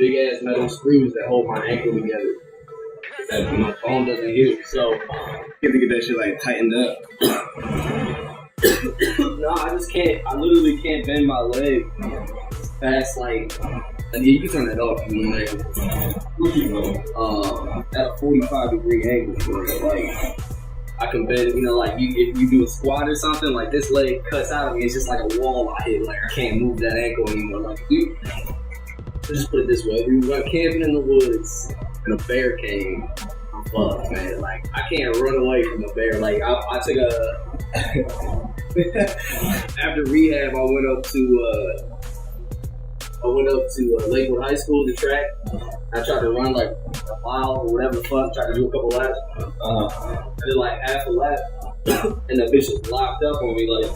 big ass metal screws that hold my ankle together. That my bone doesn't heal. So you have to get that shit like tightened up. no, I just can't. I literally can't bend my leg past like. And you can turn that off if you want to. At a 45-degree angle, bro. Like I can bend. You know, like if you do a squat or something, like this leg cuts out of me. It's just like a wall I hit. Like I can't move that ankle anymore. Like dude, let's just put it this way: if we went camping in the woods and a bear came. Fuck, man. Like, I can't run away from a bear. Like, I took after rehab, I went up to Lakewood High School, the track. I tried to run like a mile or whatever the fuck, tried to do a couple laps. I did like half a lap, and the bitch was locked up on me. Like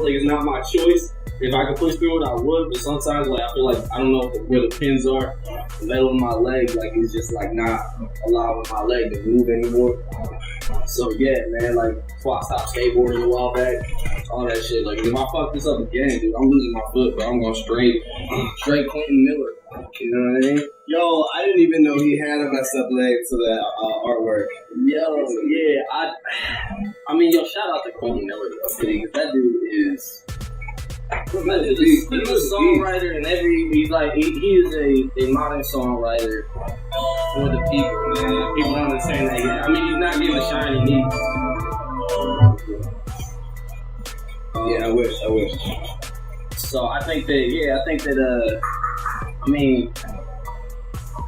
it's not my choice. If I could push through it, I would, but sometimes like I feel like I don't know where the pins are. The metal in my leg, like it's just like not allowing my leg to move anymore. So yeah, man, like that's why I stopped skateboarding a while back. All that shit. Like if I fuck this up again, dude, I'm losing my foot, but I'm going straight Quentin Miller. You know what I mean? Yo, I didn't even know he had a messed up leg to that artwork. Yo, yeah, I mean, yo, shout out to Quentin Miller, because that dude is. He's a songwriter, and he's like he is a modern songwriter for the people, man. People don't understand that yet. I mean, he's not getting the shine he needs. Yeah, I wish. So I think that I mean,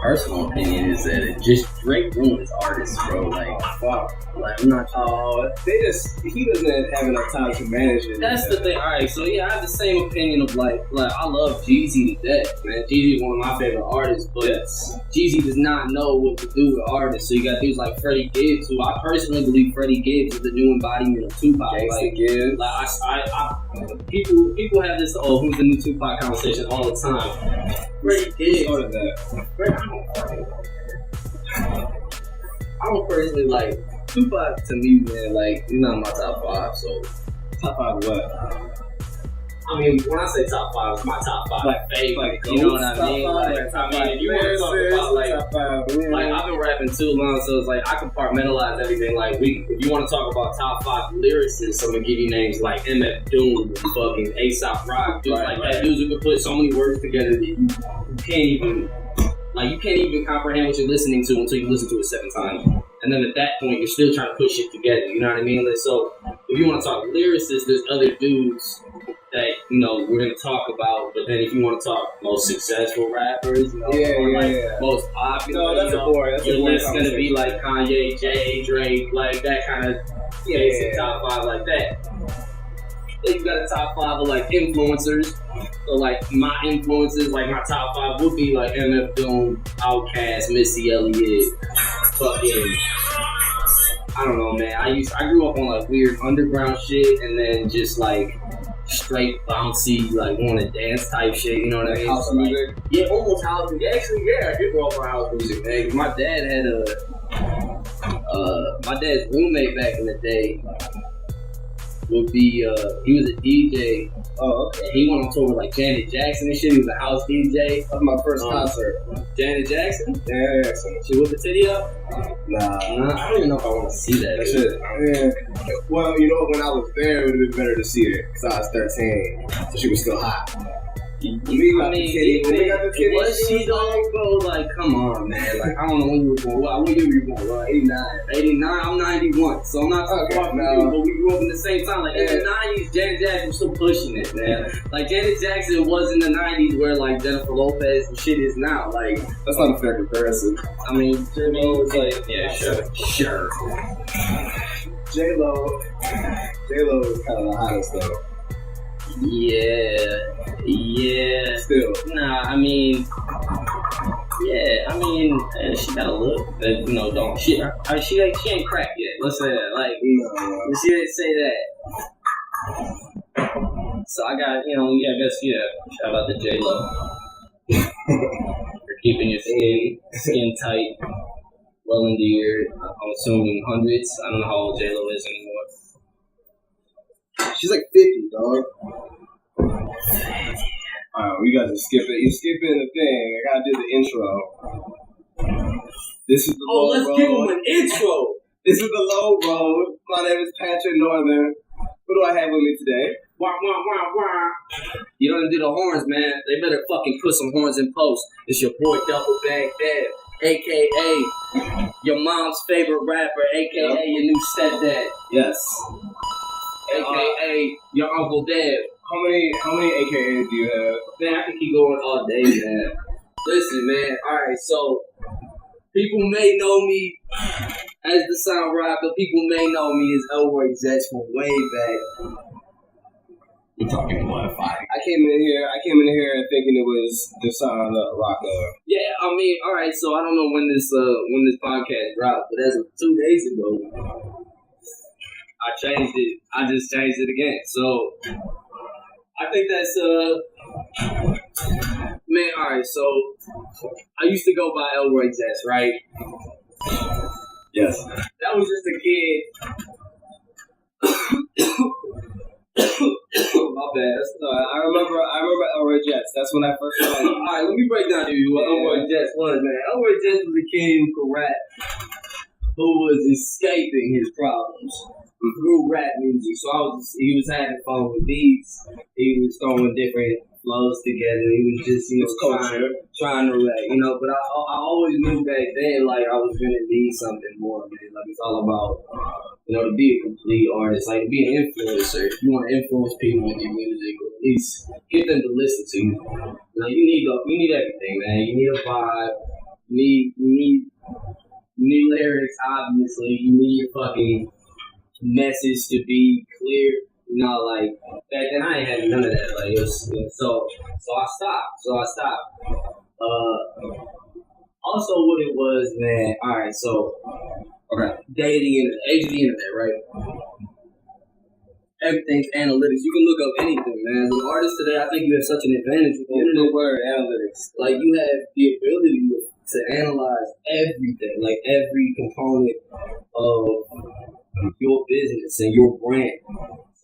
personal opinion is that Drake ruins artists, bro. Like, fuck. Like, I'm not. He doesn't have enough time to manage it. That's the thing. All right, so yeah, I have the same opinion of like I love Jeezy to death, man. Jeezy is one of my favorite artists, but Jeezy does not know what to do with artists. So you got dudes like Freddie Gibbs, who I personally believe Freddie Gibbs is the new embodiment of Tupac. People have this who's the new Tupac conversation all the time. Freddie Gibbs. I don't personally like Tupac to me, man. Like he's not in my top 5. So top 5 what? I mean, when I say top 5, it's my top 5 like favorite. You know what I mean? If you want to talk about like I've been rapping too long, so it's like I compartmentalize everything. Like if you want to talk about top 5 lyricists, I'm gonna give you names like MF Doom, fucking A$AP Rock, dudes like that. Dudes who can put so many words together that you can't even comprehend what you're listening to until you listen to it 7 times. And then at that point, you're still trying to put shit together. You know what I mean? Like, so if you want to talk lyricists, there's other dudes that, you know, we're going to talk about. But then if you want to talk most successful rappers, you know, most popular, your list's going to be like Kanye, Jay, Drake, like that kind of basic top 5 like that. Then you got a top 5 of like influencers. So like my influences, like my top 5 would be like MF Doom, Outkast, Missy Elliott, fucking I don't know, man. I grew up on like weird underground shit, and then just like straight bouncy, like want to dance type shit. You know what I mean? House music. Yeah, almost house music. Actually, yeah, I did grow up on house music, man. My dad had my dad's roommate back in the day would be he was a DJ. Oh, okay. He went on tour with like Janet Jackson and shit. He was a house DJ. That was my first concert. Janet Jackson? Janet Jackson. She whipped the titty up? Nah. I don't even know if I want to see that. That's it. Yeah. Well, you know, when I was there, it would have been better to see it because I was 13, so she was still hot. Was she though, bro? Like, come on, man. Like, I don't know when you were born. What year were you born? Bro? 89. I'm 91, so I'm not too far from you, but we grew up in the same time. Like, in the 90s, Janet Jackson was still pushing it, man. Like, Janet Jackson was in the 90s where, like, Jennifer Lopez and shit is now. Like, that's not a fair comparison. I mean, J-Lo was like, yeah, sure. J-Lo is kind of the hottest, though. Yeah. Still. Nah, I mean, she got a look that, you know, don't she ain't cracked yet. Let's say that. Like, she didn't say that. So I got, you know, I guess, shout out to J-Lo for keeping your skin tight, well into your, I'm assuming hundreds. I don't know how old J-Lo is anymore. She's like 50, dog. You guys are skipping. You're skipping the thing. I gotta do the intro. This is the low let's road. give them an intro. This is the low road. My name is Patrick Northern. Who do I have with me today? Wah, wah, wah, wah. You don't do the horns, man. They better fucking put some horns in post. It's your boy Double Bag Dad, a.k.a. your mom's favorite rapper, a.k.a. your new stepdad. Yes. A.k.a. your Uncle Dad. How many AKAs do you have? Man, I can keep going all day, man. Listen, man. Alright, so people may know me as Dasan Rocka. People may know me as Thelowroad from way back. We're talking about fight. I came in here thinking it was Dasan Rocka. Yeah, I mean, alright, so I don't know when this podcast dropped, but as of 2 days ago, I changed it. I just changed it again. So I think that's man, alright, so I used to go by Thelowroad, right? Yes. That was just a kid. My bad. I remember Thelowroad Jets. That's when I first saw him. Alright, let me break down to you what Thelowroad Jets was, man. Thelowroad Jets was a kid who could rap, who was escaping his problems through rap music. So he was having fun with beats. He was throwing different flows together. He was just, trying to rap, But I always knew back then, like, I was gonna need something more, man. Like, it's all about, to be a complete artist, like, to be an influencer. If you want to influence people with your music, or at least get them to listen to you. You need everything, man. You need a vibe. You need lyrics, obviously. You need your fucking message to be clear. Like back then I ain't had none of that. Like it was, so I stopped. Also, what it was, man. All right, so day of the internet, age of the internet, right? Everything's analytics. You can look up anything, man. As an artist today, I think you have such an advantage with the internet. Word analytics. Like you have the ability to analyze everything, like every component of your business and your brand.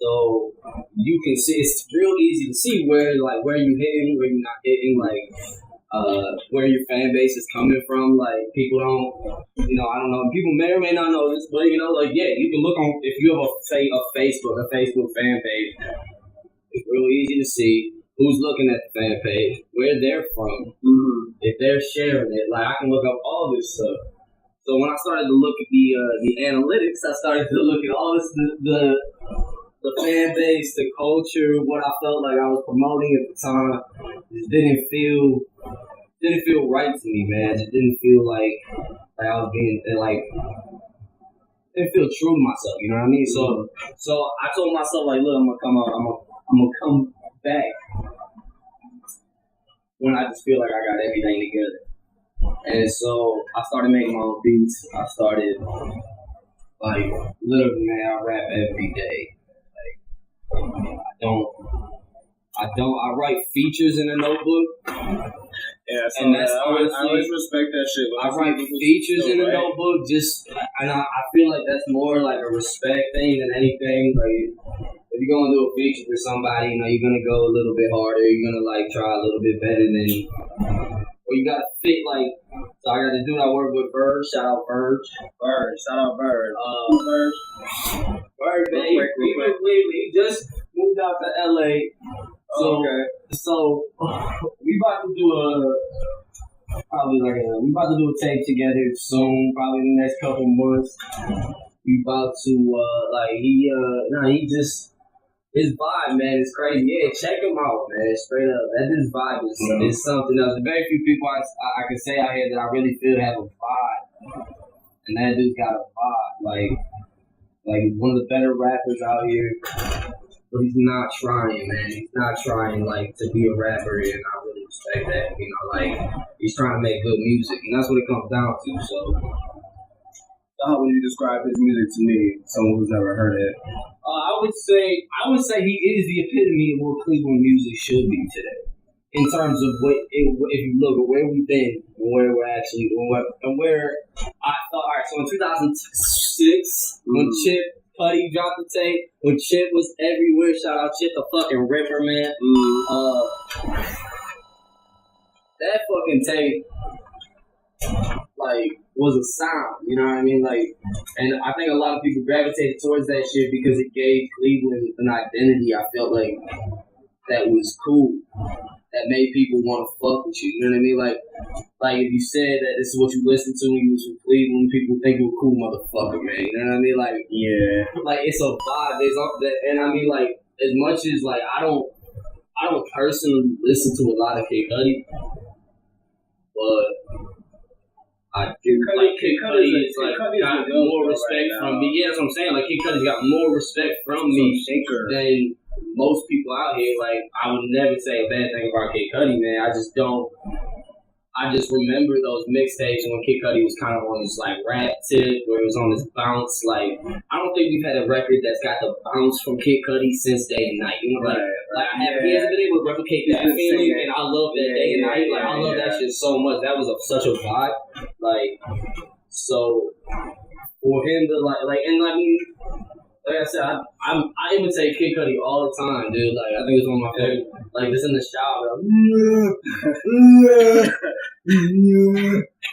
So you can see, it's real easy to see where you hitting, where you're not hitting, like where your fan base is coming from. Like people don't, I don't know. People may or may not know this, but you can look on, if you have a Facebook fan page. It's real easy to see who's looking at the fan page, where they're from, if they're sharing it. Like I can look up all this stuff. So when I started to look at the analytics, I started to look at all this the fan base, the culture, what I felt like I was promoting at the time. Just didn't feel right to me, man. It didn't feel like I was being didn't feel true to myself. You know what I mean? So I told myself, like, look, I'm gonna come back when I just feel like I got everything together. And so I started making my own beats. I started literally, man, I rap every day. I write features in a notebook. Yeah, so and that's I always respect that shit. I write features in a notebook, and I feel like that's more like a respect thing than anything. Like, if you're gonna do a feature for somebody, you're gonna go a little bit harder. You're gonna try a little bit better than, or you gotta fit So I got to do that work with Verge. Shout out Verge. Shout out Verge. Verge, man. He just moved out to LA. So we about to do a tape together soon, probably in the next couple months. We about to his vibe, man, is crazy. Yeah, check him out, man. Straight up, his vibe is something else. Very few people I can say out here that I really feel have a vibe, and that dude's got a vibe. Like he's one of the better rappers out here. But he's not trying, man. He's not trying, to be a rapper, and I really respect that. He's trying to make good music, and that's what it comes down to, so. How would you describe his music to me, someone who's never heard it? I would say he is the epitome of what Cleveland music should be today. In terms of if you look at where we've been, where we're actually, and where I thought, all right, so in 2006, when Chip Cudi dropped the tape, when Chip was everywhere, shout out Chip the fucking Ripper, man. That fucking tape, like, was a sound, you know what I mean? Like, and I think a lot of people gravitated towards that shit because it gave Cleveland an identity. I felt like that was cool, that made people want to fuck with you. You know what I mean? Like if you said that this is what you listened to when you was from Cleveland, people think you're a cool motherfucker, man. You know what I mean? Like, yeah, like it's a vibe. It's up that, and I mean, like, as much as like I don't personally listen to a lot of Kid Cudi, but I do like Kid Cudi is like got more respect from me. Yeah, that's what I'm saying. Like Kid Cudi's got more respect from me than most people out here. Like I would never say a bad thing about Kid Cudi, man. I just don't. I just remember those mixtapes when Kid Cudi was kind of on this like rap tip, where it was on this bounce. Like I don't think we've had a record that's got the bounce from Kid Cudi since Day and Night. You know, he hasn't been able to replicate that feeling, and I love that Day and Night. Like I love that shit so much. That was such a vibe. Like so for him to like, and I mean. Like I said, I imitate Kid Cudi all the time, dude. Like I think it's one of my favorite. Like just in the shower,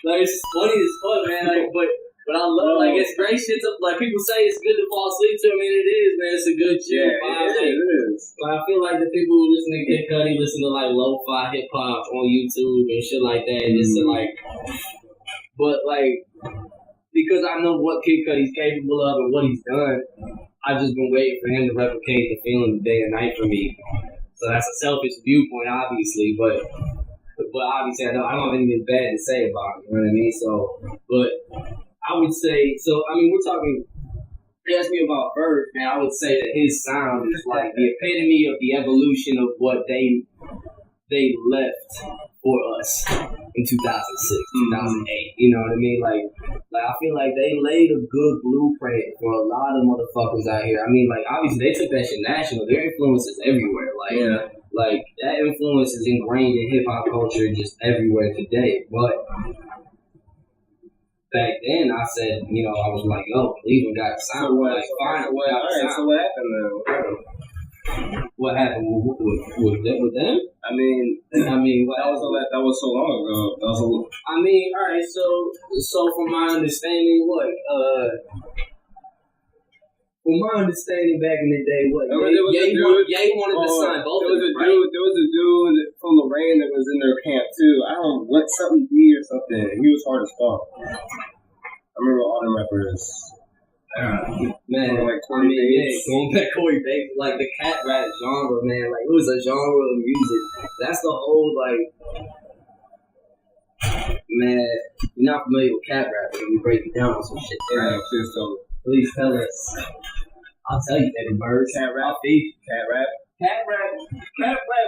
like it's just funny as fuck, man. Like, but I love like it's great shit. Like people say it's good to fall asleep to. I mean, it is, man. It's a good chill vibe. It is. Like, I feel like the people who listen to Kid Cudi listen to like lo-fi hip hop on YouTube and shit like that. Just to like, but like. Because I know what Kid Cudi's capable of and what he's done, I've just been waiting for him to replicate the feeling of Day and Night for me. So that's a selfish viewpoint, obviously, but obviously I don't have anything bad to say about it, you know what I mean? So, but I would say, so, I mean, we're talking, you asked me about Bird, man, I would say that his sound is like the epitome of the evolution of what they left for us in 2006, 2008, you know what I mean? Like I feel like they laid a good blueprint for a lot of motherfuckers out here. I mean, like, obviously they took that shit national. Their influence is everywhere. Like that influence is ingrained in hip-hop culture just everywhere today. But back then, I said, you know, I was like, yo, Cleveland got a sound. So what happened then? What happened with them? I mean, that was so long ago. I mean, all right. So from my understanding, back in the day, Ye wanted to sign both of them, right? There was a dude from Lorraine that was in their camp too. I don't know what something D or something. He was hard as fuck. I remember all them rappers. Man, like Corey Bates. Going back Corey Bates, like the cat rap genre, man, like it was a genre of music. That's the whole man, you're not familiar with cat rap, but we break it down on some shit. Right? So please tell us. I'll tell you, baby bird. Cat rap. Cat rap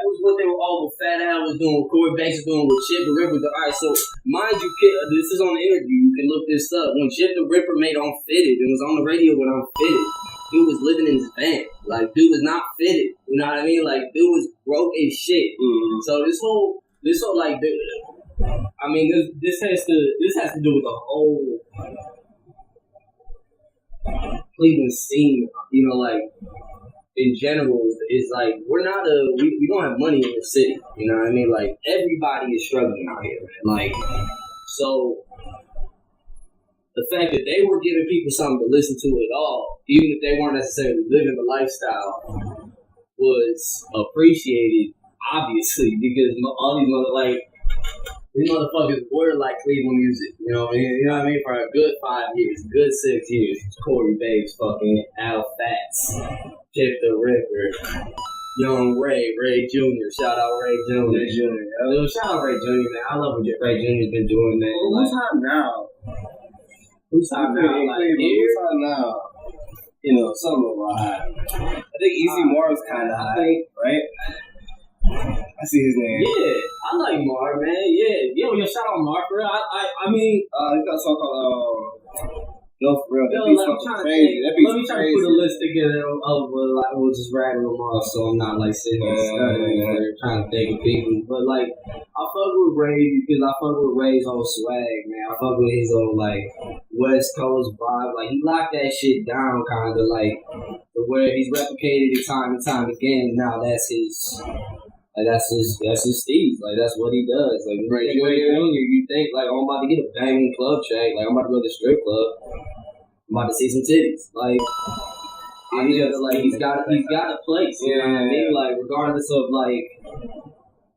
was what they were all with Fat Al was doing, what Corey Banks was doing, what Chip the Ripper. Alright, so mind you, this is on the interview. You can look this up. When Chip the Ripper made Unfitted, it was on the radio when Unfitted. Dude was living in his van. Like, dude was not fitted. You know what I mean? Like, dude was broke as shit. Mm-hmm. So this whole like, I mean, this has to do with the whole Cleveland scene. You know, like. In general, is like we don't have money in the city. You know what I mean? Like everybody is struggling out here, man. Like so, the fact that they were giving people something to listen to at all, even if they weren't necessarily living the lifestyle, was appreciated. Obviously, because all these motherfuckers were like Cleveland music. You know what I mean? For a good 5 years, good 6 years. Corey Bates, fucking Al Fats. Chip the Ripper, Young Ray Jr. Shout out Ray Jr. Shout out Ray Jr. Man, I love what Ray Jr.'s been doing, man. Well, who's hot now? Who's hot now? Who's hot now? You know, some of them are hot. I think Easy Moore is kind of hot, right? I see his name. Yeah, I like Mar, man. Yeah, yo, shout out Mar. I mean, he's got a song called No, for real. That Yo, beat's let me fucking try to crazy. think. That beat's Let me try to crazy. put a list together of like we'll just rattle them off, so I'm not like sitting and studying or trying to think of people. But like, I fuck with Ray because I fuck with Ray's old swag, man. I fuck with his old like West Coast vibe. Like he locked that shit down, kind of like to where he's replicated it time and time again. Now that's his. Like that's his steez. Like that's what he does. Like when you think Junior, you think like, oh, I'm about to get a banging club track. Like I'm about to go to the strip club. I'm about to see some titties. Like he's got a place. You know what I mean? Like regardless of like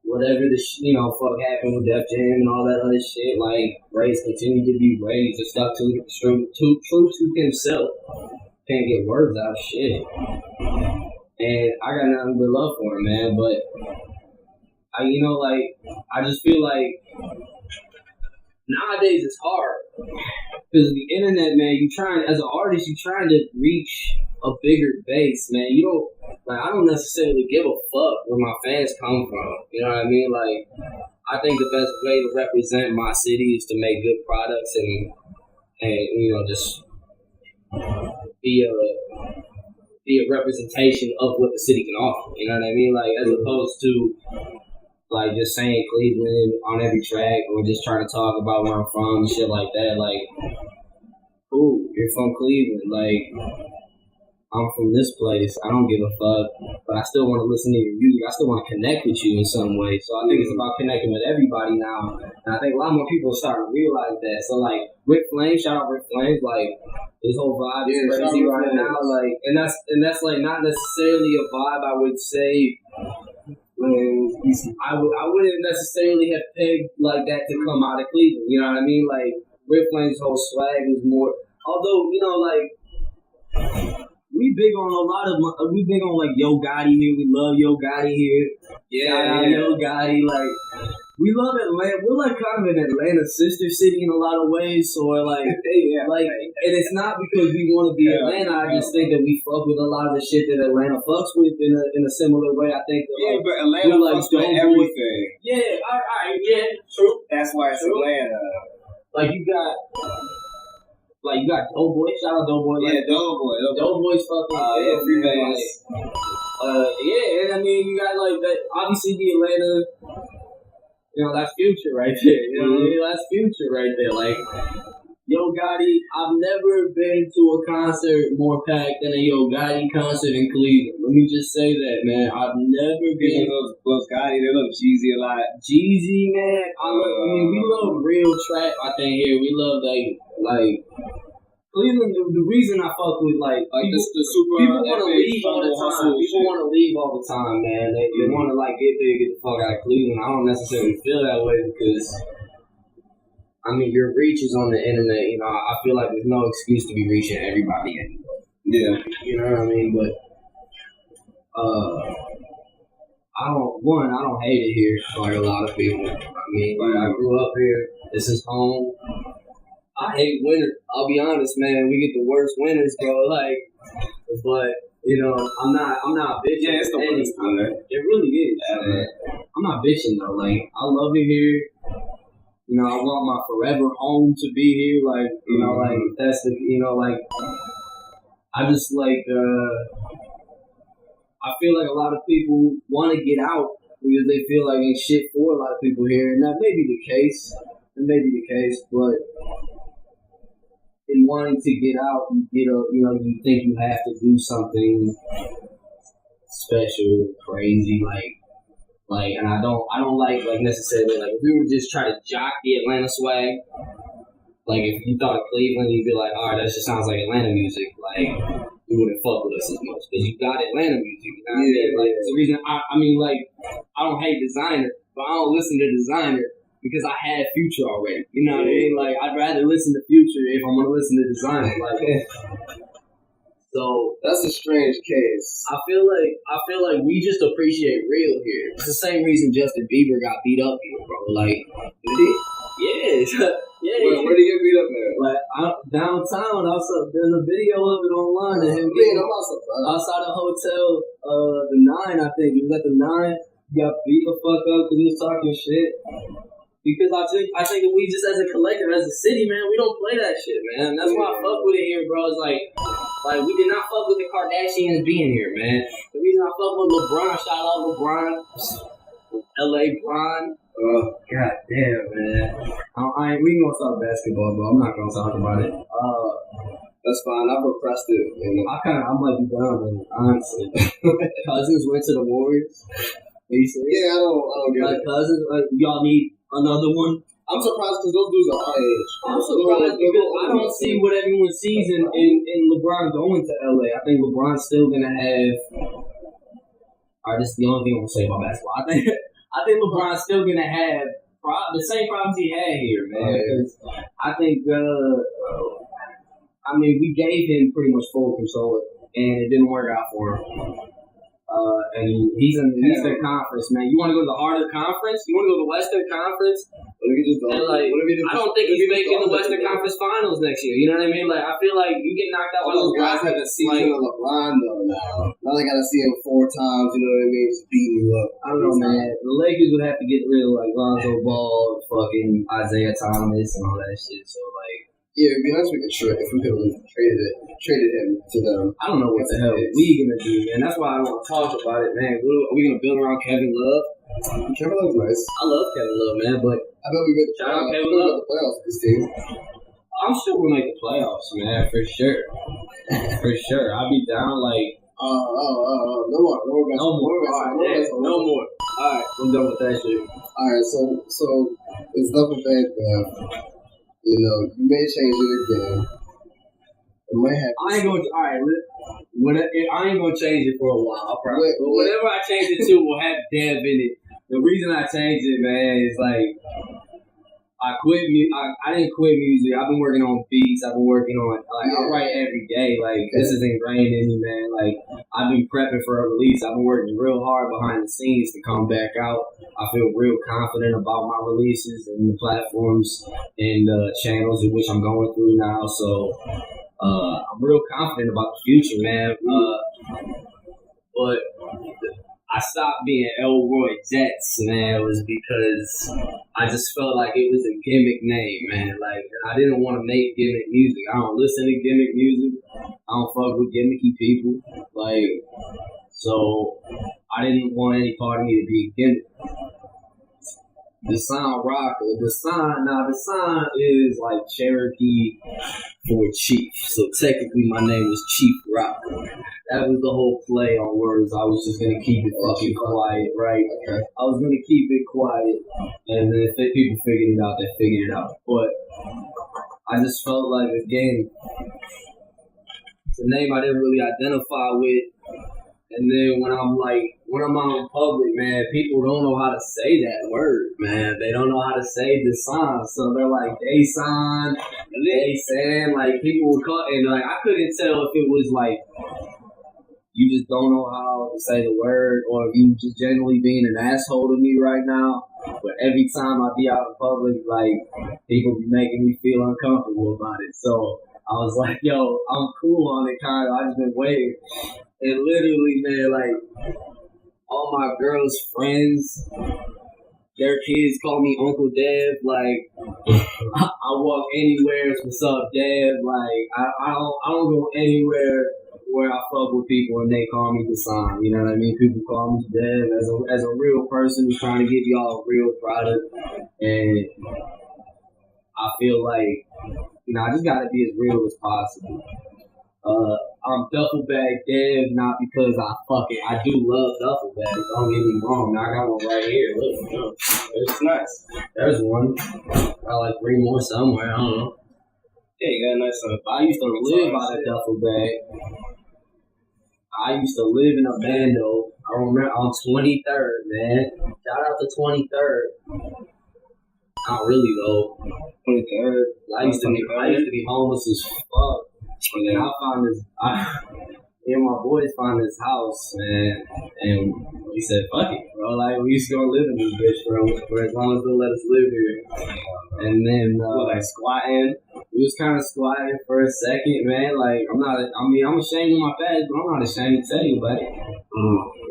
whatever the fuck happened with Def Jam and all that other shit. Like Ray's continued to be Ray. He's just stuck to true to himself. Can't get words out of shit. And I got nothing but love for him, man. But I just feel like nowadays it's hard because of the internet, man. As an artist, you trying to reach a bigger base, man. You don't I don't necessarily give a fuck where my fans come from. You know what I mean? Like, I think the best way to represent my city is to make good products and just be a representation of what the city can offer. You know what I mean? Like, as opposed to like just saying Cleveland on every track or just trying to talk about where I'm from and shit like that. Like, cool, you're from Cleveland. Like, I'm from this place. I don't give a fuck, but I still want to listen to your music. I still want to connect with you in some way. So I think it's about connecting with everybody now. And I think a lot more people are starting to realize that. So like Rick Flames, shout out Rick Flames, like his whole vibe is crazy right now. Like, and that's like not necessarily a vibe I would say. I wouldn't necessarily have pegged like that to come out of Cleveland. You know what I mean? Like Rick Flames' whole swag is more. Although we big on like Yo Gotti here. We love Yo Gotti here. Yeah. Yo Gotti. Like we love Atlanta. We're like kind of an Atlanta sister city in a lot of ways. So like, and it's not because we want to be Atlanta. I just think that we fuck with a lot of the shit that Atlanta fucks with in a similar way. I think that but Atlanta fucks with everything. Yeah, all right, yeah, true. That's why it's Atlanta. Like you got Doughboy. Shout out Doughboy. Yeah, Doughboy. Doughboy's fucking everything. And I mean you got like that. Obviously the Atlanta. That's Future right there. You know what I mean? That's Future right there. Like, Yo Gotti, I've never been to a concert more packed than a Yo Gotti concert in Cleveland. Let me just say that, man. I've never been. Those Gotti, they love Jeezy a lot. Jeezy, man. We love real trap, I think, here. We love, like Cleveland, the reason I fuck with like the super people want to leave all the time. People want to leave all the time, man. They want to like get there, get the fuck out of Cleveland. I don't necessarily feel that way because your reach is on the internet. I feel like there's no excuse to be reaching everybody anymore. Yeah, you know what I mean. But I don't hate it here like a lot of people. I grew up here. This is home. I hate winter. I'll be honest, man. We get the worst winters, bro. Like, but I'm not bitching. Yeah, it's the worst winter. It really is. Man. I'm not bitching though. Like, I love it here. I want my forever home to be here. Like, like that's the, like, I just like. I feel like a lot of people want to get out because they feel like ain't shit for a lot of people here, and that may be the case. It may be the case, but. In wanting to get out, you think you have to do something special, crazy, and I don't like necessarily like if we were just trying to jock the Atlanta swag, like if you thought of Cleveland, you'd be like, all right, that just sounds like Atlanta music, like you wouldn't fuck with us as much because you got Atlanta music. You know what I mean? Like the reason I don't hate Designer, but I don't listen to Designer. Because I had Future already, you know what I mean? Like I'd rather listen to Future if I'm gonna listen to Designer. Like, so that's a strange case. I feel like we just appreciate real here. It's the same reason Justin Bieber got beat up here, bro. Like, did he? Yeah. Where did he get beat up at? Like downtown. There's a video of it online of him outside the hotel, the 9, I think. He was at the 9. He got beat the fuck up because he was talking shit. Because I think that we just as a collective, as a city, man, we don't play that shit, man. That's why I fuck with it here, bro. It's like we did not fuck with the Kardashians being here, man. The reason I fuck with LeBron, shout out LeBron, LA Bron. God damn, man. We ain't gonna talk basketball, but I'm not gonna talk about it. That's fine. I've repressed it. I might be down with it, honestly. Cousins went to the Warriors. Yeah, I don't get it. Cousins, y'all need another one. I'm surprised because those dudes are our age. I'm surprised because I don't see what everyone sees in LeBron going to LA. I think LeBron's still gonna have. Alright, this is the only thing I'm gonna say about basketball. I think LeBron's still gonna have the same problems he had here, man. Because I think, we gave him pretty much full control, and it didn't work out for him. And he's in the Eastern Conference, man. You want to go to the harder conference? You want to go to the Western Conference? I don't think he's making the Western Conference Finals next year. You know what I mean? Like, I feel like you get knocked out by those guys have a season of LeBron though now. Now they got to see him 4 times. You know what I mean? Just beating you up. I don't know, man. The Lakers would have to get rid of like Lonzo Ball, fucking Isaiah Thomas, and all that shit. So like. Yeah, it'd be nice if we could have traded him to them. I don't know what the hell we gonna do, man. That's why I don't want to talk about it, man. Are we gonna build around Kevin Love? Kevin Love's nice. I love Kevin Love, man, but I bet we made the shout out Kevin Love. Playoffs with this team. I'm sure we'll make the playoffs, man, for sure. For sure, I'll be down like. No more. No more. All right, I'm done with that shit. All right, so it's double bad, man. You know, you may change it again. It might happen. I ain't gonna change it for a while, probably. But whatever I change it to will have Dev in it. The reason I changed it, man, is like I quit. I didn't quit music. I've been working on beats. I've been working on I write every day. Like this is ingrained in me, man. Like I've been prepping for a release. I've been working real hard behind the scenes to come back out. I feel real confident about my releases and the platforms and channels in which I'm going through now. So I'm real confident about the future, man. But I stopped being Elroy Jets, man, was because I just felt like it was a gimmick name, man. Like, I didn't want to make gimmick music. I don't listen to gimmick music. I don't fuck with gimmicky people. Like, so I didn't want any part of me to be a gimmick. Dasan Rocka. The sign is like Cherokee for Chief. So technically my name was Chief Rocka. That was the whole play on words. I was just going to keep it fucking quiet, right? Okay. I was going to keep it quiet. And then if people figured it out, they figured it out. But I just felt like, again, it's a name I didn't really identify with. And then when I'm out in public, man, people don't know how to say that word, man. They don't know how to say Dasan. So they're like, Dasan, Dasan. Like, people would call, and like, I couldn't tell if it was like, you just don't know how to say the word, or if you just genuinely being an asshole to me right now. But every time I be out in public, like, people be making me feel uncomfortable about it. So I was like, yo, I'm cool on it, kind of. I just been waiting. And literally, man, like, all my girls' friends, their kids call me Uncle Dev. Like, I walk anywhere, what's up, Dev? Like, I don't go anywhere where I fuck with people and they call me Dasan. You know what I mean? People call me Dev as a real person who's trying to give y'all a real product. And I feel like, you know, I just gotta be as real as possible. I'm Duffel Bag Dev, not because I do love Duffel Bags. Don't get me wrong. Now I got one right here. Look, it's nice. There's one. Got like 3 more somewhere. I don't know. Yeah, you got a nice one. I used to live out of Duffel Bag. I used to live in a bando. I remember on 23rd, man. Shout out to 23rd. Not really though. 23rd. I used to be homeless as fuck. And then me and my boys found this house, man, and we said, fuck it, bro. Like, we just gonna live in this bitch, bro, for as long as they'll let us live here. And then, like, squatting. We was kind of squatting for a second, man. Like, I'm ashamed of my past, but I'm not ashamed to tell you about it.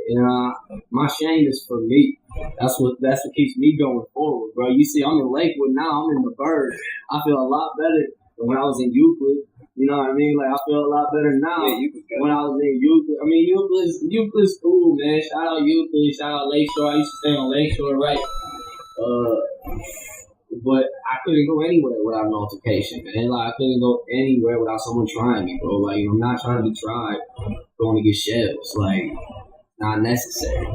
You know, my shame is for me. That's what keeps me going forward. bro. You see, I'm in Lakewood now. I'm in the Bird. I feel a lot better than when I was in Euclid. You know what I mean? Like, I feel a lot better now when I was in Euclid. I mean, Euclid's cool, man. Shout out Euclid. Shout out Lakeshore. I used to stay on Lakeshore, right? But I couldn't go anywhere without an altercation, man. Like, I couldn't go anywhere without someone trying me, bro. Like, I'm not trying to be tried going to get shells. Like, not necessary.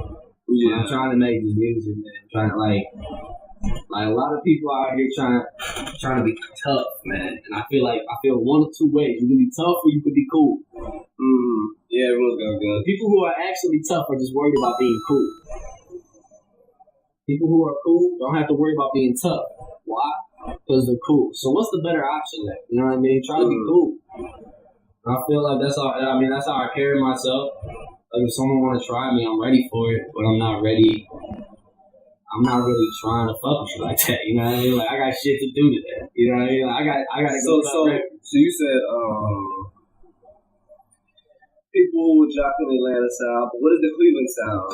Yeah. I'm trying to make this music, man. Trying to, like a lot of people out here trying to be tough, man. And I feel one of two ways. You can be tough or you can be cool. Yeah, everyone's got good. People who are actually tough are just worried about being cool. People who are cool don't have to worry about being tough. Why? Because they're cool. So what's the better option then? You know what I mean? Try to be cool. I feel like that's how I carry myself. Like, if someone want to try me, I'm ready for it, but I'm not ready. I'm not really trying to fuck with you like that. You know what I mean? Like, I got shit to do today. You know what I mean? Like, I got to go. So you said people would drop in Atlanta sound, but what is the Cleveland sound?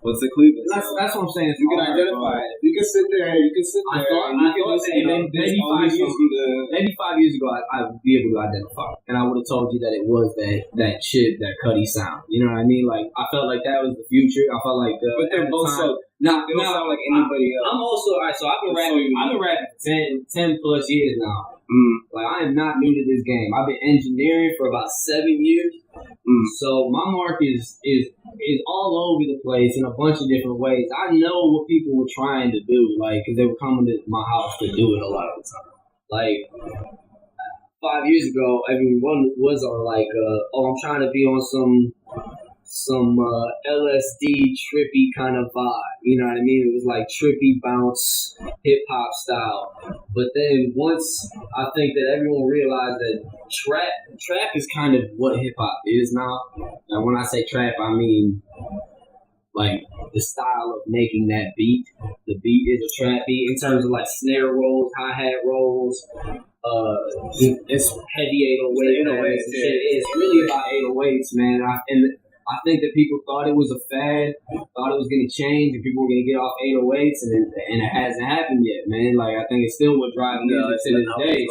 What's the Cleveland sound? That's what I'm saying. You can identify it. You can sit there. I thought maybe 5 years ago I'd be able to identify, and I would have told you that it was that shit, that Cuddy sound. You know what I mean? Like, I felt like that was the future. I felt like, but they're both so. They don't sound like anybody else. I'm also alright. So I've been rapping 10 plus years now. Like, I am not new to this game. I've been engineering for about 7 years. So my mark is all over the place in a bunch of different ways. I know what people were trying to do, like, because they were coming to my house to do it a lot of the time. Like, 5 years ago, everyone was on like, I'm trying to be on some LSD trippy kind of vibe. You know what I mean? It was like trippy bounce, hip hop style. But then once I think that everyone realized that trap is kind of what hip hop is now. And when I say trap, I mean like the style of making that beat. The beat is a trap beat in terms of like snare rolls, hi-hat rolls. It's heavy 808s and shit. It's really about 808s, man. I think that people thought it was a fad, thought it was going to change, and people were going to get off 808s, and it hasn't happened yet, man. Like, I think it's still what drives music to this day.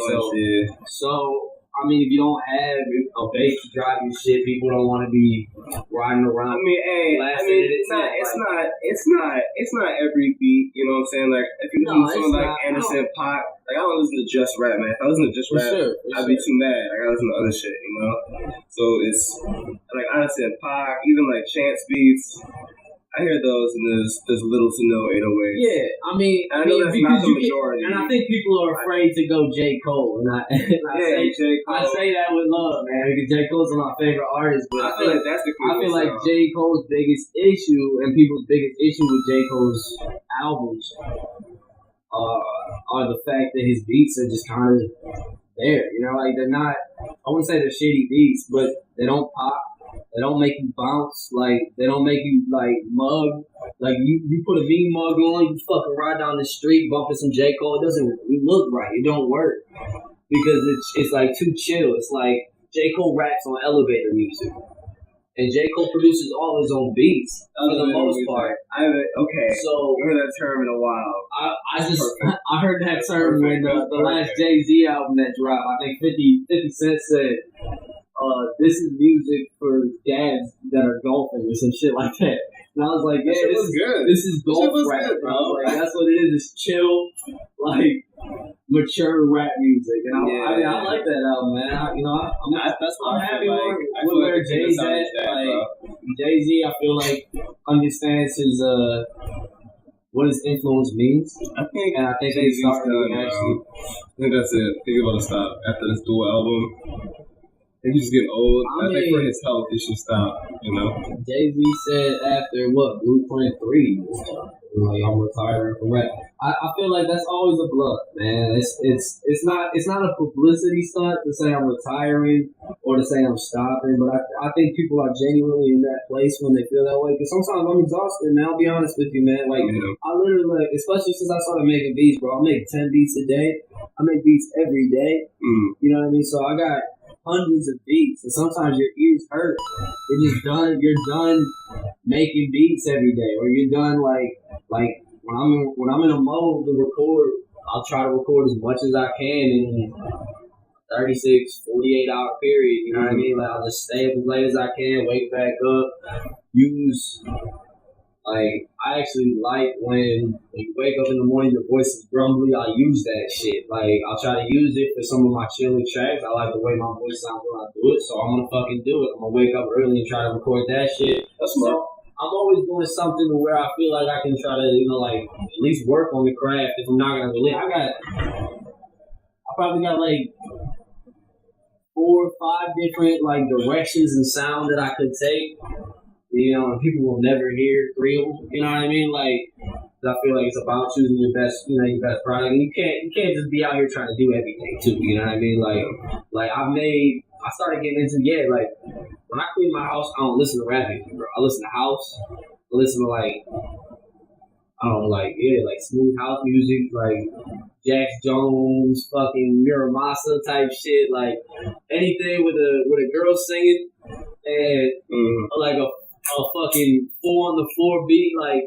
So, I mean, if you don't have a bass to drive your shit, people don't want to be riding around. It's not every beat. You know what I'm saying? Like, if you listen to someone like Anderson .Paak, like, I don't listen to just rap, man. If I listen to just rap, I'd be too mad. I gotta listen to other shit, you know. So it's like Anderson .Paak, even like Chance beats. I hear those, and there's little to no 808s. Yeah, I know that's not the majority. And I think people are afraid to go J. Cole. And I say that with love, man, because J. Cole's one of my favorite artists. But I feel like that's the coolest. I feel like J. Cole's biggest issue, and people's biggest issue with J. Cole's albums, are the fact that his beats are just kind of there. You know, like, they're not, I wouldn't say they're shitty beats, but they don't pop. They don't make you bounce, like, they don't make you, like, mug. Like, you put a V mug on, you fucking ride down the street, bumping some J. Cole, it doesn't look right, it don't work. Because it's like, too chill. It's like, J. Cole raps on elevator music. And J. Cole produces all his own beats, for the most part. So, I heard that term in a while. I heard that term when the last Jay-Z album that dropped, I think 50 Cent said, this is music for dads that are golfing or some shit like that. And I was like, yeah, this is golf rap, bro. Like, that's what it is. It's chill, like, mature rap music. And I like that album, man. I'm happy with where Jay's at. Like, Jay-Z, I feel like, understands his what his influence means. I think he's starting actually. I think that's it. I think he's about to stop after this dual album. He's just getting old. I think for his health, he should stop, you know? Jay-Z said after, Blueprint 3, like, I'm retiring from rap. I feel like that's always a bluff, man. It's not a publicity stunt to say I'm retiring or to say I'm stopping, but I think people are genuinely in that place when they feel that way. Because sometimes I'm exhausted, man. I'll be honest with you, man. Like, I literally, like, especially since I started making beats, bro, I make 10 beats a day. I make beats every day. You know what I mean? So I got hundreds of beats, and sometimes your ears hurt. You're done making beats every day, or you're done like when I'm in a mode to record, I'll try to record as much as I can in 36, 48 hour period. You know what I mean? Like I'll just stay up as late as I can, wake back up, use. Like, I actually like when you wake up in the morning, your voice is grumbly. I use that shit. Like, I'll try to use it for some of my chilling tracks. I like the way my voice sounds when I do it, so I'm gonna fucking do it. I'm gonna wake up early and try to record that shit. That's smart. I'm always doing something to where I feel like I can try to, you know, like, at least work on the craft if I'm not gonna release. I probably got like 4 or 5 different, like, directions and sound that I could take. You know, and people will never hear 3 of them. You know what I mean? Like, I feel like it's about choosing your best, you know, your best product. And you can't just be out here trying to do everything too. You know what I mean? Like I started getting into like when I clean my house, I don't listen to rap music, bro. I listen to house. I listen to like smooth house music, like Jax Jones, fucking Miramasa type shit, like anything with a girl singing and like a fucking 4 on the floor beat, like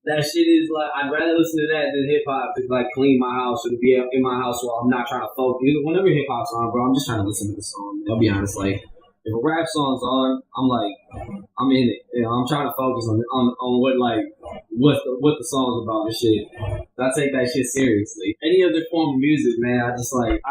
that shit is like I'd rather listen to that than hip hop to like clean my house or to be in my house while I'm not trying to focus. Whenever hip hop's on, bro, I'm just trying to listen to the song. I'll be honest, like if a rap song's on, I'm in it. You know, I'm trying to focus on what the song's about and shit. I take that shit seriously. Any other form of music, man, I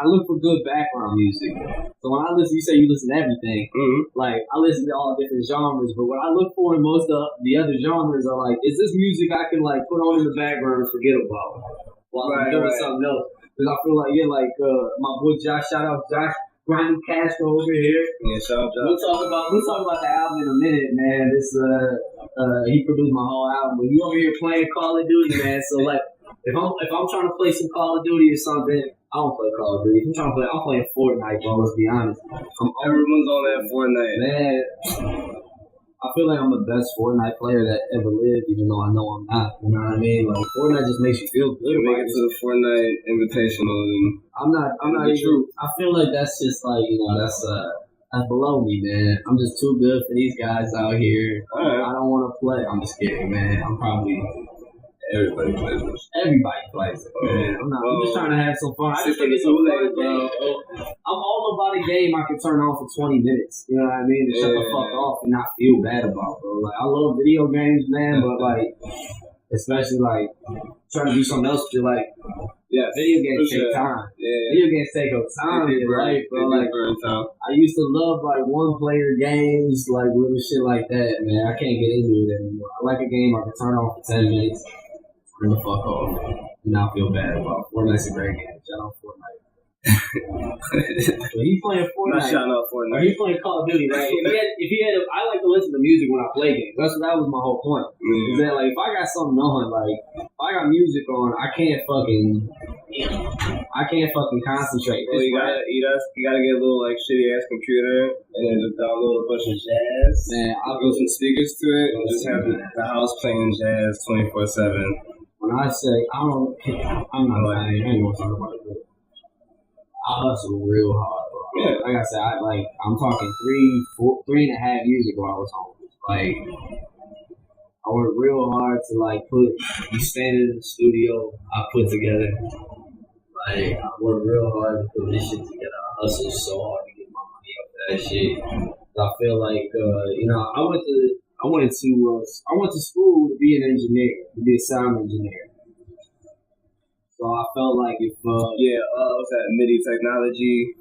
look for good background music. So when I listen, you say you listen to everything. Like I listen to all different genres, but what I look for in most of the other genres are like, is this music I can like put on in the background and forget about while I'm doing something else? Because I feel like my boy Josh, shout out Josh. Grimy Castro over here. Yeah, shout out Josh. We'll talk about the album in a minute, man. This he produced my whole album, but he over here playing Call of Duty, man. So like, if I'm trying to play some Call of Duty or something, I don't play Call of Duty. If I'm playing Fortnite, bro. Let's be honest. Everyone's on that Fortnite, man. I feel like I'm the best Fortnite player that ever lived, even though I know I'm not. You know what I mean? Like Fortnite just makes you feel good. Make it to the Fortnite Invitational, and I'm not even. I feel like that's just like that's below me, man. I'm just too good for these guys out here. Right. I don't want to play. I'm just kidding, man. I'm probably. Everybody plays it. Everybody plays it, man. I'm just trying to have some fun. I just think it's a fun game. I'm all about a game I can turn on for 20 minutes. You know what I mean? And shut the fuck off and not feel bad about, bro. Like I love video games, man, but like, especially like trying to do something else with your life. Yeah, video games take time. Yeah. Video games take up time in your life, bro. Like I used to love like 1-player games, like little shit like that, man. I can't get into it anymore. I like a game I can turn on for 10 minutes. Turn the fuck off and not feel bad about it. Fortnite's a great game. Shout out Fortnite. But he's playing Fortnite. Shout out Fortnite. Or he's playing Call of Duty, right? If he had, I like to listen to music when I play games. That was my whole point. Is that like if I got something on, like if I got music on, I can't fucking concentrate. Well, you gotta get a little like shitty ass computer and then just download a bunch of jazz. Man, I'll put some speakers to it and just have the house playing jazz 24/7. When I say I'm not lying. I ain't gonna talk about it. I hustle real hard, bro. Yeah. Like I said, I'm talking 3.5 years ago I was home. Like I worked real hard to like you standing in the studio, I put together. Like I worked real hard to put this shit together. I hustled so hard to get my money up for that shit. I feel like I went to school to be an engineer, to be a sound engineer. So I felt like if what's that MIDI technology?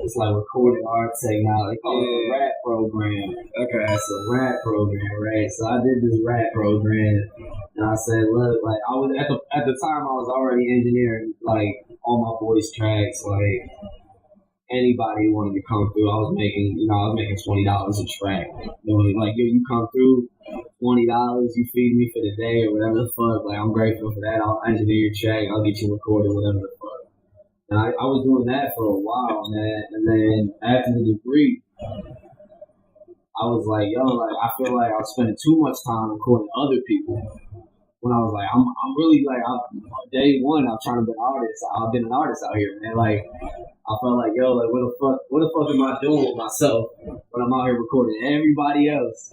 It's like recording art technology. They call it a rap program. Okay, it's a rap program, right? So I did this rap program, and I said, look, like I was at the time I was already engineering like all my boys' tracks, like. Anybody who wanted to come through, I was making $20 a track. Like, yo, you come through, $20, you feed me for the day or whatever the fuck. Like, I'm grateful for that. I'll engineer your track. I'll get you recorded, whatever the fuck. And I was doing that for a while, man. And then after the degree, I was like, yo, like, I feel like I was spending too much time recording other people. When I was like, I'm really like, day one, I'm trying to be an artist. I've been an artist out here, man. Like, I felt like, yo, like, what the fuck am I doing with myself when I'm out here recording everybody else?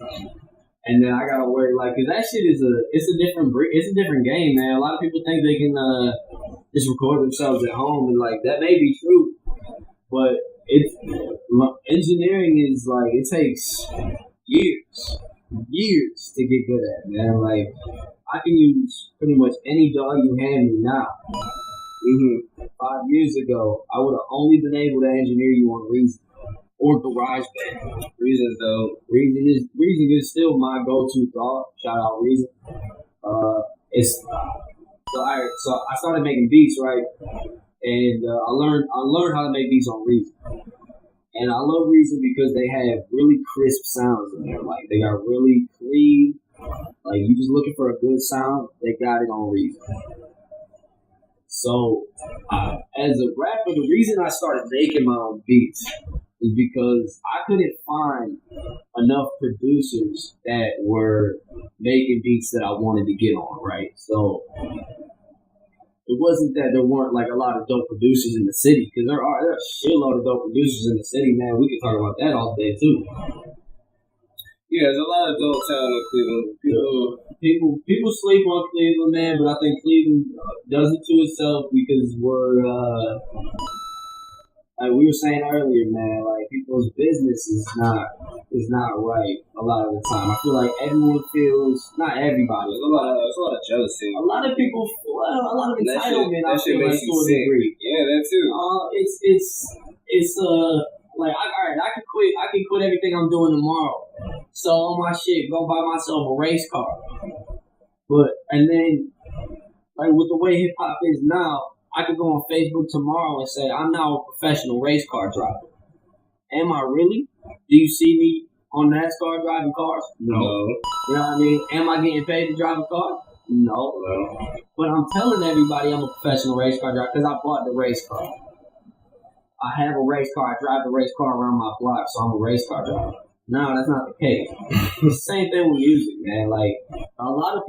And then I gotta worry, like, cause that shit is it's a different game, man. A lot of people think they can just record themselves at home, and like that may be true, but engineering is like it takes years to get good at, man. Like I can use pretty much any DAW you hand me now. 5 years ago, I would have only been able to engineer you on Reason or GarageBand. Reason's dope. Reason is still my go-to DAW. Shout out Reason. So I started making beats, right? And I learned how to make beats on Reason. And I love Reason because they have really crisp sounds in there. Like they got really clean. Like you just looking for a good sound, they got it on Reason. So as a rapper, the reason I started making my own beats is because I couldn't find enough producers that were making beats that I wanted to get on, right? So it wasn't that there weren't like a lot of dope producers in the city, because there are a shitload of dope producers in the city, man. We can talk about that all day too. Yeah, there's a lot of dope talent in Cleveland. People sleep on Cleveland, man, but I think Cleveland does it to itself because we're like we were saying earlier, man. Like people's business is not right a lot of the time. I feel like everyone feels, not everybody. There's a lot of jealousy. A lot of people, a lot of entitlement. That shit makes you sick. Yeah, that too. It's like I can quit everything I'm doing tomorrow. So all my shit, go buy myself a race car. And then like with the way hip hop is now, I could go on Facebook tomorrow and say I'm now a professional race car driver. Am I really? Do you see me on NASCAR driving cars? No. You know what I mean? Am I getting paid to drive a car? No. But I'm telling everybody I'm a professional race car driver because I bought the race car. I have a race car. I drive the race car around my block, so I'm a race car driver. No, that's not the case. It's the same thing with music, man. Like there are a lot of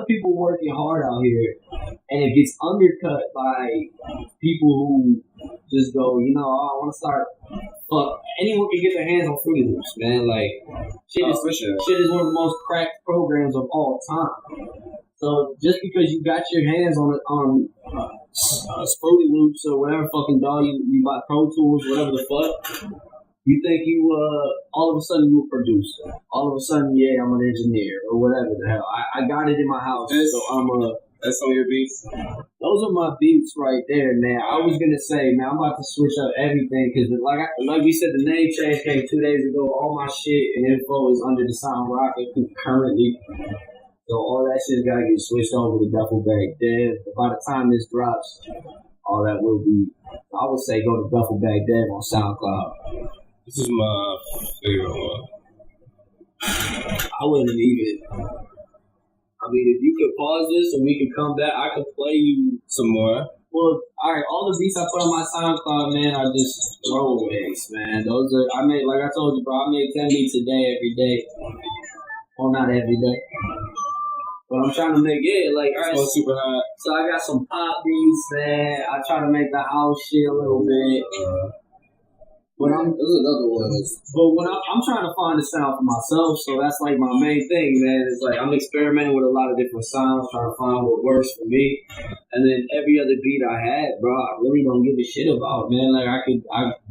people working hard out here, and it gets undercut by people who just go, I want to start. Fuck, anyone can get their hands on Fruity Loops, man. Like shit is one of the most cracked programs of all time. So just because you got your hands on Fruity Loops or whatever fucking DAW you buy, Pro Tools, whatever the fuck. You think all of a sudden you a producer. All of a sudden, yeah, I'm an engineer or whatever the hell. I got it in my house, so That's on your beats? Those are my beats right there, man. I was going to say, man, I'm about to switch up everything because like we said, the name change came 2 days ago. All my shit and info is under Dasan Rocka currently. So all that shit's got to get switched over to Duffel Bag Dev. But by the time this drops, all that will be, I would say go to Duffel Bag Dev on SoundCloud. This is my favorite one. I wouldn't even. I mean, if you could pause this and we could come back, I could play you some more. Well, alright, all the beats I put on my SoundCloud, man, are just throwaways, man. Those are, I made, like I told you, bro, I make 10 beats a day, every day. Well, not every day. But I'm trying to make it, like, alright. Super hot. So I got some pop beats, man. I try to make the house shit a little bit. There's another one. But when I'm trying to find a sound for myself, so that's like my main thing, man. It's like I'm experimenting with a lot of different sounds, trying to find what works for me. And then every other beat I had, bro, I really don't give a shit about, man. Like I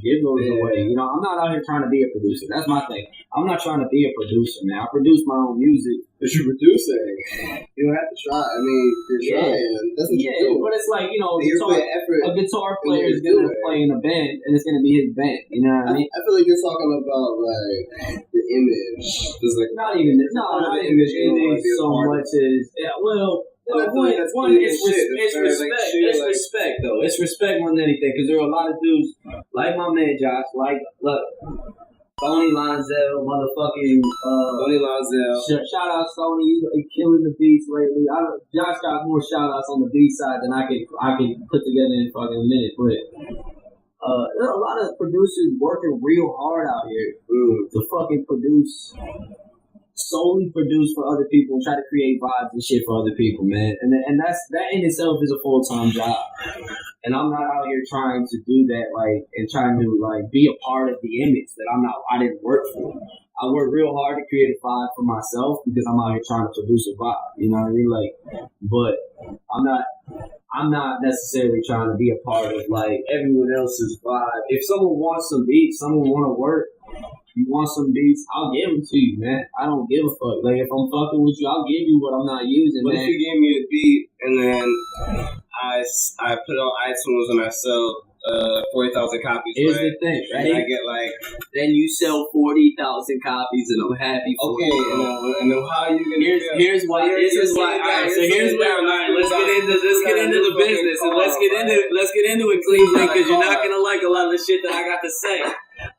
give those away. I'm not out here trying to be a producer. That's my thing. I'm not trying to be a producer, man. I produce my own music. But you're producing. You don't have to try. I mean, you're trying. That's what you're doing. But it's like, a guitar player is going to play in a band, and it's going to be his band. You know what I mean? I feel like you're talking about, like, the image. It's like, not even the image so much as, one, it's respect. It's respect, though. It's respect more than anything, because there are a lot of dudes, like my man Josh, Sony Lonzel, motherfucking Sony Lonzel. Shout out Sony, he's killing the beats lately. Josh got more shout outs on the beat side than I can put together in fucking a minute. But there are a lot of producers working real hard out here to fucking solely produce for other people and try to create vibes and shit for other people, man. And that in itself is a full-time job. And I'm not out here trying to do that, and trying to, be a part of the image that I didn't work for. I work real hard to create a vibe for myself because I'm out here trying to produce a vibe. You know what I mean? Like, but I'm not necessarily trying to be a part of like everyone else's vibe. If someone wants some beats, someone want to work, you want some beats, I'll give them to you, man. I don't give a fuck. Like, if I'm fucking with you, I'll give you what I'm not using, but man. If you give me a beat and then I put it on iTunes and I sell 40,000 copies. Here's the thing, right? And I get like, then you sell 40,000 copies and I'm happy for okay, you. And then how are you gonna? Here's why. Alright, so here's where. Alright, let's get into the business and let's get into it, Cleveland, because you're not gonna like a lot of the shit that I got to say.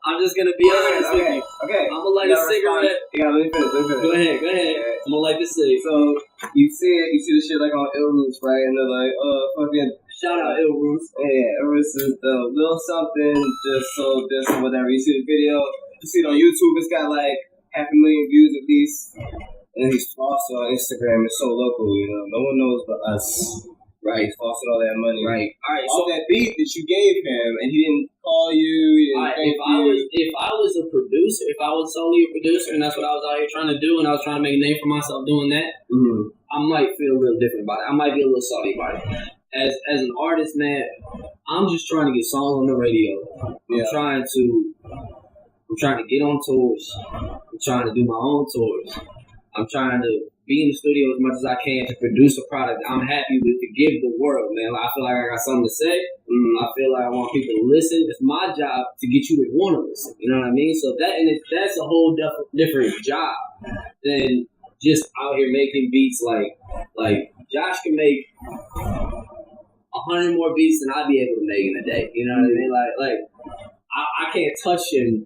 I'm just gonna be honest with you. Okay. I'm gonna light a cigarette. Yeah, let me finish. Go ahead. I'm gonna light the cigarette. So you see the shit like on Thelowroad, right? And they're like, fucking. Shout out Thelowroad. Yeah, Thelowroad is the little something just sold this or whatever. You see the video, you see it on YouTube, it's got like 500,000 views at least. And he's also on Instagram, it's so local, you know. No one knows but us. Right, he's flossing all that money. Right. Alright, all that beat that you gave him and he didn't call you. If I was a producer, if I was solely a producer and that's what I was out here trying to do and I was trying to make a name for myself doing that, I might feel a little different about it. I might be a little salty about it. As an artist, man, I'm just trying to get songs on the radio. I'm trying to get on tours. I'm trying to do my own tours. I'm trying to be in the studio as much as I can to produce a product I'm happy with to give the world, man. I feel like I got something to say. I feel like I want people to listen. It's my job to get you to want to listen. You know what I mean? So that's a whole different job than just out here making beats like Josh can make 100 more beats than I'd be able to make in a day. You know what I mean? Like I can't touch him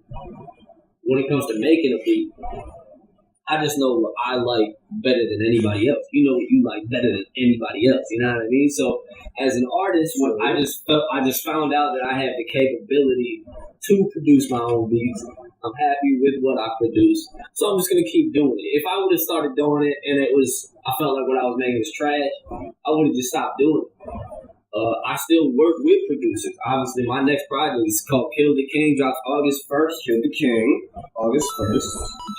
when it comes to making a beat. I just know what I like better than anybody else. You know what you like better than anybody else. You know what I mean? So as an artist, when I just found out that I had the capability to produce my own beats. I'm happy with what I produce. So I'm just gonna keep doing it. If I would have started doing it and I felt like what I was making was trash, I would have just stopped doing it. I still work with producers. Obviously, my next project is called Kill the King, drops August 1st. Kill the King, August 1st.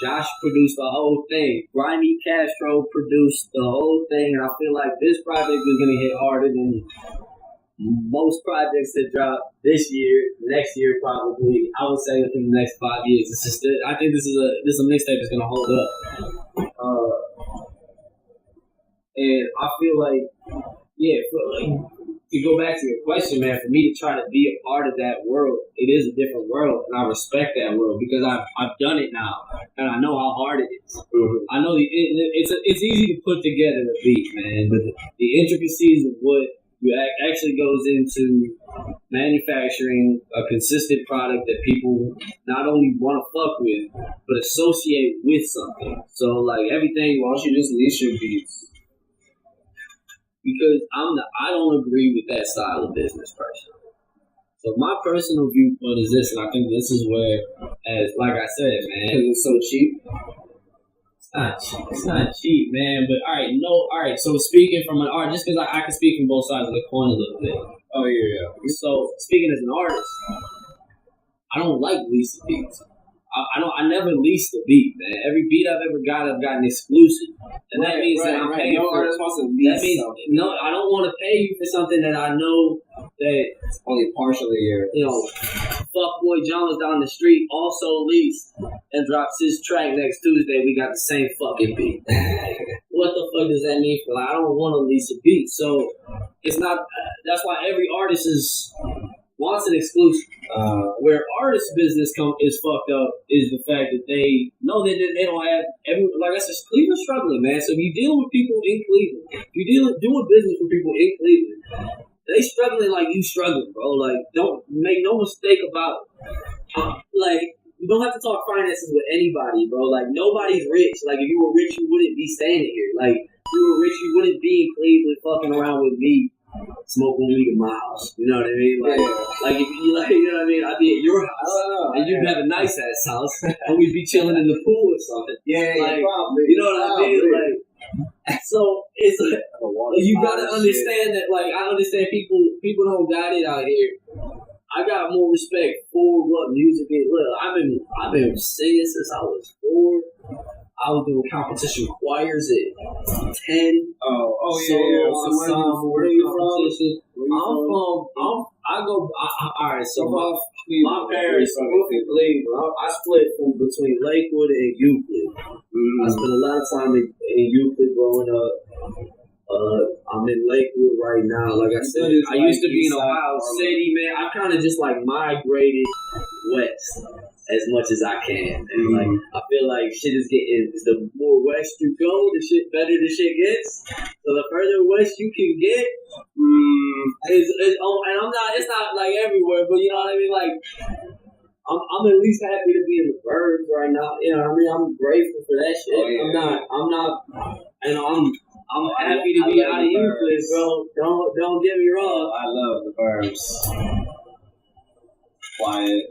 Josh produced the whole thing. Grimy Castro produced the whole thing, and I feel like this project is going to hit harder than most projects that drop this year, next year probably. I would say within the next 5 years. I think this is a mixtape that's going to hold up. And I feel like, to go back to your question, man, for me to try to be a part of that world, it is a different world, and I respect that world because I've done it now, and I know how hard it is. I know it's easy to put together a beat, man, but the intricacies of what actually goes into manufacturing a consistent product that people not only want to fuck with, but associate with something. So, like, everything, why don't you just lease your beats? Because I don't agree with that style of business personally. So my personal viewpoint is this, and I think this is where, as like I said, man, it's so cheap. It's not cheap, man. But all right. So speaking from an artist, just because I can speak from both sides of the coin a little bit. Oh yeah. So speaking as an artist, I don't like leasing beats. I never leased a beat, man. Every beat I've ever got, I've gotten exclusive, and that means that I'm paying for it. That means no, I don't want to pay you for something that I know that only partially here. You know, Fuckboy Jones down the street also leased and drops his track next Tuesday. We got the same fucking beat. What the fuck does that mean? For I don't want to lease a beat, so it's not. That's why every artist wants an exclusive. Where artist business is fucked up is the fact that they know that they don't have like I said, Cleveland's struggling, man. So if you deal with people in Cleveland, if you doing business with people in Cleveland, they struggling like you struggling, bro. Like, don't make no mistake about it. Like, you don't have to talk finances with anybody, bro. Like, nobody's rich. Like, if you were rich, you wouldn't be standing here. Like, if you were rich, you wouldn't be in Cleveland fucking around with me. Smoking weed in my house, you know what I mean? Like if you you know what I mean? I'd be at your house, and you'd have a nice ass house, and we'd be chilling in the pool or something. Probably. You know what I mean? Like, so it's like you gotta understand that. Like, I understand people don't got it out here. I got more respect for what music is. Look, I've been singing since I was 4 before, I was doing competition choirs at 10. So where are you from? Alright, so my parents from Cleveland. I split from between Lakewood and Euclid. I spent a lot of time in Euclid growing up. I'm in Lakewood right now. Like I said, I used to be in Ohio City, man. I kind of just like migrated west as much as I can. And like, I feel like shit is getting, the more west you go, the shit better the shit gets. So the further west you can get, and I'm not, it's not like everywhere, but you know what I mean? Like, I'm at least happy to be in the burbs right now. You know what I mean? I'm grateful for that shit. I'm happy to be out of Euclid, bro. Don't get me wrong. I love the burbs. Quiet.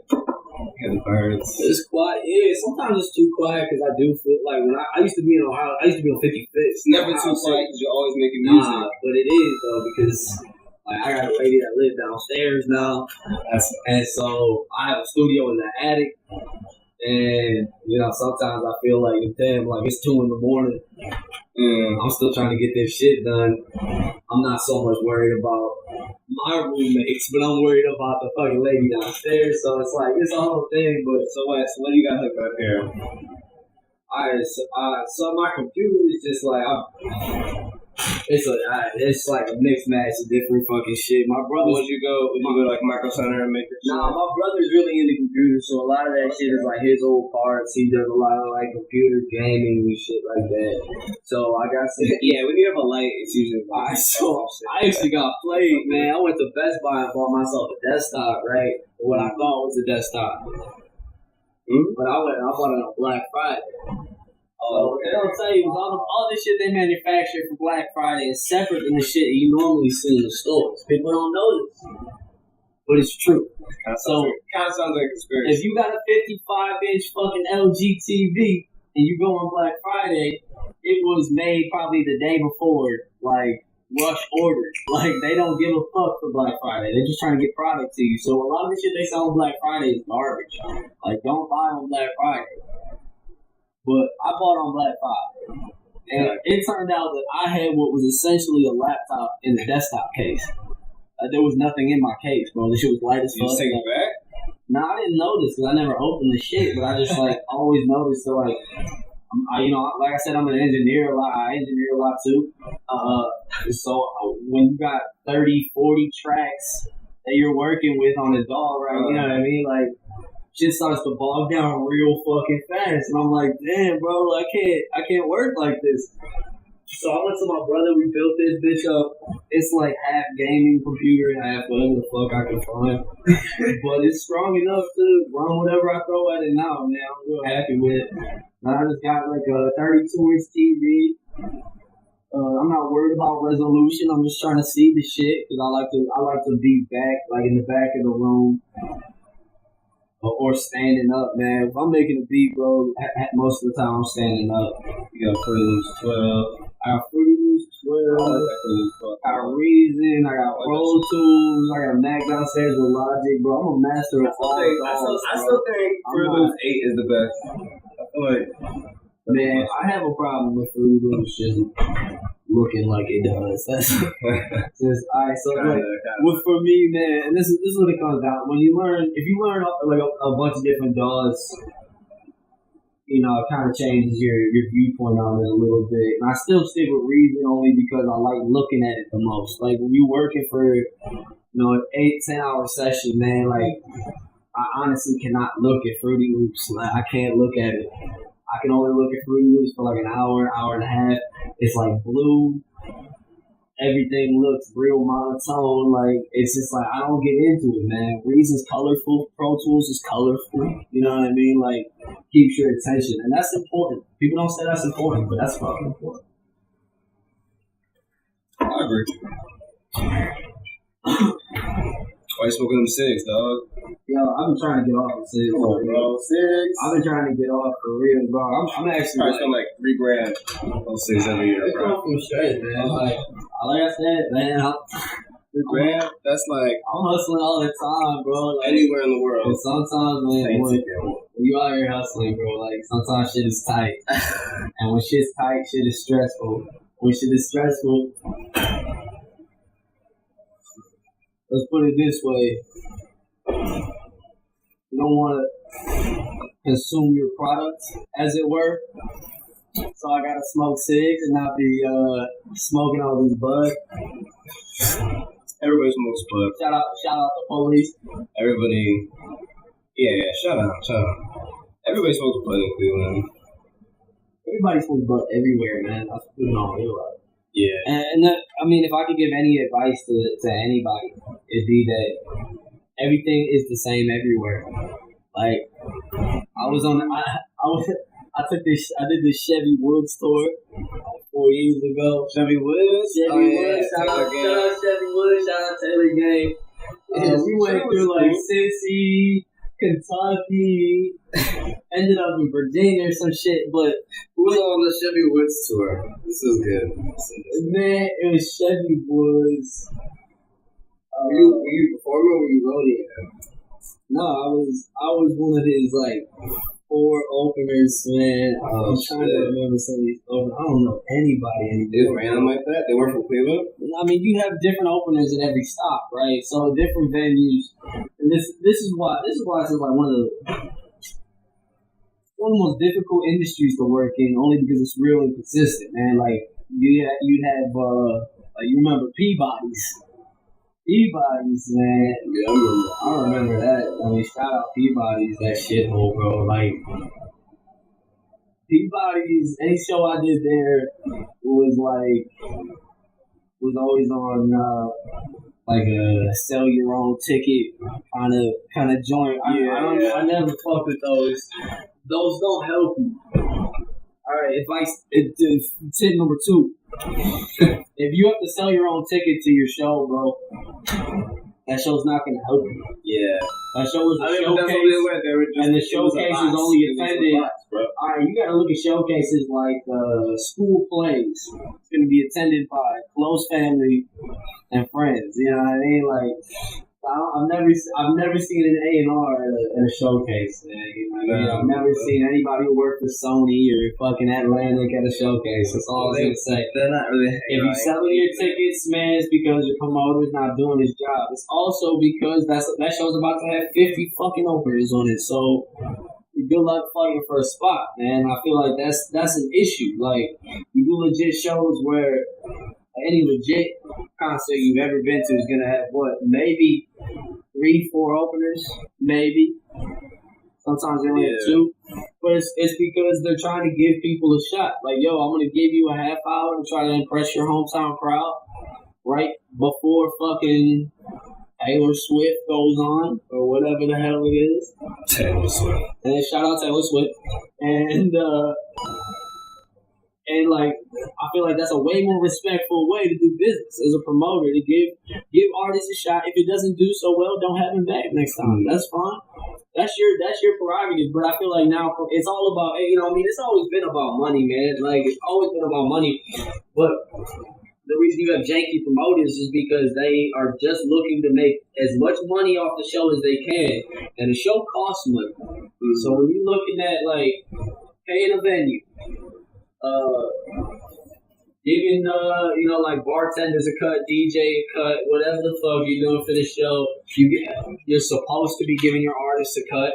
And the birds. It's quiet. Yeah, sometimes it's too quiet because I do feel like when I used to be in Ohio, I used to be on 55th. It's never too quiet because you're always making music. But it is though because like I got a lady that lives downstairs now, and so I have a studio in the attic. And you know, sometimes I feel like damn, like it's 2 a.m. I'm still trying to get this shit done. I'm not so much worried about my roommates, but I'm worried about the fucking lady downstairs. So it's like it's a whole thing. But so what do you got hooked up here? So my computer is just like it's like a mixed match of different fucking shit. My brother, would you go like Micro Center and make your shit? Nah, my brother's really into computers, so a lot of that shit is like his old parts. He does a lot of like computer gaming and shit like that. So I got some. Yeah, when you have a light, it's usually I actually got played, man. I went to Best Buy and bought myself a desktop, right? What I thought was a desktop. But I bought it on Black Friday. So they'll tell you all the shit they manufacture for Black Friday is separate than the shit you normally see in the stores. People don't know this, but it's true. So kind of sounds like a conspiracy. If you got a 55-inch fucking LG TV and you go on Black Friday, it was made probably the day before, like rush ordered. Like they don't give a fuck for Black Friday. They're just trying to get product to you. So a lot of the shit they sell on Black Friday is garbage. Like don't buy on Black Friday. But I bought on Black Friday, and it turned out that I had what was essentially a laptop in a desktop case. There was nothing in my case, bro. The shit was light as fuck. You take it back? No, I didn't notice because I never opened the shit, but I just like always noticed. So like, like I said, I'm an engineer a lot. I engineer a lot too. So when you got 30, 40 tracks that you're working with on a DAW, right? You know what I mean? Like. Shit starts to bog down real fucking fast, and I'm like, damn, bro, I can't work like this. So I went to my brother. We built this bitch up. It's like half gaming computer and half whatever the fuck I can find, but it's strong enough to run whatever I throw at it now, man. I'm real happy with it. Now I just got like a 32-inch TV. I'm not worried about resolution. I'm just trying to see the shit because I like to be back, like in the back of the room. Or standing up, man. If I'm making a beat, bro, most of the time I'm standing up. You got Fruity Loops 12. I got Fruity Loops 12. I got Reason. I got Pro Tools. I got Mac downstairs with Logic, bro. I'm a master of all. I still think Fruity Loops 8 is the best. I feel like, man, I have a problem with Fruity Loops just looking like it does. That's just alright. So like, for me, man, and this is what it comes down. If you learn like a bunch of different DAWs, you know, it kind of changes your viewpoint on it a little bit. And I still stick with Reason only because I like looking at it the most. Like when you working for, you know, an 8-10 hour session, man, like I honestly cannot look at Fruity Loops. Like I can't look at it. I can only look at Fruity Loops for like an hour and a half. It's like blue. Everything looks real monotone. Like, it's just like, I don't get into it, man. Reason's colorful. Pro Tools is colorful. You know what I mean? Like, keeps your attention. And that's important. People don't say that's important, but that's fucking important. I agree. Why you smoking them cigs, dog? Yo, I've been trying to get off of cigs. Come on, bro. Cigs? I've been trying to get off for real, bro. I'm actually I spend like $3,000 on cigs every year, bro. It comes from straight, man. Like I said, man, The gram, that's like I'm hustling all the time, bro. Like, anywhere in the world. And sometimes when you out here hustling, bro, like sometimes shit is tight, and when shit's tight, shit is stressful. When shit is stressful, let's put it this way: you don't want to consume your product, as it were. So I gotta smoke cigs and not be smoking all this bud. Everybody smokes bud. Shout out to police. Everybody, yeah, shout out. Everybody smokes bud in Cleveland. Everybody smokes bud everywhere, man. That's what we don't realize. Yeah. And I mean, if I could give any advice to anybody, it'd be that everything is the same everywhere. Like, I did this Chevy Woods tour 4 years ago. Chevy Woods? Shout out Chevy Woods, shout out Taylor Gang. We went through like Cincy, Kentucky, ended up in Virginia or some shit, but who was on the Chevy Woods tour? This is good. Man, it was Chevy Woods. Were you performing or were you roadieing? No, I was one of his like 4 openers, man. I'm trying to remember some of these openers. I don't know anybody anymore. They random like that? They weren't from Cleveland? I mean, you have different openers at every stop, right? So different venues. And this is why it's like one of the most difficult industries to work in, only because it's real and consistent, man. Like you'd have like you remember Peabody's, man. Yeah, I remember that. I mean, shout out Peabody's, that shithole, bro. Like, Peabody's, any show I did there was always on, like a sell your own ticket kind of joint. I never fuck with those. Those don't help you. Alright, tip number 2. If you have to sell your own ticket to your show, bro, that show's not gonna help you. Yeah. That show was a showcase, and the showcase is only attended. Alright, you gotta look at showcases like school plays. It's gonna be attended by close family and friends. You know what I mean? Like, I've never seen an A&R at a showcase, man. You know what I mean? I've never seen anybody who worked for Sony or fucking Atlantic at a showcase. That's all I was gonna say. They're not really. If you're selling your tickets, man, it's because your promoter's not doing his job. It's also because that show's about to have 50 fucking openers on it. So good luck fighting for a spot, man. I feel like that's an issue. Like, you do legit shows where any legit concert you've ever been to is gonna have maybe 3-4 openers, maybe. Sometimes they only have 2. But it's because they're trying to give people a shot. Like, yo, I'm gonna give you a half hour to try to impress your hometown crowd, right before fucking Taylor Swift goes on, or whatever the hell it is. Taylor Swift. And then shout out Taylor Swift. And like, I feel like that's a way more respectful way to do business as a promoter, to give artists a shot. If it doesn't do so well, don't have him back next time. That's fine. That's your prerogative. But I feel like now it's all about, it's always been about money, man. Like, it's always been about money. But the reason you have janky promoters is because they are just looking to make as much money off the show as they can. And the show costs money. So when you're looking at like paying a venue, giving like bartenders a cut, DJ a cut, whatever the fuck you're doing for the show, you're supposed to be giving your artists a cut.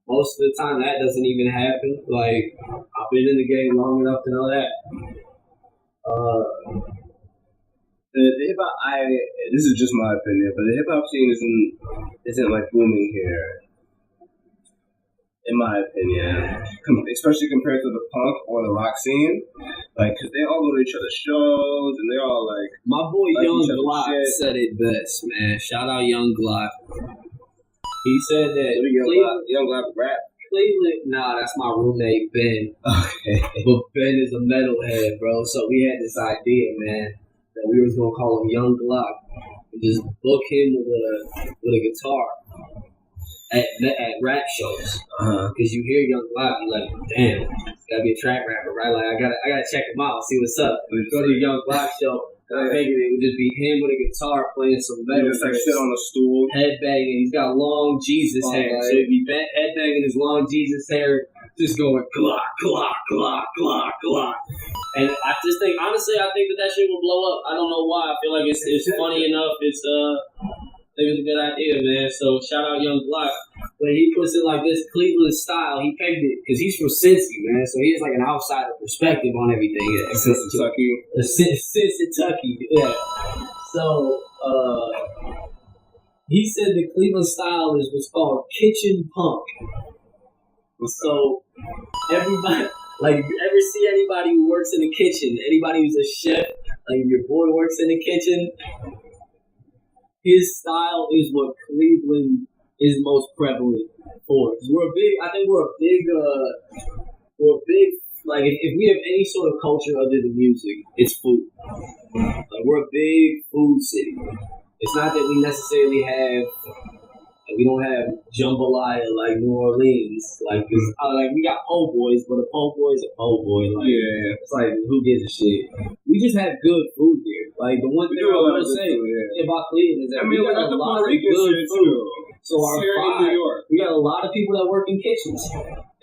Most of the time that doesn't even happen. Like, I've been in the game long enough to know that. The hip hop, this is just my opinion, but the hip hop scene isn't like booming here. In my opinion, especially compared to the punk or the rock scene, like, cause they all go to each other's shows and they're all like. My boy Young Glock said it best, man. Shout out Young Glock. He said that Young Glock rap. Cleveland, nah, that's my roommate Ben. Okay. But Ben is a metalhead, bro. So we had this idea, man, that we was gonna call him Young Glock and just book him with a guitar at rap shows, because you hear Young Glock, you're like, damn, gotta be a track rapper, right? Like, I gotta check him out, see what's up. Go to your Young Glock show. I figured it would just be him with a guitar playing some metal. Just like sit on a stool. Headbanging. He's got long Jesus hair. So he'd be headbanging his long Jesus hair, just going clock, clock, clock, clock, clock. And I just think, honestly, I think that shit will blow up. I don't know why. I feel like it's funny enough. I think it's a good idea, man. So shout out Young Block. But he puts it like this, Cleveland style. He pegged it because he's from Cincy, man. So he has like an outsider perspective on everything. Kentucky, yeah. So he said the Cleveland style is what's called kitchen punk. So everybody, like, if you ever see anybody who works in the kitchen, anybody who's a chef, like if your boy works in the kitchen, his style is what Cleveland is most prevalent for. We're a big, like if we have any sort of culture other than music, it's food. Like we're a big food city. It's not that we necessarily have, we don't have jambalaya like New Orleans. Like we got po' boys, but a po' boy is a po' boy. Like, yeah, it's like who gives a shit? We just have good food here. Like the one thing I want to say about Cleveland is that we got a lot of good food. So our vibe, we got a lot of people that work in kitchens.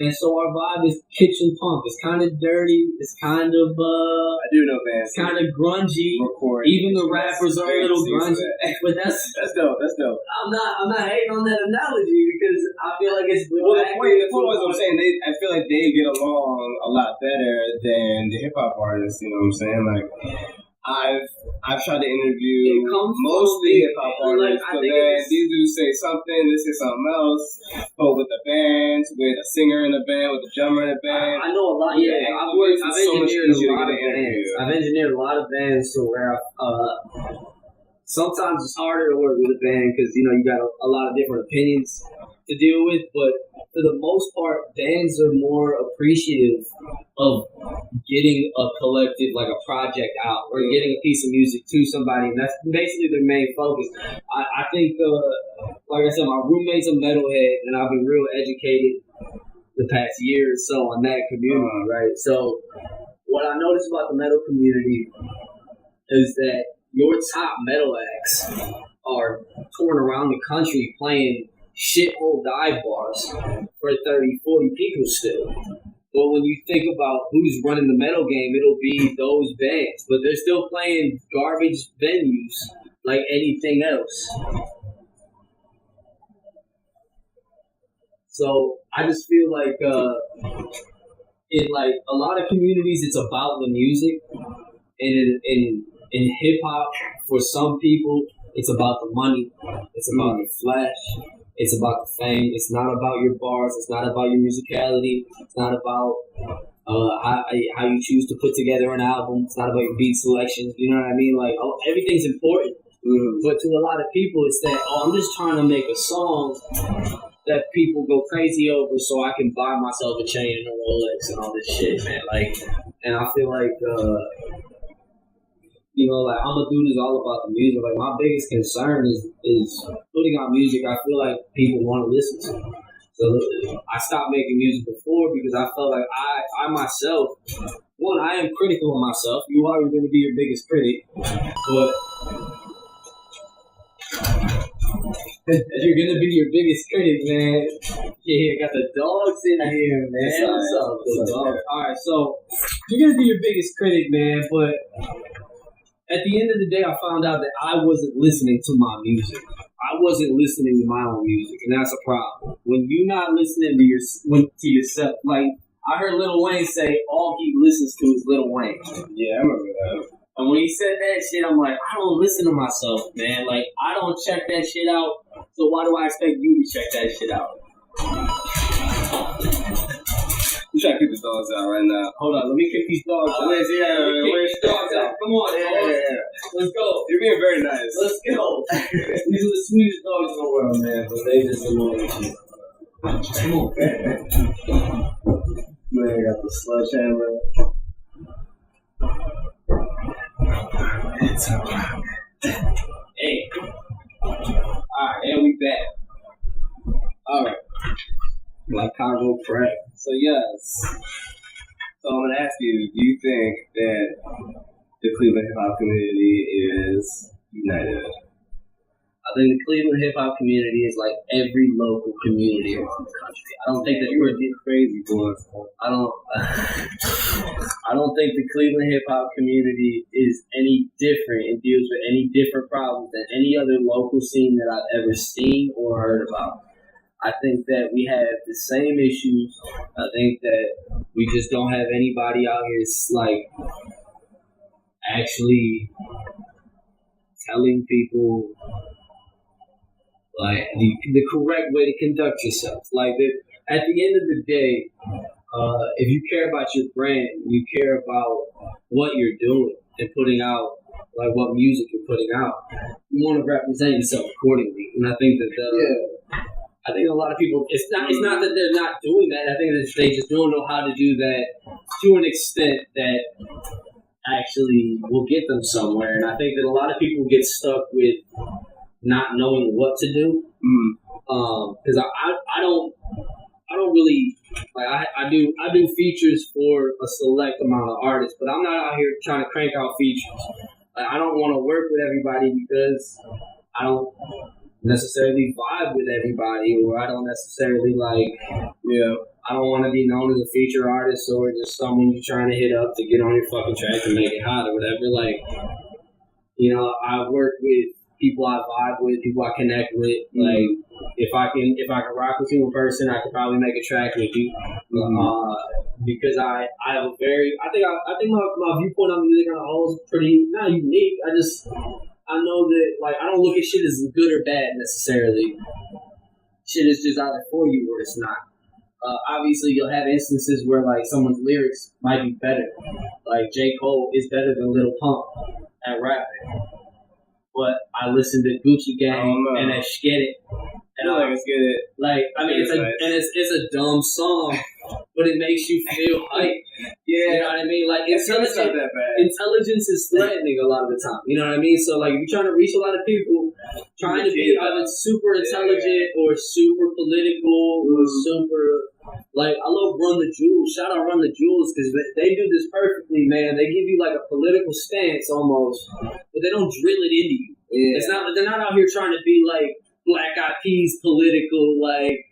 And so our vibe is kitchen punk. It's kind of dirty. It's kind of I do know that. It's kind of grungy. Even the rappers are a little grungy. But that's dope. That's dope. I'm not hating on that analogy because I feel like it's the point I'm saying. I feel like they get along a lot better than the hip hop artists. You know what I'm saying? Like I've tried to interview mostly hip hop artists, but then these dudes say something, they say something else. But with the bands, with a singer in the band, with a drummer in the band, I know a lot. Yeah, I've engineered a lot of bands. I've engineered a lot of bands to where sometimes it's harder to work with a band because you got a lot of different opinions to deal with, but for the most part, bands are more appreciative of getting a collective, like a project out, or getting a piece of music to somebody, and that's basically their main focus. I think, like I said, my roommate's a metalhead, and I've been real educated the past year or so on that community, right? So what I noticed about the metal community is that your top metal acts are touring around the country playing shithole dive bars for 30, 40 people still. But when you think about who's running the metal game, it'll be those bands. But they're still playing garbage venues like anything else. So I just feel like in like a lot of communities, it's about the music, and in hip hop, for some people, it's about the money, it's about the flash. It's about the fame. It's not about your bars. It's not about your musicality. It's not about how you choose to put together an album. It's not about your beat selections. You know what I mean? Like, everything's important. But to a lot of people, it's that, I'm just trying to make a song that people go crazy over so I can buy myself a chain and a Rolex and all this shit, man. Like, and I feel like, like I'm a dude who's all about the music. Like my biggest concern is putting out music I feel like people want to listen to. So I stopped making music before because I felt like I myself, one, I am critical of myself. You are going to be your biggest critic, but you're going to be your biggest critic, man. Yeah, got the dogs in here, man. What's up, dog? All right, so you're going to be your biggest critic, man, but at the end of the day, I found out that I wasn't listening to my music. I wasn't listening to my own music, and that's a problem. When you're not listening to yourself, like I heard Lil Wayne say, all he listens to is Lil Wayne. Yeah, I remember that. And when he said that shit, I'm like, I don't listen to myself, man. Like, I don't check that shit out, so why do I expect you to check that shit out? I'm trying to keep these dogs out right now. Hold on, let me kick these dogs out. Where's these dogs out? Come on, yeah. Let's go. You're being very nice. Let's go. These are the sweetest dogs in the world, man, but they just annoying shit. Come on, man, I got the sledgehammer. It's alright. Hey. Alright, and we back. Alright. Like Congo crack. So yes. So I'm gonna ask you, do you think that the Cleveland hip hop community is united? I think the Cleveland hip hop community is like every local community around the country. I don't think that we're crazy boys. I don't think the Cleveland hip hop community is any different and deals with any different problems than any other local scene that I've ever seen or heard about. I think that we have the same issues. I think that we just don't have anybody out here like actually telling people like the correct way to conduct yourself. Like at the end of the day, if you care about your brand, you care about what you're doing and putting out, like what music you're putting out, you want to represent yourself accordingly. And I think that I think a lot of people, it's not that they're not doing that. I think that they just don't know how to do that to an extent that actually will get them somewhere. And I think that a lot of people get stuck with not knowing what to do. Because I don't really like I do features for a select amount of artists, but I'm not out here trying to crank out features. Like, I don't want to work with everybody because I don't necessarily vibe with everybody, or I don't necessarily I don't want to be known as a feature artist or just someone you're trying to hit up to get on your fucking track and make it hot or whatever. Like, you know, I work with people I vibe with, people I connect with. Like, if I can rock with you in person, I could probably make a track with you. Because I have a very, I think my viewpoint on music on the whole is pretty not unique. I know that, like, I don't look at shit as good or bad necessarily. Shit is just either for you or it's not. Obviously, you'll have instances where, like, someone's lyrics might be better. Like, J. Cole is better than Lil Pump at rapping. But I listen to Gucci Gang and I Get It. And I Let's Get It. Like, I mean, it's a dumb song, but it makes you feel hype. Yeah, you know what I mean? Like, intelligence is threatening a lot of the time. You know what I mean? So, like, if you're trying to reach a lot of people, trying to be either super intelligent or super political or super, like, I love Run the Jewels. Shout out Run the Jewels because they do this perfectly, man. They give you, like, a political stance almost, but they don't drill it into you. Yeah. They're not out here trying to be, like, Black Eyed Peas political, like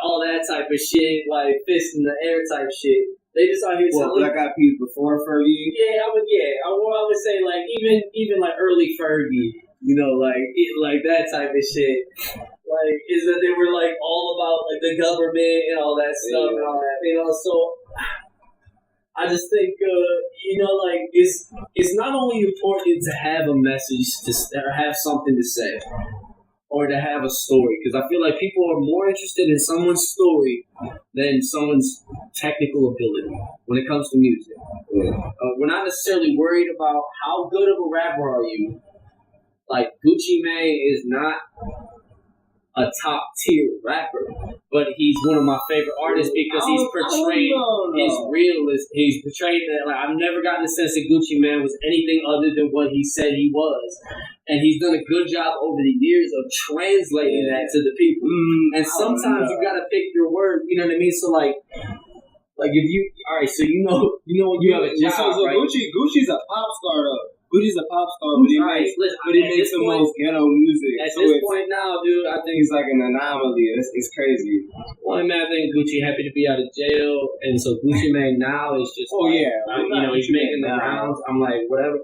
all that type of shit, like fist in the air type shit. They just out here telling Black Eyed Peas before Fergie. Yeah, I would say like even like early Fergie, you know, like that type of shit. Like, is that they were like all about like the government and all that stuff and all that, you know. So I just think you know, like it's not only important to have a message or have something to say, or to have a story, because I feel like people are more interested in someone's story than someone's technical ability when it comes to music. We're not necessarily worried about how good of a rapper are you. Like, Gucci Mane is not a top tier rapper, but he's one of my favorite artists because he's portrayed his realist. He's portrayed that, like, I've never gotten the sense that Gucci Mane was anything other than what he said he was, and he's done a good job over the years of translating that to the people. And sometimes you gotta pick your words. You know what I mean? So like if you, all right, so you know when you have a job, so right? Gucci's a pop star though. Gucci's a pop star, but he makes the most ghetto music. At this point now, dude, I think he's like an anomaly. It's crazy. Well, man, I think Gucci happy to be out of jail, and so Gucci Mane now is just you know, he's making the rounds. I'm like, whatever.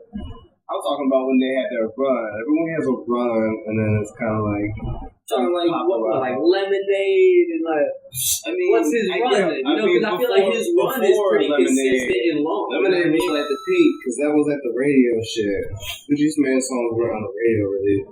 I'm talking about when they had their run. Everyone has a run, and then it's kind of like talking like what, like Lemonade and like. I mean, what's his run? You know, because I feel like his run is pretty consistent and long. Lemonade was at the peak because that was at the radio shit. Gucci's Mane songs were on the radio, really.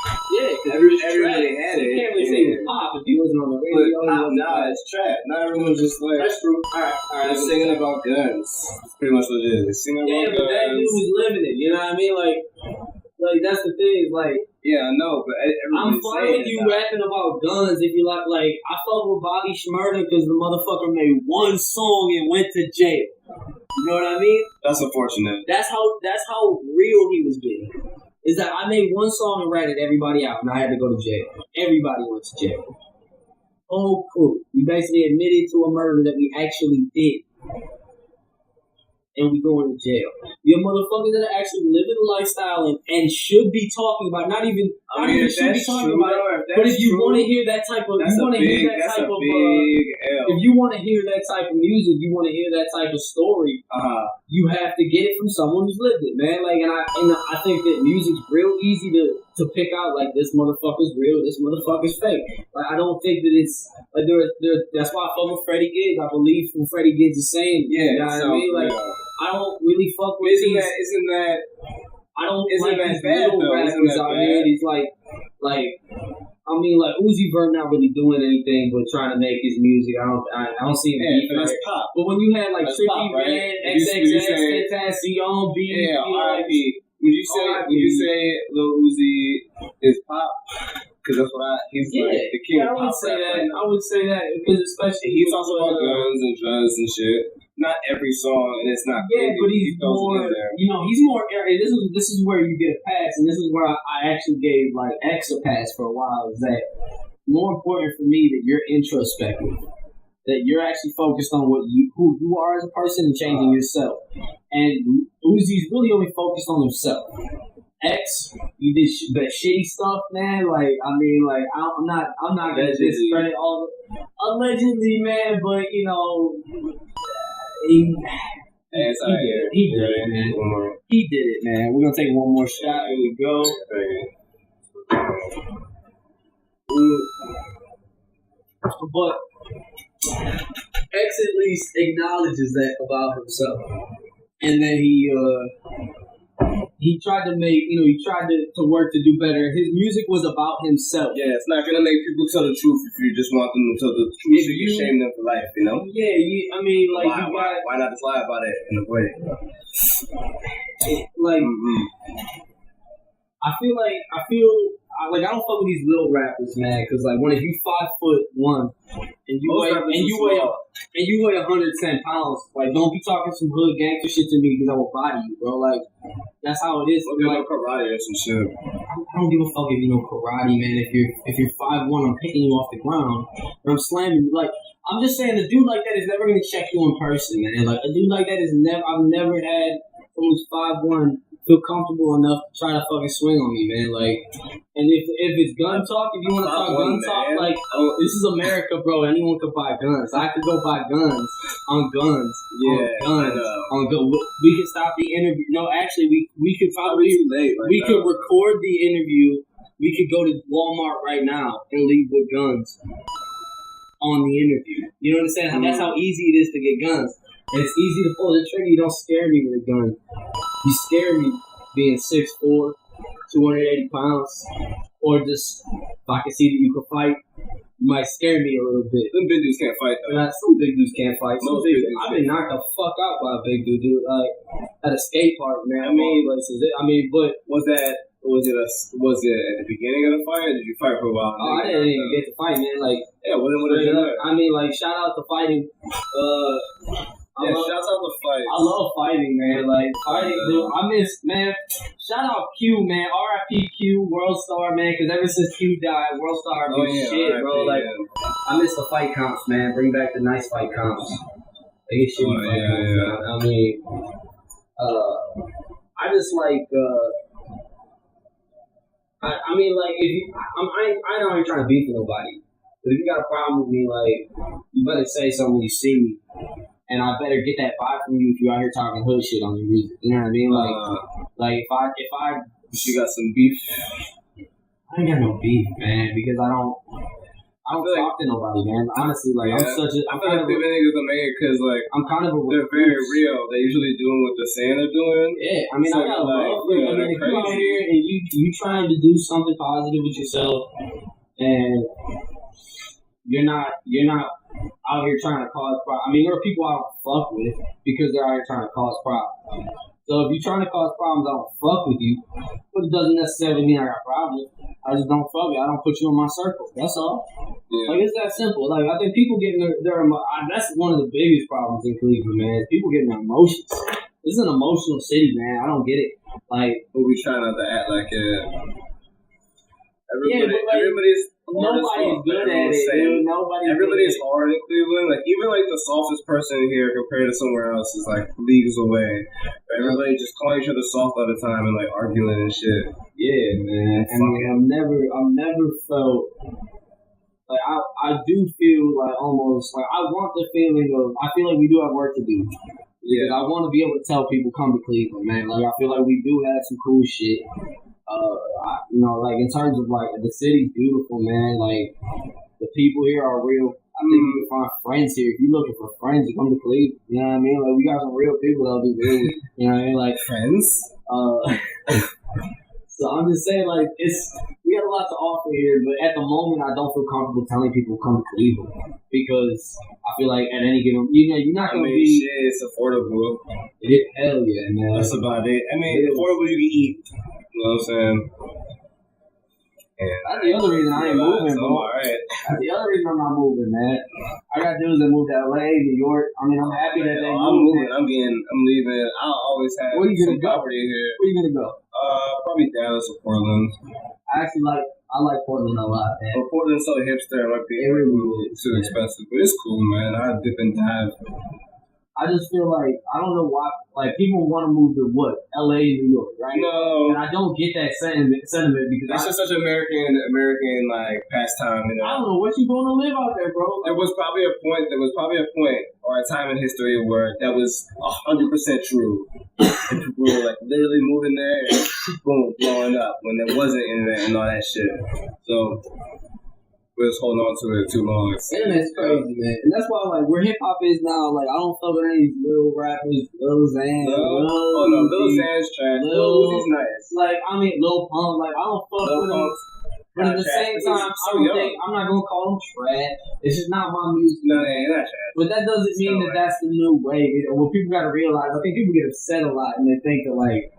Yeah, because everybody had it. You can't really say it was pop if he wasn't on the radio. Nah, it's trap. Not everyone's just like. That's true. All right. They're singing about guns. That's pretty much what it is. They're singing about guns. Yeah, but that dude was living it. You know what I mean? Like that's the thing. Like, yeah, I know, but I'm fine with you rapping about guns if you like. Like, I fuck with Bobby Shmurda because the motherfucker made one song and went to jail. You know what I mean? That's unfortunate. That's how real he was being. Is that I made one song and ratted everybody out, and I had to go to jail. Everybody went to jail. Oh, cool. We basically admitted to a murder that we actually did. and we go into jail. You're motherfuckers that are actually living a lifestyle and should be talking about, not even should be talking about it. But if you want to hear that type of, if you want to hear that type of music, you want to hear that type of story, you have to get it from someone who's lived it, man. Like, and I think that music's real easy to pick out, like, this motherfucker's real, this motherfucker's fake. Like, I don't think that it's like that's why I fuck with Freddie Gibbs. I believe what Freddie Gibbs is saying. Yeah, you know what I mean? Like, I don't really fuck with Isn't that I don't like these little rappers out here. He's like I mean, like, Uzi Vert not really doing anything but trying to make his music. I don't see him beat. But it's pop. But when you had like Trippie Redd, XXX, Tentacion, would you say Lil Uzi is pop? Because that's what he's like the king of pop. I would say that because especially he talks about guns and drugs and shit. Not every song, and it's not. Yeah, but he's more. You know, he's more. This is where you get a pass, and this is where I actually gave like X a pass for a while. Is that more important for me that you're introspective, that you're actually focused on who you are as a person and changing yourself. And Uzi's really only focused on himself. X, you did that shitty stuff, man. Like, I mean, like, I'm not gonna discredit all allegedly, man. But you know, he did it, man. He did it, man. We're gonna take one more shot. Here we go. But X at least acknowledges that about himself, and then he tried to make, he tried to work to do better. His music was about himself. Yeah, it's not gonna make people tell the truth if you just want them to tell the truth. So you shame them for life, you know? Yeah, I mean, like, why not just lie about it in a way? Like, I feel like I don't fuck with these little rappers, man. Because like, if you 5'1" and you weigh 110 pounds, like, don't be talking some hood gangster shit to me because I will body you, bro. Like, that's how it is. Like karate or some shit. I don't give a fuck if you know karate, man. If you're 5'1", I'm picking you off the ground and I'm slamming you. Like, I'm just saying, a dude like that is never gonna check you in person, man. Like, a dude like that I've never had someone who's 5'1" feel comfortable enough to try to fucking swing on me, man. Like, and if it's gun talk, if you want to talk gun talk, like, this is America, bro. Anyone could buy guns. I could go buy guns on guns. Yeah, on guns. We could stop the interview. No, actually, we could probably could record the interview. We could go to Walmart right now and leave with guns on the interview. You know what I'm saying? That's how easy it is to get guns. And it's easy to pull the trigger. You don't scare me with a gun. You scare me being 6'4", 280 pounds, or just if I can see that you can fight, you might scare me a little bit. Them big dudes can't fight though. Some big dudes can't fight. I've been knocked the fuck out by a big dude, like at a skate park, man. But was it at the beginning of the fight, or did you fight for a while? Oh, I didn't even get to fight, man. Like, yeah, what did you do? I mean, like, shout out to fighting. Shouts out to fight. I love fighting, man. Like, fighting, dude. I miss, man. Shout out Q, man. R.I.P. Q, World Star, man. Because ever since Q died, World Star shit, bro. Like, I miss the fight comps, man. Bring back the nice fight comps. They get shitty fight comps, man. I mean, I just like, I mean, like, if you, I know you're trying to beef with nobody. But if you got a problem with me, like, you better say something when you see me. And I better get that vibe from you if you out here talking hood shit on your music. You know what I mean? Like if I you got some beef. I ain't got no beef, man, because I don't talk to nobody, man. Honestly, like, I'm such a. I feel like the niggas are made because, like, I'm kind of a. They're very real. They're usually doing what they're saying they're doing. Yeah, I mean, so, I got love. If you out here and you trying to do something positive with yourself, and you're not out here trying to cause problems. I mean, there are people I don't fuck with because they're out here trying to cause problems. So if you're trying to cause problems, I don't fuck with you. But it doesn't necessarily mean I got problems. I just don't fuck with you. I don't put you in my circle. That's all. Yeah. Like, it's that simple. Like, I think people getting that's one of the biggest problems in Cleveland, man. Is people getting their emotions. This is an emotional city, man. I don't get it. Like, but we try not to act like it. Nobody's good at it, dude. Everybody's hard in Cleveland. Like even like the softest person here compared to somewhere else is like leagues away. Everybody just calling each other soft all the time and like arguing and shit. Yeah, man. I mean, I've never felt like I do feel like almost like I want the feeling of I feel like we do have work to do. Yeah, I want to be able to tell people come to Cleveland, man. Like I feel like we do have some cool shit. Like in terms of like the city's beautiful, man. Like the people here are real. I think you can find friends here. If you're looking for friends, you come to Cleveland. You know what I mean? Like we got some real people that'll be real. You know what I mean? Like friends. So I'm just saying, like we got a lot to offer here, but at the moment, I don't feel comfortable telling people to come to Cleveland because I feel like at any given, you're not gonna be. Shit, it's affordable. It is hell yeah, man. That's about it. I mean, affordable you can eat. You know what I'm saying? That's the other reason I ain't moving, bro. Right. That's the other reason I'm not moving, man. I got dudes that moved to LA, New York. I mean, I'm happy that they I'm moving. I'm leaving. I'll always have Where you gonna go? property here. Where you gonna go? Probably Dallas or Portland. I like Portland a lot, man. But Portland's so hipster, it might be too expensive. But it's cool, man. I dip and dive. I just feel like I don't know why. Like people want to move to what? LA, New York, right? No, and I don't get that sentiment because it's just such an American like pastime. You know? I don't know what you going to live out there, bro. There was probably a point or a time in history where that was 100% true. And people were like literally moving there and boom, blowing up when there wasn't internet and all that shit. So. We're just holding on to it too long. Internet's crazy, man. And that's why, like, where hip hop is now, like, I don't fuck with any of these little rappers, Lil Xan. Lil Xan's trash. Lil Uzi's nice. Like, I mean, Lil Pump, like, I don't fuck with them. But at the same time, I'm not gonna call them trash. It's just not my music. No, they're not trash. But that doesn't mean that that's the new wave. What people gotta realize, I think people get upset a lot and they think that, like,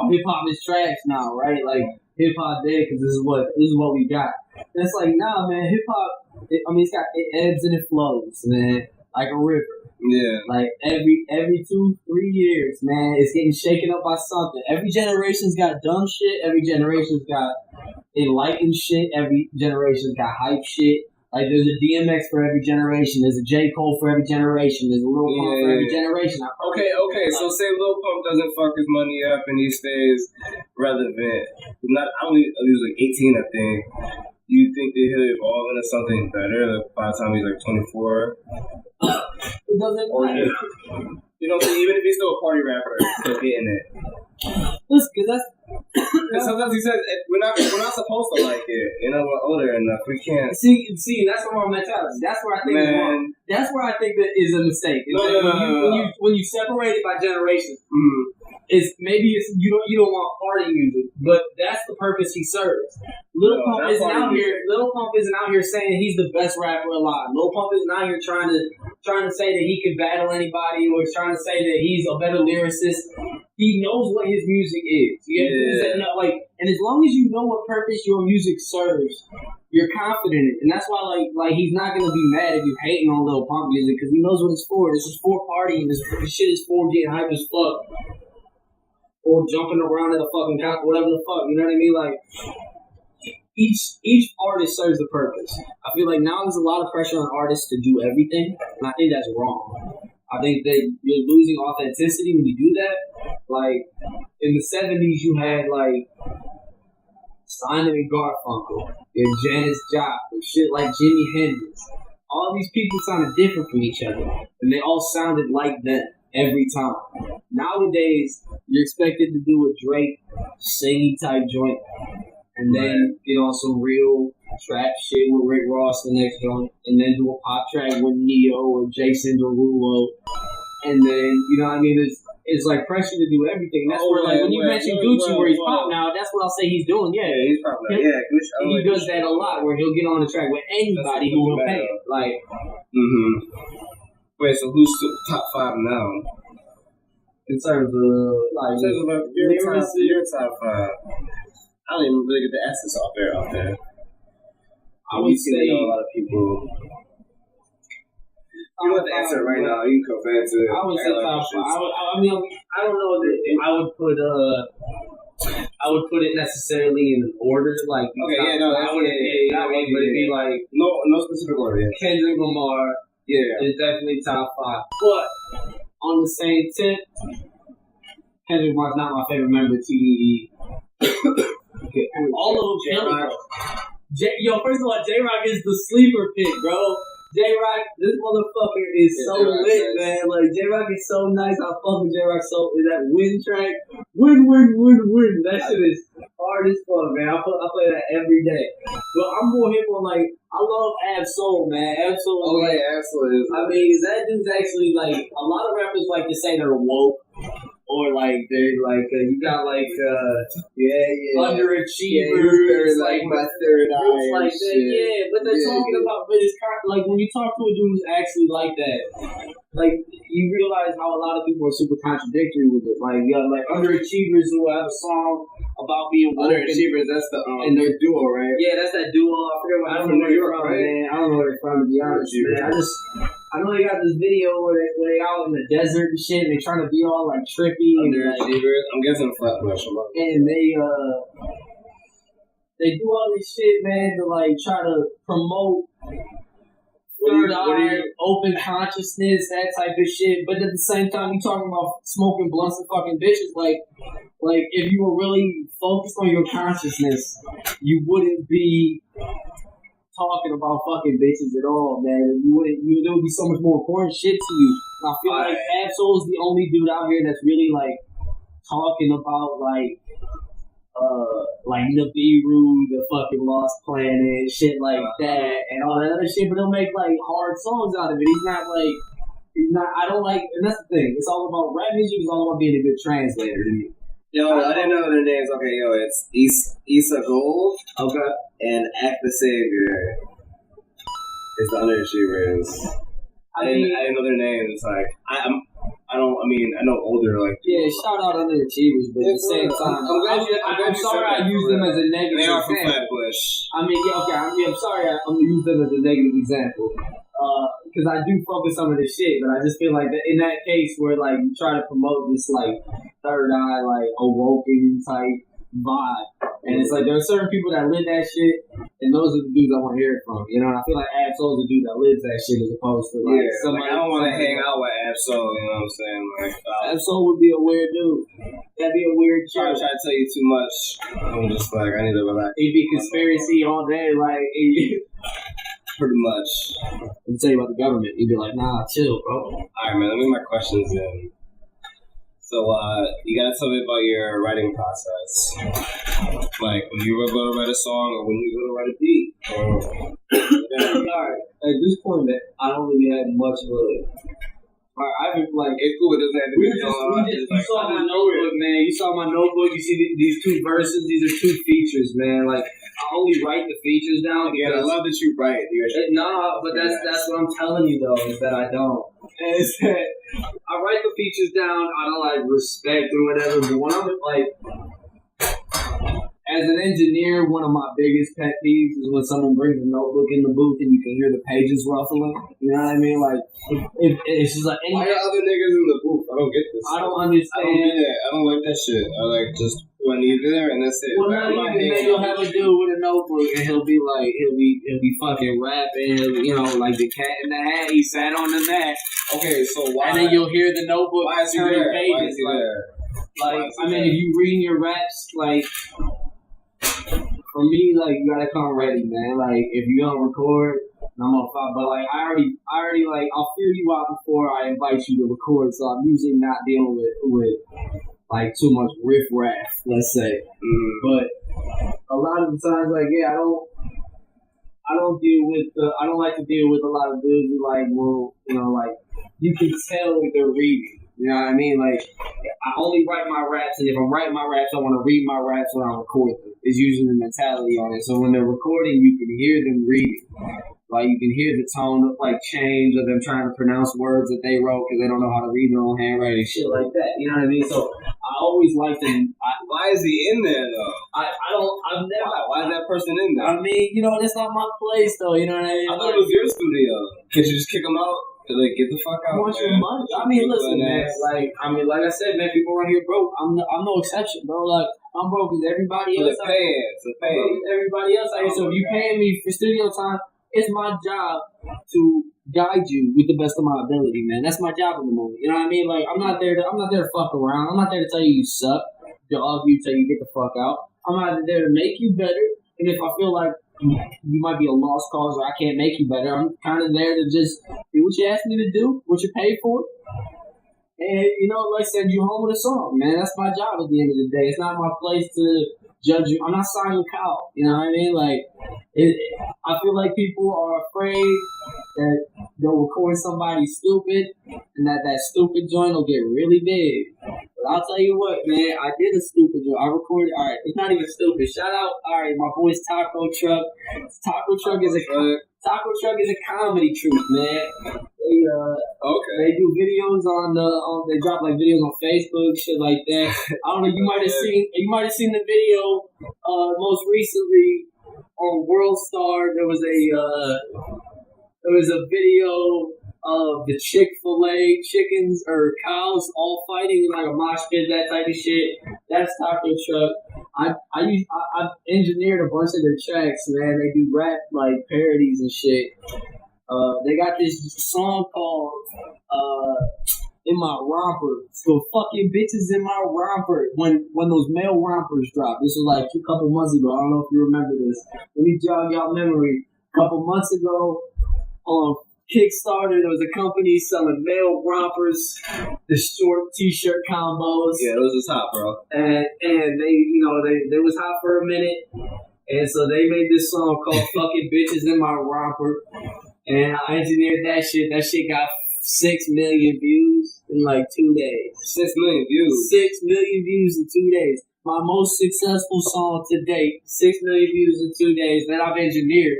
hip hop is trash now, right? Like, hip hop dead because this is what we got. And it's like, nah, man, hip hop. It ebbs and it flows, man, like a river. Yeah. Like every 2-3 years, man, it's getting shaken up by something. Every generation's got dumb shit. Every generation's got enlightened shit. Every generation's got hype shit. Like there's a DMX for every generation. There's a J. Cole for every generation. There's a Lil Pump for every generation. Okay. So say Lil Pump doesn't fuck his money up and he stays relevant. I only he was like 18, I think. Do you think that he'll evolve into something better by the time he's like 24? It doesn't matter. You know, even if he's still a party rapper, he's still getting it. Listen, because sometimes he says we're not supposed to like it. You know, we're older enough. We can't. See, that's the wrong mentality. That's where I think is wrong. That's where I think that is a mistake. When you separate it by generations, it's you don't want party music, but that's the purpose he serves. Lil Pump isn't out here saying he's the best rapper alive. Lil Pump isn't out here trying to say that he can battle anybody or trying to say that he's a better lyricist. He knows what his music is. And as long as you know what purpose your music serves, you're confident in it. And that's why, like he's not gonna be mad if you hating on Lil Pump music because he knows what it's for. This is for partying. This shit is for getting hype as fuck, or jumping around at a fucking concert, whatever the fuck. You know what I mean? Like each artist serves a purpose. I feel like now there's a lot of pressure on artists to do everything, and I think that's wrong. I think that you're losing authenticity when you do that. Like, in the 70s, you had, like, Simon and Garfunkel, and Janis Joplin, shit like Jimi Hendrix. All these people sounded different from each other, and they all sounded like them every time. Nowadays, you're expected to do a Drake singy type joint, and then get on some real trap shit with Rick Ross the next joint, and then do a pop track with Neo or Jason Derulo, and then, you know what I mean, it's like pressure to do everything. That's where, like, when you mention Gucci, where he's pop now, that's what I'll say he's doing. Yeah, he's pop now. Yeah, Gucci. He does that a lot, where he'll get on the track with anybody who will pay. Like, Wait, so who's top 5 now? In terms of, like, your top 5. I don't even really get the essence out there. I would say a lot of people. You don't have to answer it right now. You can compare to. I would say top 5. I mean, I don't know that I would put. I would put it necessarily in an order, like okay, no, I would it'd be like no specific order. Yeah. Kendrick Lamar, is definitely top 5. But on the same tip, Kendrick Lamar's not my favorite member of TDE. Okay. All of them kill it. Yo, first of all, J-Rock is the sleeper pick, bro. J-Rock, this motherfucker is so lit, man. Like, J-Rock is so nice. I fuck with J-Rock so with that win track. Win. That shit is hard as fuck, man. I play that every day. But I'm more hip on, like, I love Ab Soul, man. Ab Soul. Oh, yeah, Ab Soul is. I mean, that dude's actually, like, a lot of rappers like to say they're woke. Or like they're like you got like underachievers, like my third eye, like that, but they're talking about, but it's like when you talk to a dude who's actually like that, like you realize how a lot of people are super contradictory with it. Like you got like underachievers who have a song about being woke. Underachievers, that's the and their duo, right? Yeah, that's that duo. I forget what I don't know where you're from, man. I don't know where they're from, to be honest, man. I know they got this video where they out in the desert and shit, and they trying to be all like trippy and like, I'm guessing Flatbush. And they do all this shit, man, to like try to promote third eye, open consciousness, that type of shit. But at the same time, you talking about smoking blunts and fucking bitches. Like if you were really focused on your consciousness, you wouldn't be talking about fucking bitches at all, man. There would be so much more important shit to you. And I feel like Ab Soul is the only dude out here that's really like talking about like Nibiru, the fucking Lost Planet, shit like that, and all that other shit. But he'll make like hard songs out of it. He's not. I don't like, and that's the thing. It's all about rap music. It's all about being a good translator to me. Yo, I didn't know their names. Okay, it's Issa Gold. Okay. And Act the Savior is the underachievers. I didn't know their names. Like I know older like. Yeah, shout out underachievers, but at the same time, I'm sorry I used them as a negative. They are from Flatbush. I mean, I'm sorry I'm gonna use them as a negative example. Because I do focus on this shit, but I just feel like that in that case where like you try to promote this like third eye, like awoken type vibe, and it's like there are certain people that live that shit, and those are the dudes I want to hear it from. You know, and I feel like Ab Soul's a dude that lives that shit as opposed to like somebody. I don't want to hang out with Ab Soul. You know what I'm saying? Like Ab Soul would be a weird dude. That'd be a weird chick. I'm trying to tell you too much. I'm just like I need to relax. He'd be conspiracy all day, like. Pretty much. Let me tell you about the government. You'd be like, nah, chill, bro. Alright, man, let me get my questions in. So, you gotta tell me about your writing process. Like, when you go to write a song or when you go to write a beat. Alright, at this point, man, I don't really have much of a. Alright, I've been like, it's cool, it doesn't have to be you saw my notebook, man. You saw my notebook. You see these two verses. These are two features, man. Like, I only write the features down. Yeah, I love that you write. But that's what I'm telling you though, is that I don't. And it's that I write the features down out of like respect or whatever. But when I'm like, as an engineer, one of my biggest pet peeves is when someone brings a notebook in the booth and you can hear the pages ruffling. You know what I mean? Like, if it's just like any. Why are other niggas in the booth? I don't get this. I don't understand. I don't like that shit. I like just. When you're there and that's it. Well, not even then you'll have a dude with a notebook and he'll be fucking rapping, you know, like the cat in the hat. He sat on the mat. Okay, so why? And then you'll hear the notebook turning pages. Why is he there? I mean, if you reading your raps, like for me, like you gotta come ready, man. Like if you gonna record, I'm gonna fight. But like I already like I'll feel you out before I invite you to record. So I'm usually not dealing with like too much riff-raff, let's say. But a lot of the times, like, yeah, I don't like to deal with a lot of dudes who like, well, you know, like, you can tell if they're reading. You know what I mean? Like, I only write my raps, and if I'm writing my raps, I want to read my raps when I record them. It's usually the mentality on it. So when they're recording, you can hear them reading. Like, you can hear the tone of, like, change of them trying to pronounce words that they wrote because they don't know how to read their own handwriting, shit like that. You know what I mean? So I always like to. Why is he in there, though? I've never. Why is that person in there? I mean, you know, that's not my place, though. You know what I mean? I thought it was your studio. Can't you just kick him out? Like, get the fuck out. Want your money? I mean, listen, man. Like I said, man, people around here broke. I'm no exception, bro. Like, I'm broke as everybody else. Everybody else out here. So if you paying me for studio time, it's my job to guide you with the best of my ability, man. That's my job in the moment. You know what I mean? Like I'm not there to fuck around. I'm not there to tell you suck. To argue, tell you get the fuck out. I'm either there to make you better, and if I feel like you might be a lost cause or I can't make you better, I'm kind of there to just do what you asked me to do, what you paid for. And, like send you home with a song, man. That's my job at the end of the day. It's not my place to judge you. I'm not Simon Cowell, you know what I mean? Like, I feel like people are afraid that they'll record somebody stupid and that stupid joint will get really big. But I'll tell you what, man, I did a stupid joint. I recorded, alright, it's not even stupid. Shout out, alright, my boy's Taco Truck. Taco Truck is a comedy troupe, man. They do videos on they drop like videos on Facebook, shit like that. I don't know. You might have seen the video. Most recently on World Star, there was a video of the Chick-fil-A chickens or cows all fighting in like a mosh pit, that type of shit. That's Taco Truck. I've engineered a bunch of their tracks, man. They do rap like parodies and shit. They got this song called In My Romper. So fucking bitches in my romper. When those male rompers dropped. This was like a couple months ago. I don't know if you remember this. Let me jog y'all memory. A couple months ago on Kickstarter, there was a company selling male rompers, the short t-shirt combos. Yeah, those was hot, bro. And they was hot for a minute. And so they made this song called Fucking Bitches in My Romper. And I engineered that shit. That shit got 6 million views in like 2 days. 6 million views. 6 million views in 2 days. My most successful song to date. 6 million views in 2 days that I've engineered.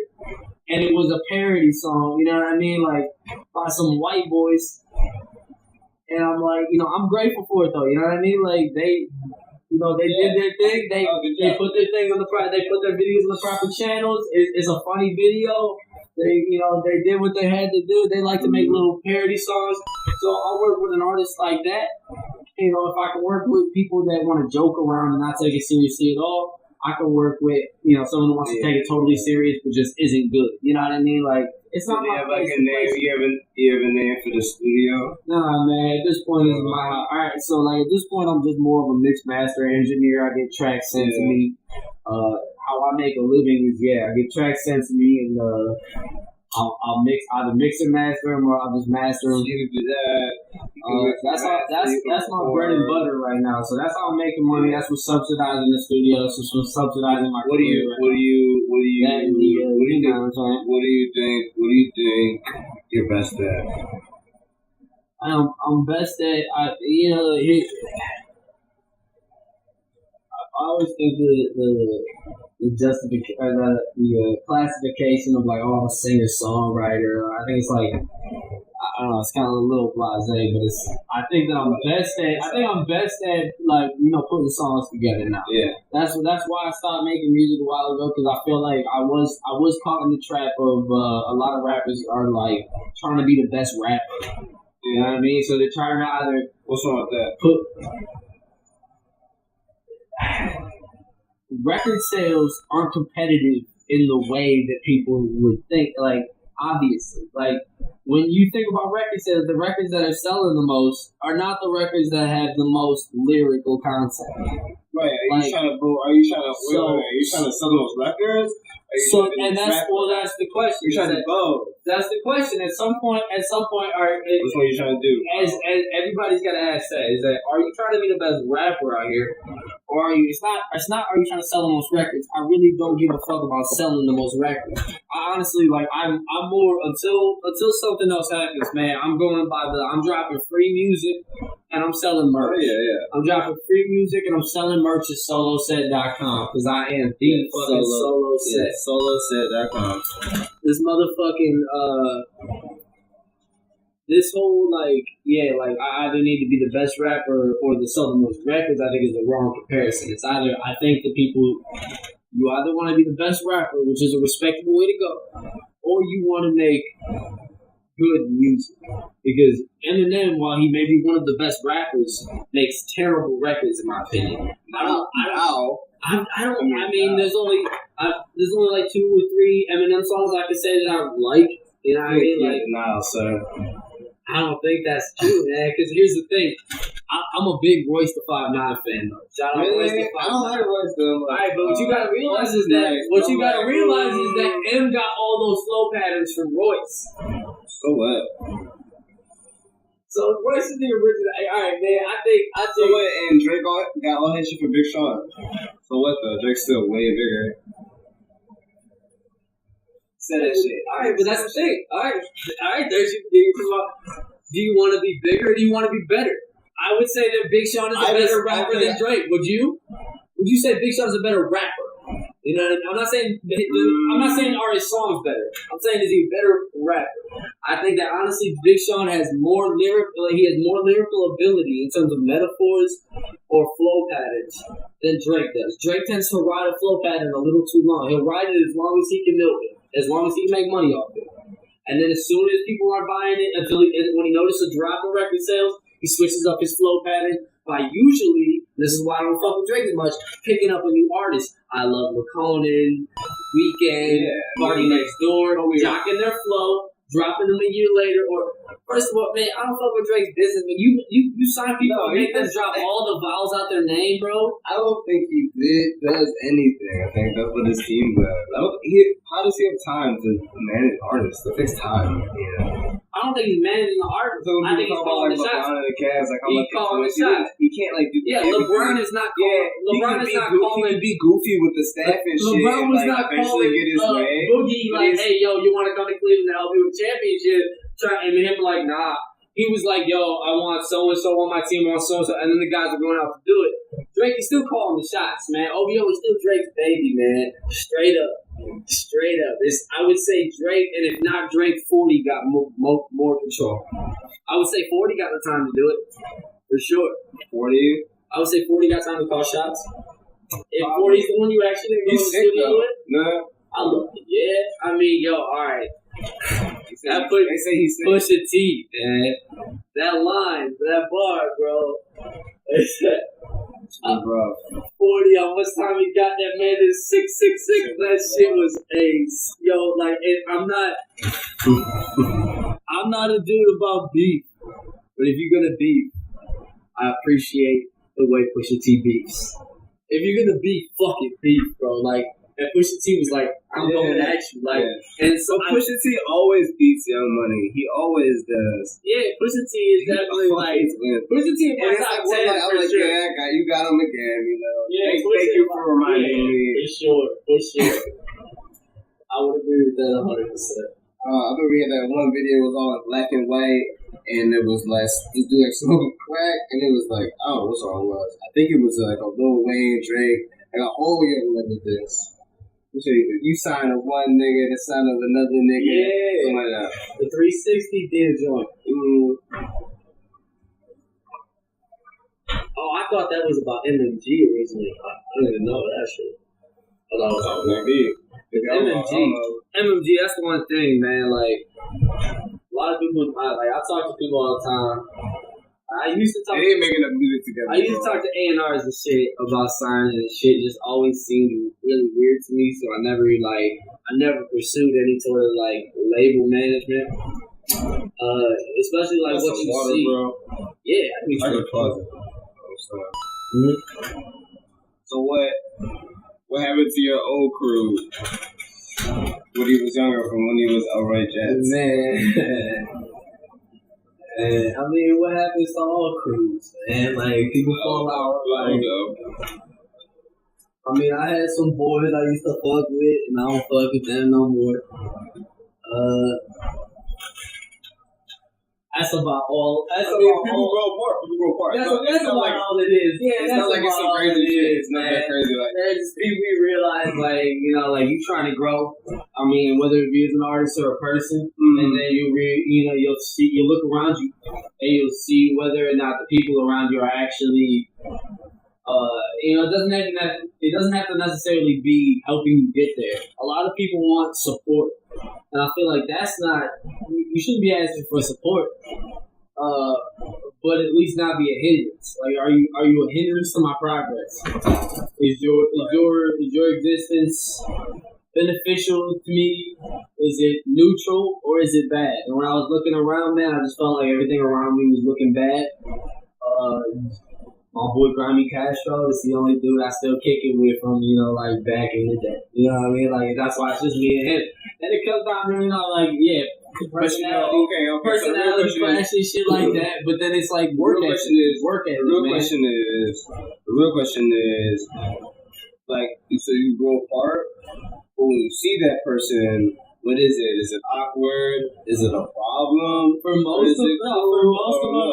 And it was a parody song, you know what I mean? Like, by some white boys. And I'm like, I'm grateful for it though, you know what I mean? Like, they did their thing. They put their thing on they put their videos on the proper channels. It's a funny video. They did what they had to do. They like to make little parody songs. So I work with an artist like that. If I can work with people that want to joke around and not take it seriously at all, I can work with, someone who wants to take it totally serious but just isn't good. You know what I mean? Like, it's not my place. You have a name for the studio? Nah, man. At this point, it's my... Alright, so, like, at this point, I'm just more of a mix master engineer. I get tracks sent to me. How I make a living is, I get tracks sent to me, and I'll either mix and master them, or I'll just master them. You can do that. That's my bread and butter right now. So that's how I'm making money. That's what's subsidizing the studio. That's what's subsidizing my What do you think you're best at? I'm best at I always think the justification or the classification of like, I'm a singer songwriter. I think it's like, I don't know, it's kind of a little blasé, but I think I'm best at like, putting songs together now. Yeah. That's why I stopped making music a while ago, because I feel like I was caught in the trap of a lot of rappers are like trying to be the best rapper. You know what I mean? So they're trying to either what's wrong with that? Record sales aren't competitive in the way that people would think. Like, obviously, like when you think about record sales, the records that are selling the most are not the records that have the most lyrical content. Right? Are you trying to sell those records? That's the question. You're trying to both. That's the question. At some point, which one are you trying to do? As everybody's got to ask that. Is that, are you trying to be the best rapper out here? Or are you? It's not. Are you trying to sell the most records? I really don't give a fuck about selling the most records. I honestly, like, I'm more until something else happens, man. I'm going by I'm dropping free music and I'm selling merch. Oh, yeah. I'm dropping free music and I'm selling merch at soloset.com because I am the fucking solo set. Soloset.com. This motherfucking this whole I either need to be the best rapper or to sell the most records, I think is the wrong comparison. It's either, I think that you either want to be the best rapper, which is a respectable way to go, or you want to make good music. Because Eminem, while he may be one of the best rappers, makes terrible records in my opinion. I mean, there's only like 2 or 3 Eminem songs I could say that I like. You know what I mean? Like, I don't think that's true, man. Because here's the thing. I'm a big Royce the 5'9" fan, though. Shout out Royce the 5'9". I don't like Royce though. Alright, but what you gotta realize is that M got all those flow patterns from Royce. So what? So Royce is the original. Alright, man. I think. So what? And Drake got all his shit from Big Sean. So what though? Drake's still way bigger. Say that shit. Alright, but that's the thing. Alright, there's your thing. Do you want to be bigger or do you want to be better? I would say that Big Sean is a better rapper than Drake. Would you? Would you say Big Sean is a better rapper? You know what I mean? I'm not saying are his songs better. I'm saying is he a better rapper? I think that honestly, Big Sean has more lyrical ability in terms of metaphors or flow patterns than Drake does. Drake tends to ride a flow pattern a little too long. He'll ride it as long as he can milk it, as long as he can make money off it. And then as soon as people are buying it, when he notices a drop in record sales, he switches up his flow pattern by usually, this is why I don't fuck with Drake as much, picking up a new artist. I Love McConan, Weeknd, Party Next Door, jocking their flow, dropping them a year later. Or first of all, man, I don't fuck with Drake's business, but you sign people and make them drop all the vowels out their name, bro. I don't think he does anything. I think that's what his team does. How does he have time to manage artists? It takes time, you know. I don't think he's managing the artist. So I think he's calling the shots. He's calling the shots. He can't like do. Yeah, LeBron is not. LeBron is not calling. He can be goofy with the staff and shit. LeBron was not calling get his way. Boogie like, hey, yo, you want to come to Cleveland to help you with championship? And him like, nah. He was like, yo, I want so and so on my team, I want so and so, and then the guys are going out to do it. Drake is still calling the shots, man. OVO is still Drake's baby, man. Straight up. I would say Drake, and if not Drake, 40 got more control. I would say 40 got the time to do it, for sure. 40? I would say 40 got time to call shots. If 40's the one you actually go to the studio with? No. I love it. Yeah, I mean, yo, alright. They say he's sick. Pusha T, man. That line, that bar, bro. It's rough. 40 on what time he got that man is 666. That shit was ace. Yo, like, I'm not a dude about beef. But if you're gonna beef, I appreciate the way Pusha T beefs. If you're gonna beef, fucking beef, bro. Like, and Pusha T was like, I'm going at you. Like, and so Pusha T always beats Young Money. He always does. Yeah, Pusha T is definitely like Pusha T is my top 10 for sure. Yeah, you got him again, you know. Yeah, thank you for reminding me. For sure. I would agree with that 100%. I remember we had that one video, it was all in black and white, and it was like, this dude like smoking crack, and it was like, I don't know what song it was. I think it was like a Lil Wayne, Drake, and a whole Young Money this. You sign of one nigga, the sign of another nigga. Yeah. Like that. The 360 did joint. Oh, I thought that was about MMG originally. I didn't even know that shit. I thought it was about MMG, that's the one thing, man. Like, a lot of people, I talk to people all the time. I used to talk. They ain't making up music together. I used to talk to A&Rs and shit about signing, and shit just always seemed really weird to me. So I never pursued any sort of like label management. Especially like what you water, see. Bro. Yeah, I mean, I could pause it. So what happened to your old crew when he was younger from when he was Outright Jets? Man. And I mean, what happens to all crews, man? Like, people fall out. Like, I mean, I had some boys I used to fuck with, and I don't fuck with them no more. That's about all. People grow apart. That's about all it is. Yeah, that's not like it's some crazy shit. It's not that crazy. Like, it's just people you realize, like, you know, like you trying to grow. I mean, whether it be as an artist or a person, and then you'll look around you, and you'll see whether or not the people around you are actually It doesn't have to necessarily be helping you get there. A lot of people want support, and I feel like that's not. You shouldn't be asking for support, but at least not be a hindrance. Like, are you a hindrance to my progress? Is your existence beneficial to me? Is it neutral or is it bad? And when I was looking around, man, I just felt like everything around me was looking bad. My boy Grimy Castro is the only dude I still kick it with from, like back in the day. You know what I mean? Like, that's why it's just me and him. And it comes down to, like, yeah, personality clash and shit like that. But then it's like work ethic. The real question is, like, so you grow apart, but when you see that person, what is it? Is it awkward? Is it a problem? For most of them,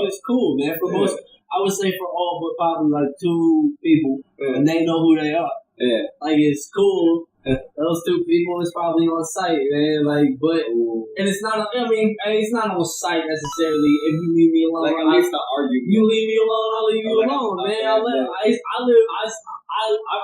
it's cool, man. For most. I would say for all but probably like two people, and they know who they are. Yeah. Like, it's cool. Those two people is probably on site, man. Like, but and it's not. It's not on site necessarily. If you leave me alone, like at least the argument. You leave me alone, I'll leave you alone, man. I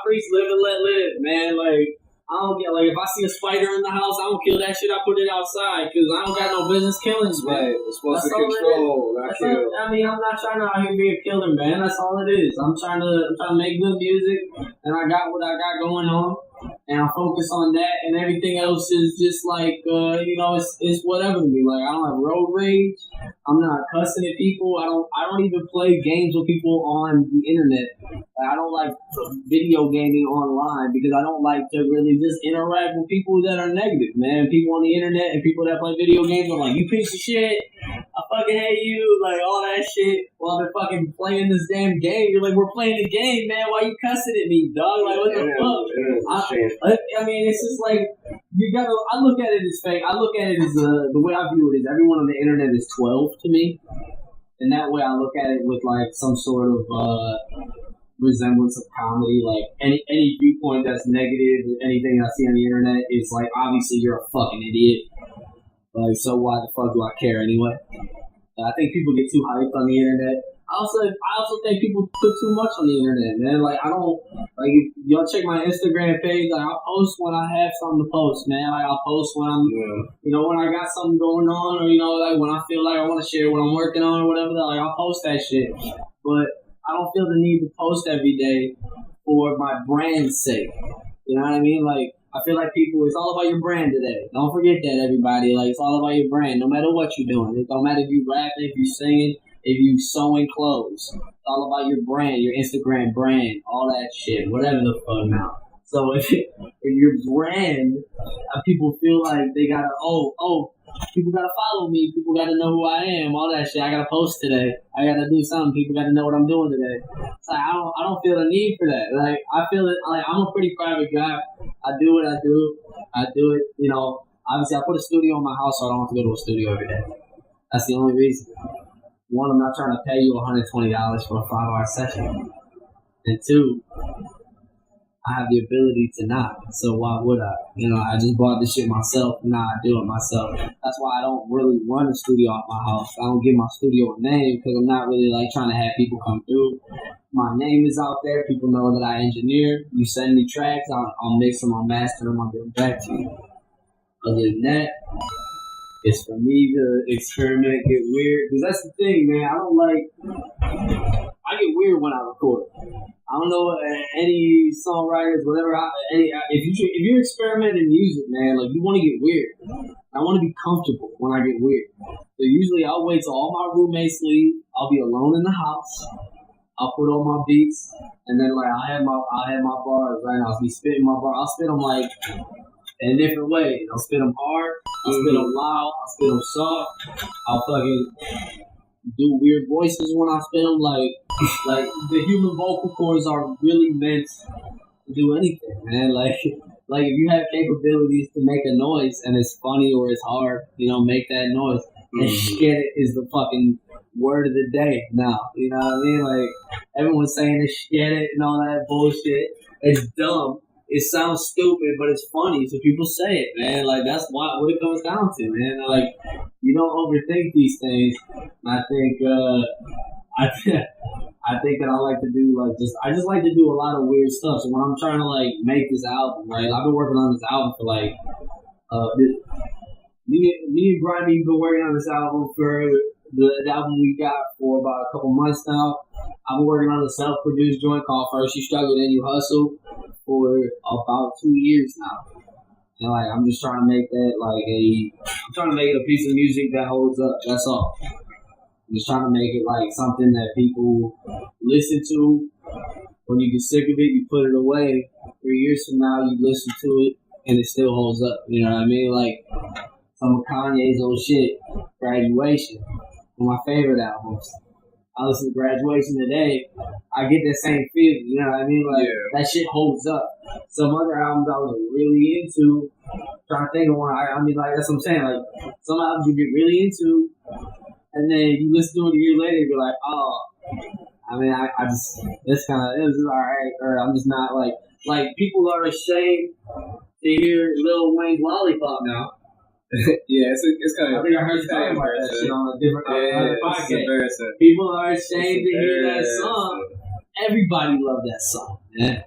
preach live and let live, man. Like, I don't get, like, if I see a spider in the house, I don't kill that shit. I put it outside because I don't got no business killing it. Right, it's supposed to control, not kill. I'm not trying to out here be a killer, man. That's all it is. I'm trying to make good music, and I got what I got going on, and I focus on that, and everything else is just like, it's whatever to me. Like, I don't have road rage. I'm not cussing at people. I don't even play games with people on the internet. Like, I don't like video gaming online because I don't like to really just interact with people that are negative, man. People on the internet and people that play video games are like, you piece of shit. I fucking hate you. Like, all that shit while they're fucking playing this damn game. You're like, we're playing the game, man. Why you cussing at me, dog? Like, what the fuck? It's just like, I look at it as fake. I look at it as, the way I view it is everyone on the internet is 12 to me. And that way I look at it with, like, some sort of, resemblance of comedy. Like, any viewpoint that's negative, anything I see on the internet is like, obviously you're a fucking idiot. Like, so why the fuck do I care anyway? I think people get too hyped on the internet. I also think people put too much on the internet, man. Like, I don't, like, y'all check my Instagram page. Like, I'll post when I have something to post, man. Like, I'll post when I'm, when I got something going on, or, like, when I feel like I want to share what I'm working on or whatever. Like, I'll post that shit. But I don't feel the need to post every day for my brand's sake. You know what I mean? Like, I feel like it's all about your brand today. Don't forget that, everybody. Like, it's all about your brand, no matter what you're doing. It don't matter if you rapping, if you singing, if you sewing clothes. It's all about your brand, your Instagram brand, all that shit, whatever the fuck now. So if your brand, people feel like they gotta, people gotta follow me, people gotta know who I am, all that shit. I gotta post today. I gotta do something. People gotta know what I'm doing today. It's like, I don't feel the need for that. Like, I feel it. Like, I'm a pretty private guy. I do what I do. I do it. Obviously, I put a studio in my house, so I don't have to go to a studio every day. That's the only reason. One, I'm not trying to pay you $120 for a 5-hour session, and two, I have the ability to not, so why would I? I just bought this shit myself, I do it myself. That's why I don't really run a studio at my house. I don't give my studio a name because I'm not really like trying to have people come through. My name is out there. People know that I engineer. You send me tracks, I'll mix them, I'll master them, I'll get them back to you. Other than that, it's for me to experiment, get weird. Because that's the thing, man. I get weird when I record. I don't know any songwriters, whatever. If you're experimenting music, man, like, you want to get weird. I want to be comfortable when I get weird. So usually I'll wait till all my roommates leave. I'll be alone in the house. I'll put on my beats, and then like I'll have my bars right now. I'll be spitting my bars. I'll spit them like in different ways. I'll spit them hard. I'll spit them loud. I'll spit them soft. I'll fucking do weird voices when I spit them. Like the human vocal cords are really meant to do anything, man. Like if you have capabilities to make a noise and it's funny or it's hard, make that noise. And shit is the fucking word of the day now. You know what I mean? Like, everyone's saying this shit and all that bullshit. It's dumb. It sounds stupid, but it's funny, so people say it, man. Like, that's what it comes down to, man. Like, you don't overthink these things. I think think that I like to do I just like to do a lot of weird stuff. So when I'm trying to like make this album, right? I've been working on this album for like me and Grimy have been working on this album for the album we got for about a couple months now. I've been working on a self-produced joint called First You Struggle, Then You Hustle for about 2 years now. And like I'm just trying to make that I'm trying to make it a piece of music that holds up. That's all. I'm just trying to make it like something that people listen to. When you get sick of it, you put it away. 3 years from now, you listen to it, and it still holds up. You know what I mean? Like some of Kanye's old shit, Graduation, one of my favorite albums. I listen to Graduation today, I get that same feeling. You know what I mean? Like that shit holds up. Some other albums I was really into, trying to think of one. I mean, like that's what I'm saying. Like some albums you get really into. And then you listen to it a year later, you're like, oh, I mean, I just, it was just alright, or I'm just not like people are ashamed to hear Lil Wayne's Lollipop now. Yeah, it's kind of. I think I heard you talking about that shit on a different podcast. People are ashamed to hear that song. Everybody loved that song, man.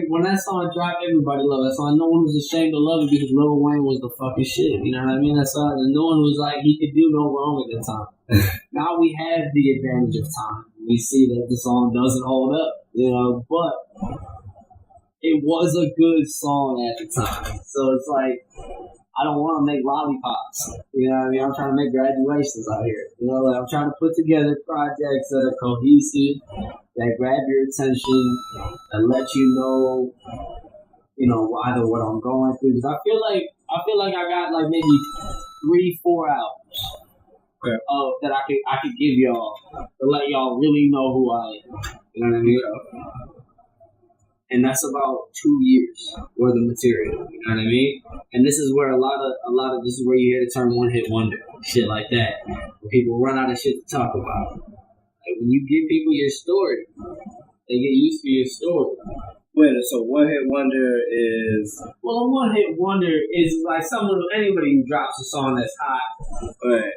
When that song dropped, everybody loved that song. No one was ashamed to love it because Lil Wayne was the fucking shit. You know what I mean? That's all. And no one was like, he could do no wrong at the time. Now we have the advantage of time. We see that the song doesn't hold up, you know, but it was a good song at the time. So it's like, I don't want to make lollipops. You know what I mean? I'm trying to make graduations out here. You know, like I'm trying to put together projects that are cohesive, that grab your attention, that let you know, either what I'm going through. Because I feel like I got like maybe 3-4 hours that I could give y'all to let y'all really know who I am. You know what I mean? And that's about 2 years worth of material. You know what I mean? And this is where a lot of this is where you hear the term one hit wonder, shit like that. Where people run out of shit to talk about. Like when you give people your story, they get used to your story. Wait, so one hit wonder is? Well, a one hit wonder is like anybody who drops a song that's hot,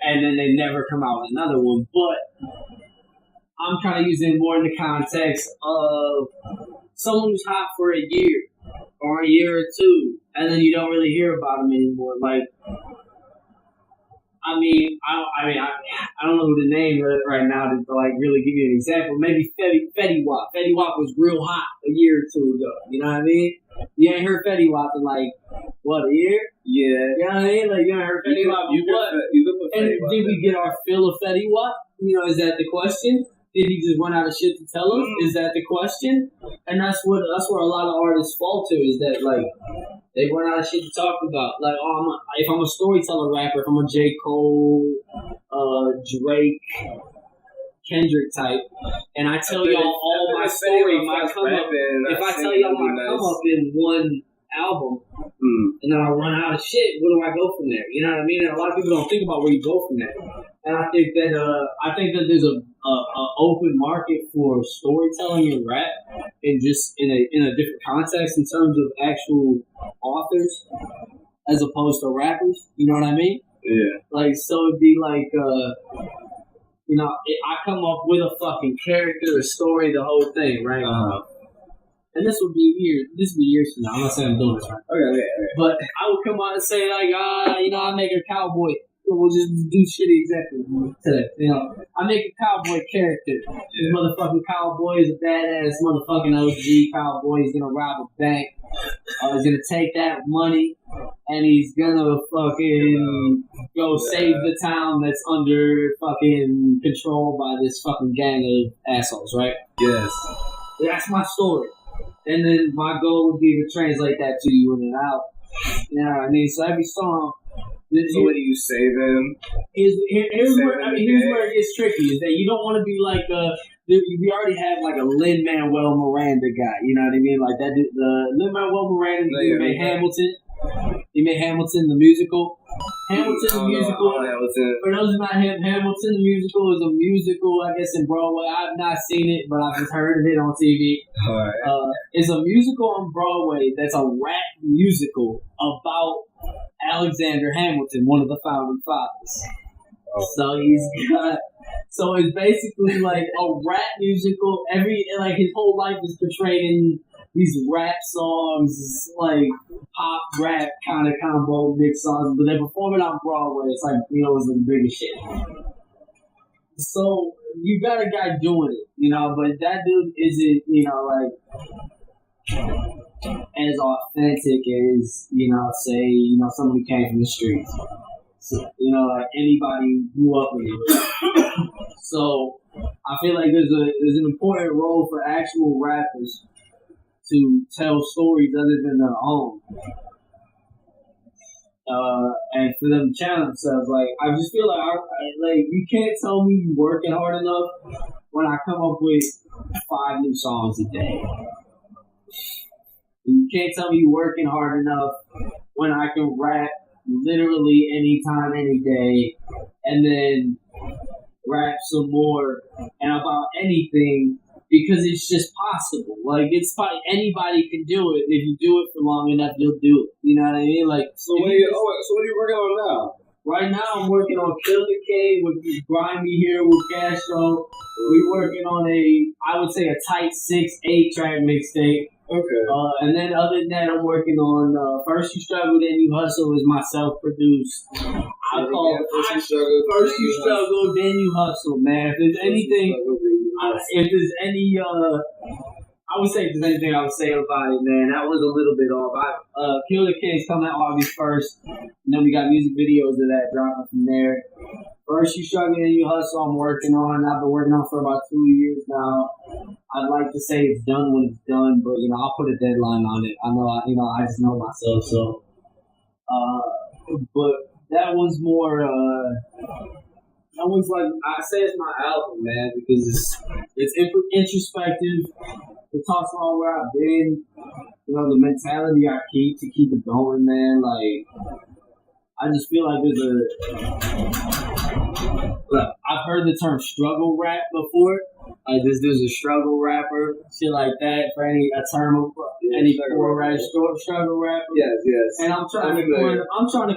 and then they never come out with another one. But I'm kind of using it more in the context of someone who's hot for a year or a year or two, and then you don't really hear about them anymore. Like, I don't know who to name right now to like really give you an example. Maybe Fetty Wap. Fetty Wap was real hot a year or two ago. You know what I mean? You ain't heard Fetty Wap in like a year? Yeah. You know what I mean? Like you ain't heard Fetty Wap in what? And did we get our fill of Fetty Wap? You know, is that the question? Did he just run out of shit to tell us? Is that the question? And that's where a lot of artists falter, is that like they run out of shit to talk about. Like, if I'm a storyteller rapper, if I'm a J. Cole, Drake, Kendrick type, and I tell y'all all my story, my come up. If I tell y'all my come up in one album, and then I run out of shit, where do I go from there? You know what I mean? And a lot of people don't think about where you go from there. And I think that there's a open market for storytelling in rap, and just in a different context in terms of actual authors as opposed to rappers. You know what I mean? Yeah. Like, so it'd be like, I come up with a fucking character, a story, the whole thing, right? And this would be years from now. I'm not saying I'm doing this right. Okay. But I would come out and say like, I make a cowboy. We'll just do shit exactly today. You know, I make a cowboy character. This motherfucking cowboy is a badass motherfucking OG cowboy. He's gonna rob a bank. He's gonna take that money and he's gonna fucking go save the town that's under fucking control by this fucking gang of assholes, right? Yes. That's my story. And then my goal would be to translate that to you in and out. You know what I mean? So every song. So what do you say then? Here's where it gets tricky, is that you don't want to be like we already have like a Lin-Manuel Miranda guy, you know what I mean? Like that dude, the Lin-Manuel Miranda, he made Hamilton. He made Hamilton the musical. Hamilton the musical. For those who not him, Hamilton the musical is a musical, I guess, in Broadway. I've not seen it, but I've just heard of it on TV. Right. It's a musical on Broadway that's a rap musical about Alexander Hamilton, one of the founding fathers. So he's got. So it's basically like a rap musical. His whole life is portrayed in these rap songs, like pop rap kind of combo mix songs, but they perform it on Broadway. It's like, it's the biggest shit. So you got a guy doing it, but that dude isn't, as authentic as, say, somebody came from the streets. So, like anybody who grew up with it. So I feel like there's an important role for actual rappers to tell stories other than their own. And for them to challenge themselves, like I just feel like you can't tell me you're working hard enough when I come up with 5 new songs a day. You can't tell me you're working hard enough when I can rap literally anytime, any day, and then rap some more and about anything because it's just possible. Like it's probably anybody can do it. If you do it for long enough, you'll do it. You know what I mean? Like so. What are you working on now? Right now, I'm working on Kill the K with Grimy here with Castro. We're working on I would say a tight 6-8 track mixtape. Okay. And then other than that, I'm working on First You Struggle, Then You Hustle is my self-produced. I call it First You Struggle, Then You Hustle, man. If there's anything, I would say if there's anything I would say about it, man, that was a little bit off. Kill the King's coming out August 1st, and then we got music videos of that dropping from there. First You Struggle, Then You Hustle, I'm working on. I've been working on for about 2 years now. I'd like to say it's done when it's done, but I'll put a deadline on it. I know, I just know myself. So, but that one's more. That one's like I say it's my album, man, because it's introspective. It talks about where I've been, the mentality I keep to keep it going, man. Like I just feel like I've heard the term struggle rap before. Like this dude's a struggle rapper, shit like that. For any struggle rapper. Yes. And I'm trying to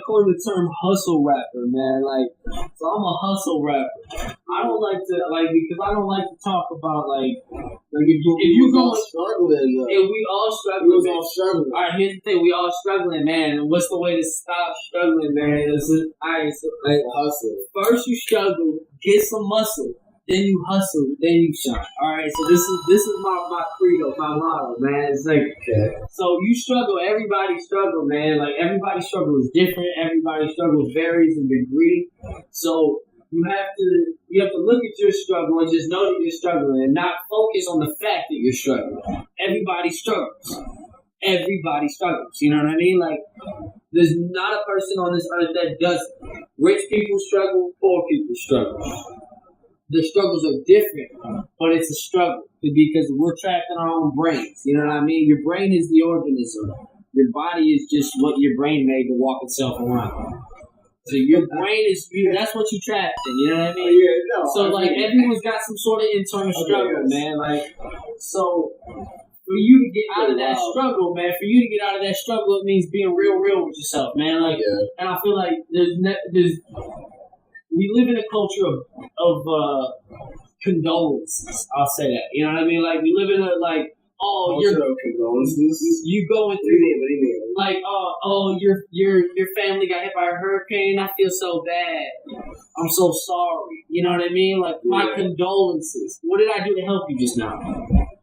coin the term hustle rapper, man. Like, so I'm a hustle rapper. I don't like to because I don't like to talk about if you go struggling. If we all struggling, all right, here's the thing: we all struggling, man. And what's the way to stop struggling, man? Hustle. First, you struggle, get some muscle. Then you hustle, then you shine. All right, so this is my credo, my motto, man. It's like, so you struggle, everybody struggle, man. Like everybody's struggle is different. Everybody's struggle varies in degree. So you have to look at your struggle and just know that you're struggling, and not focus on the fact that you're struggling. Everybody struggles. Everybody struggles. You know what I mean? Like there's not a person on this earth that doesn't. Rich people struggle. Poor people struggle. The struggles are different, but it's a struggle because we're trapped in our own brains. You know what I mean? Your brain is the organism. Your body is just what your brain made to walk itself around. So your brain that's what you trapped in. You know what I mean? So everyone's got some sort of internal struggle, man. Like, so for you to get out of that struggle, man, it means being real with yourself, man. Like, and I feel like we live in a culture of condolences. I'll say that. You know what I mean? Like we live in a you're condolences. You going through it? What do you mean? Like your family got hit by a hurricane. I feel so bad. I'm so sorry. You know what I mean? Like my condolences. What did I do to help you just now?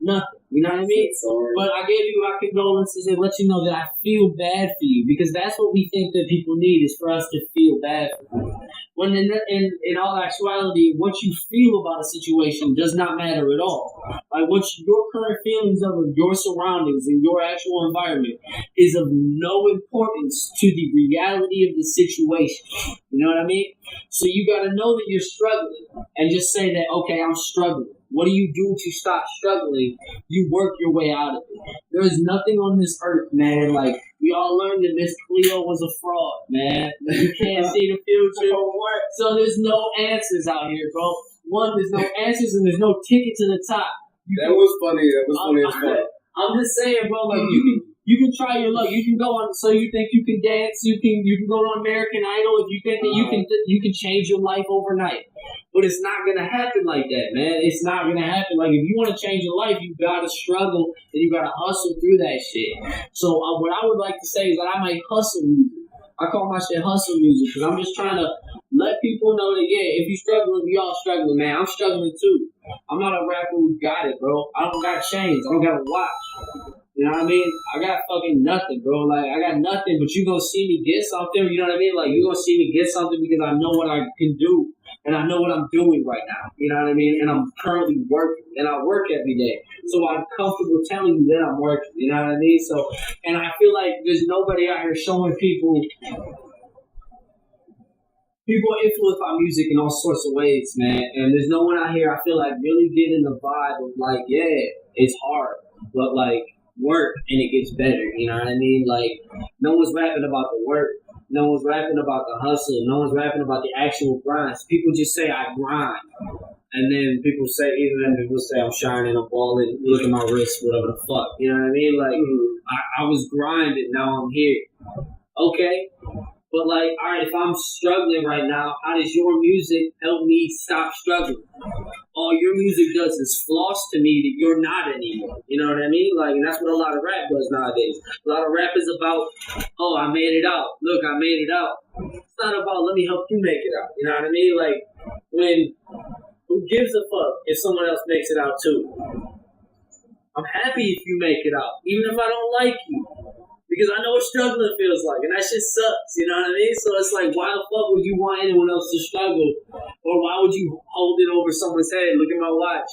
Nothing. You know what I mean? But I gave you my condolences and let you know that I feel bad for you because that's what we think that people need is for us to feel bad for them. When in all actuality, what you feel about a situation does not matter at all. Like what your current feelings of your surroundings and your actual environment is of no importance to the reality of the situation. You know what I mean? So you got to know that you're struggling and just say that, okay, I'm struggling. What do you do to stop struggling? You work your way out of it. There is nothing on this earth, man. Like, we all learned that Miss Cleo was a fraud, man. You can't see the future. So there's no answers out here, bro. One, there's no answers and there's no ticket to the top. That was funny as fuck. I'm just saying, bro, like, You can try your luck. You can go on. So you think you can dance? You can go on American Idol if you think that you can change your life overnight. But it's not gonna happen like that, man. It's not gonna happen. Like if you want to change your life, you gotta struggle and you gotta hustle through that shit. So what I would like to say is that I make hustle music. I call my shit hustle music because I'm just trying to let people know that if you struggling, we all struggling, man. I'm struggling too. I'm not a rapper who got it, bro. I don't got chains. I don't got a watch. You know what I mean? I got fucking nothing, bro. Like, I got nothing, but you gonna see me get something, you know what I mean? Like, you gonna see me get something because I know what I can do, and I know what I'm doing right now, you know what I mean? And I'm currently working, and I work every day. So I'm comfortable telling you that I'm working, you know what I mean? So, and I feel like there's nobody out here showing people influenced by music in all sorts of ways, man. And there's no one out here, I feel like, really getting the vibe of, like, it's hard, but, like, work and it gets better, you know what I mean? Like, no one's rapping about the work, no one's rapping about the hustle, no one's rapping about the actual grind. People just say I grind, and then people say I'm shining, I'm balling, look at my wrist, whatever the fuck, you know what I mean? Like, I was grinding, now I'm here. Okay, but like, alright, if I'm struggling right now, how does your music help me stop struggling? All your music does is floss to me that you're not anymore. You know what I mean? Like, and that's what a lot of rap does nowadays. A lot of rap is about, oh, I made it out. Look, I made it out. It's not about, let me help you make it out. You know what I mean? Like, who gives a fuck if someone else makes it out too? I'm happy if you make it out, even if I don't like you. Because I know what struggling feels like, and that shit sucks, you know what I mean? So it's like, why the fuck would you want anyone else to struggle? Or why would you hold it over someone's head? Look at my watch.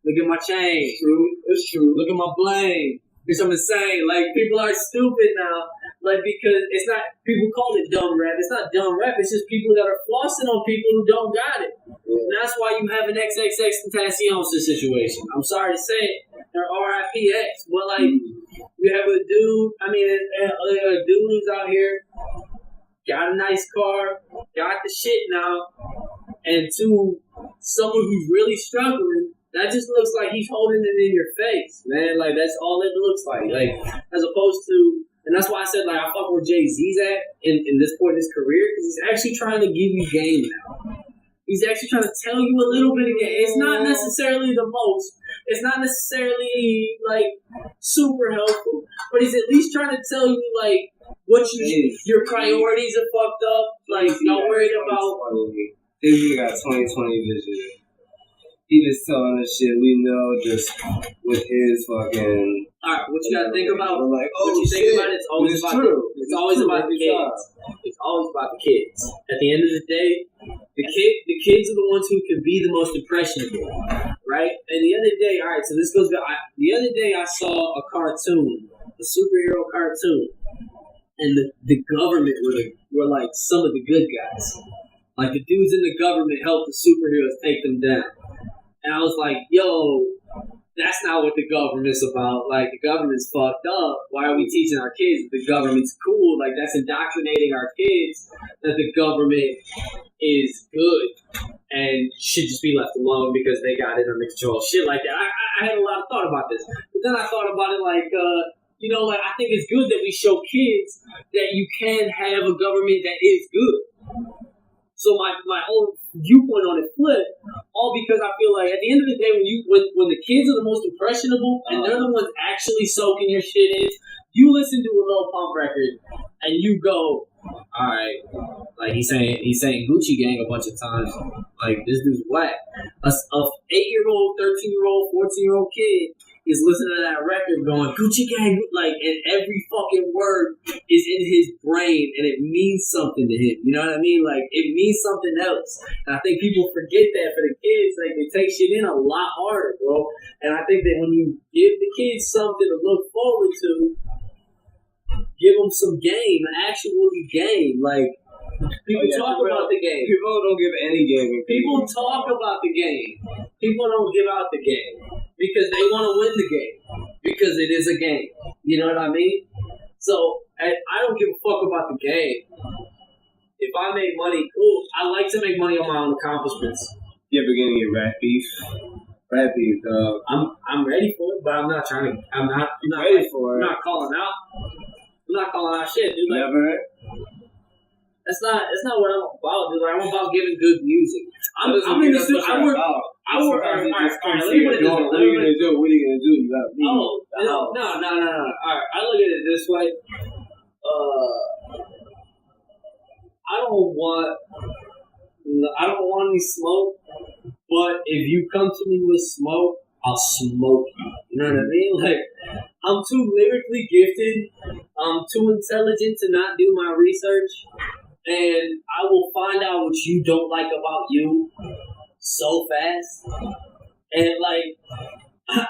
Look at my chain. It's true. Look at my bling. Which I'm saying, like, people are stupid now. Like, because it's not, people call it dumb rap. It's not dumb rap. It's just people that are flossing on people who don't got it. And that's why you have an XXXTentacion situation. I'm sorry to say it. They're RIPX. But, like, you have a dude, a dude who's out here, got a nice car, got the shit now, and to someone who's really struggling, that just looks like he's holding it in your face, man. Like, that's all it looks like. Like, as opposed to, and that's why I said, like, I fuck where Jay-Z's at in this point in his career, because he's actually trying to give you game now. He's actually trying to tell you a little bit of game. It's not necessarily the most. It's not necessarily, like, super helpful. But he's at least trying to tell you, like, what your priorities are fucked up. Like, not worried about. He got 2020 vision. He just telling us shit we know just with his fucking. Alright, what you gotta think about? Like, what you think about it's always about it's always about the kids. It's always about the kids. At the end of the day, the kids are the ones who can be the most impressionable, right? And the other day, alright, so this goes back. The other day I saw a cartoon, a superhero cartoon, and the government were like some of the good guys. Like, the dudes in the government helped the superheroes take them down. And I was like, yo, that's not what the government's about. Like, the government's fucked up. Why are we teaching our kids that the government's cool? Like, that's indoctrinating our kids that the government is good and should just be left alone because they got it under control. Shit like that. I had a lot of thought about this. But then I thought about it like, like, I think it's good that we show kids that you can have a government that is good. So my whole viewpoint on it flipped, all because I feel like at the end of the day, when the kids are the most impressionable and they're the ones actually soaking your shit in, you listen to a Lil Pump record and you go, all right, like he's saying Gucci Gang a bunch of times, like this dude's whack. A 8-year-old, 13-year-old, 14-year-old kid is listening to that record going, Gucci Gang, like, and every fucking word is in his brain and it means something to him. You know what I mean? Like, it means something else. And I think people forget that for the kids. Like, they take shit in a lot harder, bro. And I think that when you give the kids something to look forward to, give them some game, actually game. Like, people talk about the game. People don't give any game. People talk about the game. People don't give out the game. Because they want to win the game. Because it is a game. You know what I mean? So, I don't give a fuck about the game. If I make money, cool. I like to make money on my own accomplishments. You ever get any rap beef? Rap beef, dog. I'm ready for it, but I'm not trying to. I'm not ready for it. I'm not calling out. I'm not calling out shit, dude. Like, never. That's not what I'm about, dude. Like, I'm about giving good music. I'm in the studio. I work. What are you gonna do? You gotta leave. No. All right, I look at it this way. I don't want any smoke, but if you come to me with smoke, I'll smoke you. You know what I mean? Like, I'm too lyrically gifted. I'm too intelligent to not do my research. And I will find out what you don't like about you so fast. And, like, a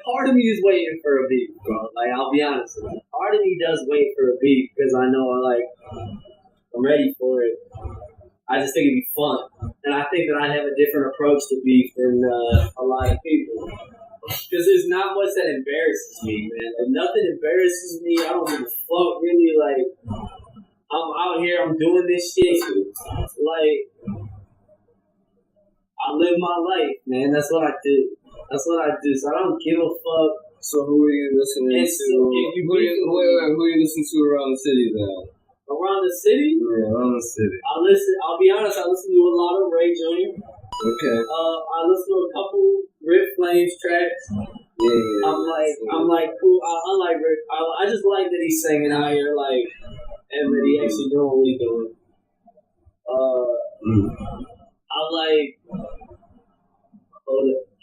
part of me is waiting for a beat, bro. Like, I'll be honest with you. Part of me does wait for a beat because I know, I'm ready for it. I just think it'd be fun. And I think that I have a different approach to beef than a lot of people. Because there's not much that embarrasses me, man. Like, nothing embarrasses me. I don't give a fuck, really. Like, I'm out here, I'm doing this shit. Like, I live my life, man. That's what I do. So I don't give a fuck. So who are you listening to? Who are you listening to around the city then? Around the city? Yeah, around the city. I'll be honest, I listen to a lot of Ray Jr. Okay. I listen to a couple Rick Flames tracks. Yeah. I'm like, cool. I like Rick. I just like that he's singing out here, like, and that he actually doing what he's doing. I like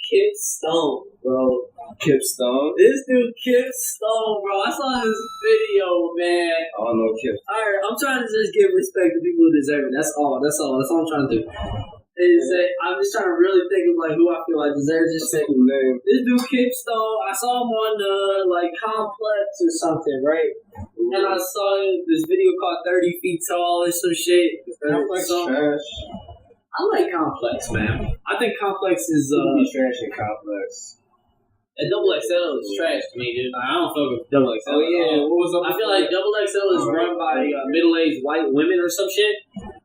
Kip Stone, bro. Kip Stone? This dude, Kip Stone, bro. I saw this video, man. I don't know Kip. Alright, I'm trying to just give respect to people who deserve it. That's all I'm trying to do. I'm just trying to really think of like who I feel like deserves this thing. This dude, Kip Stone, I saw him on Complex or something, right? Ooh. And I saw this video called 30 Feet Tall or some shit. Complex trash. I like Complex, man. I think Complex is trash in Complex. Double XL is trash to me, dude. I don't fuck with Double XL. Oh yeah, what was up? I feel like Double XL is run by middle-aged white women or some shit.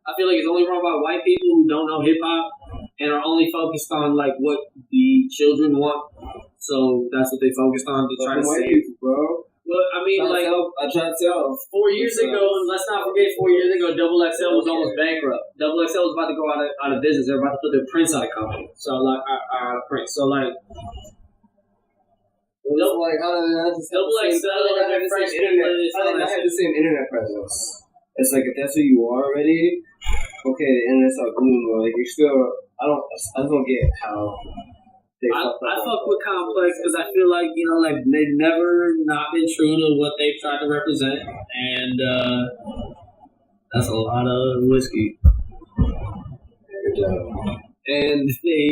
I feel like it's only run by white people who don't know hip hop and are only focused on like what the children want. So that's what they focused on to try to save, bro. But I mean, I tried to tell. 4 years ago, and let's not forget, 4 years ago, Double XL was almost bankrupt. Double XL was about to go out of business. They're about to put their prints out of company. So like, out of print. So like. Double XL, I had the same internet presence. It's like if that's who you are already, okay, the internet's not booming. Like you still, I don't get how. I fuck with Complex because I feel like like they've never not been true to what they've tried to represent, and that's a lot of whiskey. Good job. And they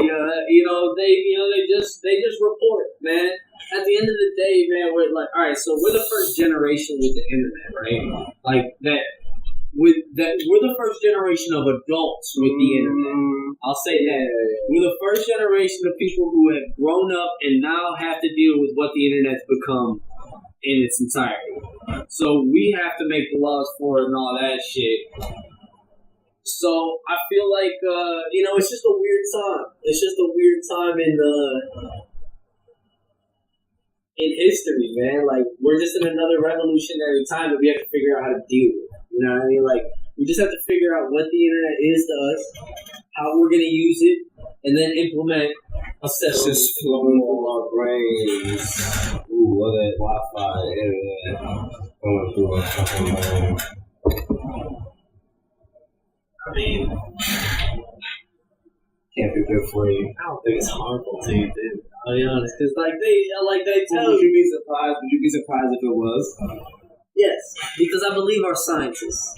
just report, man. At the end of the day, man, we're like, all right, so we're the first generation with the internet, right? Like that. We're the first generation of adults with the internet. I'll say that. We're the first generation of people who have grown up and now have to deal with what the internet's become in its entirety. So we have to make the laws for it and all that shit. So I feel like it's just a weird time. It's just a weird time in history, man. Like we're just in another revolutionary time that we have to figure out how to deal with. You know what I mean? Like, we just have to figure out what the internet is to us, how we're going to use it, and then implement a set of... It's just flowing through our brains. Ooh, what that Wi-Fi, internet, going through our fucking brain. I mean... Can't be good for you. I don't think it's harmful to you, dude. I'll be honest, because they tell you... Would you be surprised if it was? Yes, because I believe our scientists.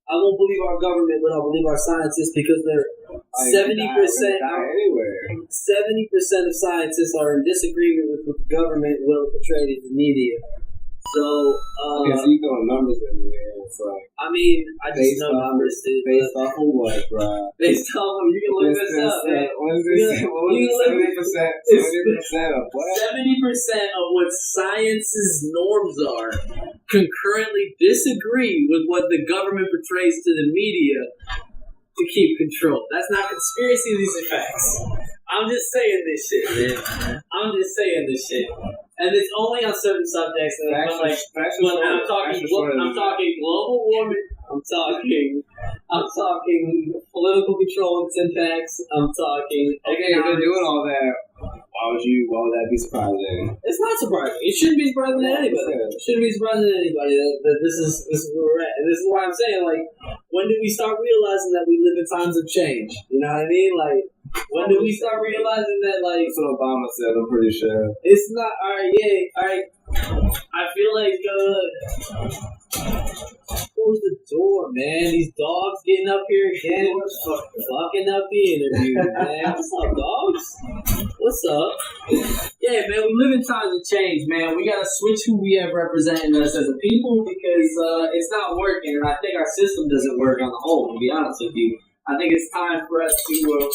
I won't believe our government, but I believe our scientists because they're 70%. 70% of scientists are in disagreement with what the government will portray in the media. So, so you throwing numbers in there. It's like, I mean, I just know numbers, dude. Based off of what, bro? Based off of, you can look this up, man. What is this? What was it? 70% of what? 70% of what science's norms are concurrently disagree with what the government portrays to the media to keep control. That's not conspiracy, these are facts. I'm just saying this shit, man. I'm just saying this shit. And it's only on certain subjects. And I'm talking global warming. I'm talking political control and its impacts. I'm talking. Okay, if they're doing all that, why would that be surprising? It's not surprising. It shouldn't be surprising to anybody. It shouldn't be surprising to anybody that this is where we're at. And this is why I'm saying, like, when do we start realizing that we live in times of change? You know what I mean? Like, when do we start realizing that, like... That's what Obama said, I'm pretty sure. It's not... Alright. I feel like, close the door, man. These dogs getting up here again. Fucking up the interview, man. What's up, dogs? What's up? Yeah, man, we live in times of change, man. We gotta switch who we have representing us as a people because it's not working, and I think our system doesn't work on the whole, to be honest with you. I think it's time for us to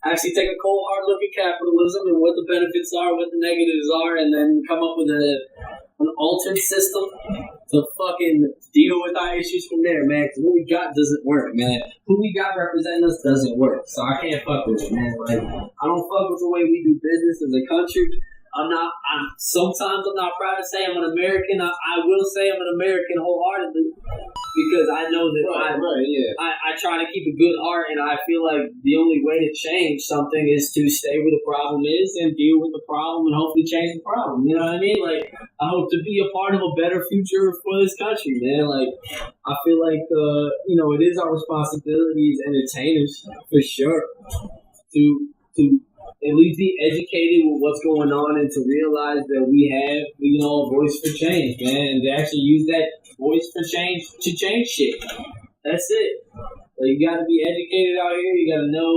actually take a cold, hard look at capitalism and what the benefits are, what the negatives are, and then come up with an alternate system to fucking deal with our issues from there, man. Because what we got doesn't work, man. Who we got representing us doesn't work. So I can't fuck with it, man. Like, I don't fuck with the way we do business as a country. Sometimes I'm not proud to say I'm an American. I will say I'm an American wholeheartedly because I know that I try to keep a good heart, and I feel like the only way to change something is to stay where the problem is and deal with the problem and hopefully change the problem. You know what I mean? Like, I hope to be a part of a better future for this country, man. Like, I feel like, it is our responsibility as entertainers, for sure, to at least be educated with what's going on and to realize that we have, a voice for change, man, and to actually use that voice for change to change shit. That's it. Like, you gotta be educated out here. You gotta know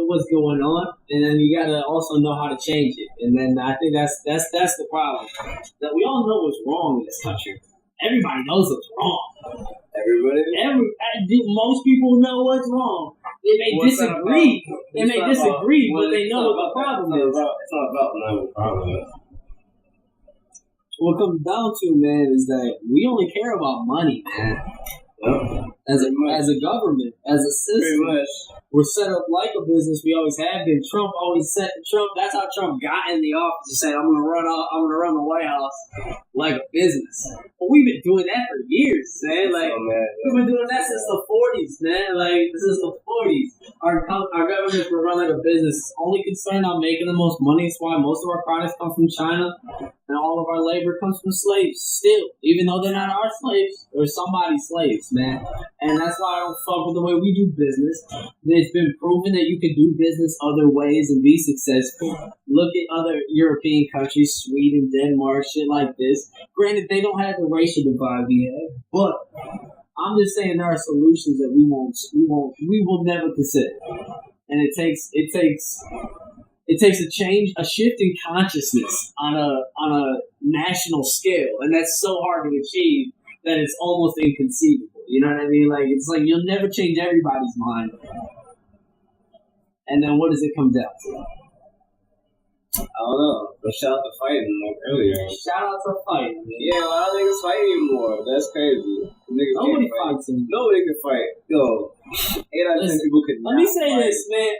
what's going on, and then you gotta also know how to change it. And then I think that's the problem. That we all know what's wrong in this country. Everybody knows what's wrong. Most people know what's wrong. They may disagree. But they know what the problem is. It's not about knowing what the problem is. What it comes down to, man, is that we only care about money, man. As a government, as a system, we're set up like a business. We always have been. That's how Trump got in the office to say, I'm gonna run the White House like a business. But we've been doing that for years, man. Like, we've been doing that since the 40s, man. Like, since the 40s. Our government will run like a business. It's only concerned on making the most money. That's why most of our products come from China. And all of our labor comes from slaves, still. Even though they're not our slaves, they're somebody's slaves, man. And that's why I don't fuck with the way we do business. It's been proven that you can do business other ways and be successful. Look at other European countries, Sweden, Denmark, shit like this. Granted, they don't have the racial divide we have, but I'm just saying there are solutions that we will never consider. And it takes a shift in consciousness on a national scale, and that's so hard to achieve that it's almost inconceivable. You know what I mean? Like, it's like you'll never change everybody's mind. And then what does it come down to? I don't know, but shout out to fighting like earlier. Shout out to fighting, man. Yeah, a lot of niggas fight anymore. That's crazy. Nobody fights anymore. Nobody can fight. Yo, 8 out of 10 people could. Let me say fight. this, man.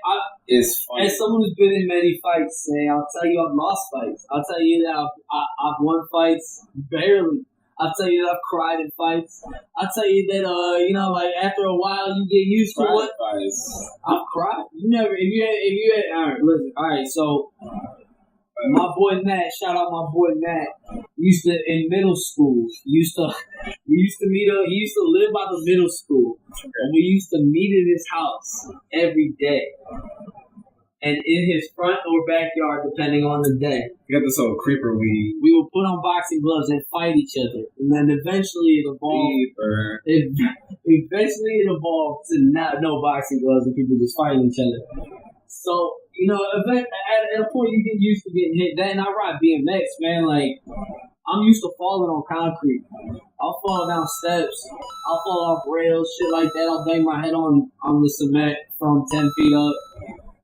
It's funny. As someone who's been in many fights, man, I'll tell you I've lost fights. I'll tell you that I've won fights barely. I'll tell you that I've cried in fights. I'll tell you that, like, after a while you get used to what? I've cried. Alright, so my boy Matt, shout out my boy Matt, in middle school, he used to live by the middle school, and we used to meet in his house every day. And in his front or backyard, depending on the day. You got this old creeper weed. We would put on boxing gloves and fight each other. And then eventually it evolved. Eventually it evolved to no boxing gloves and people just fighting each other. So, at a point you get used to getting hit. Then I ride BMX, man. Like, I'm used to falling on concrete. I'll fall down steps. I'll fall off rails, shit like that. I'll bang my head on the cement from 10 feet up.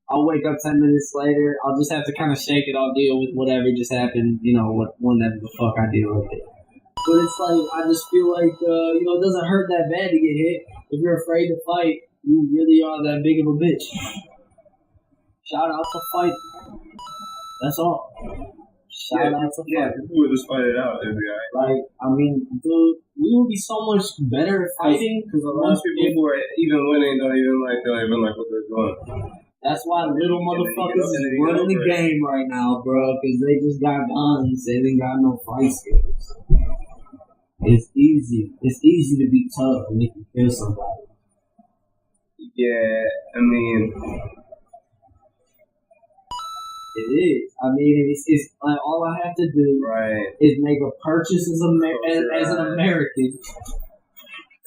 I'll wake up 10 minutes later. I'll just have to kind of shake it. I'll deal with whatever just happened, whenever the fuck I deal with it. But it's like, I just feel like, it doesn't hurt that bad to get hit. If you're afraid to fight, you really are that big of a bitch. Shout out to fighting. That's all. Shout out to fighting. Yeah, if we would just fight it out, it'd be alright. Like, I mean, dude, we would be so much better at fighting. Because a lot of people who are even winning don't even like what they're doing. That's why little motherfuckers is running the game right now, bro. Because they just got guns. They ain't got no fight skills. It's easy. It's easy to be tough and make you kill somebody. Yeah, I mean, it is. I mean, it's like all I have to do is make a purchase as an American,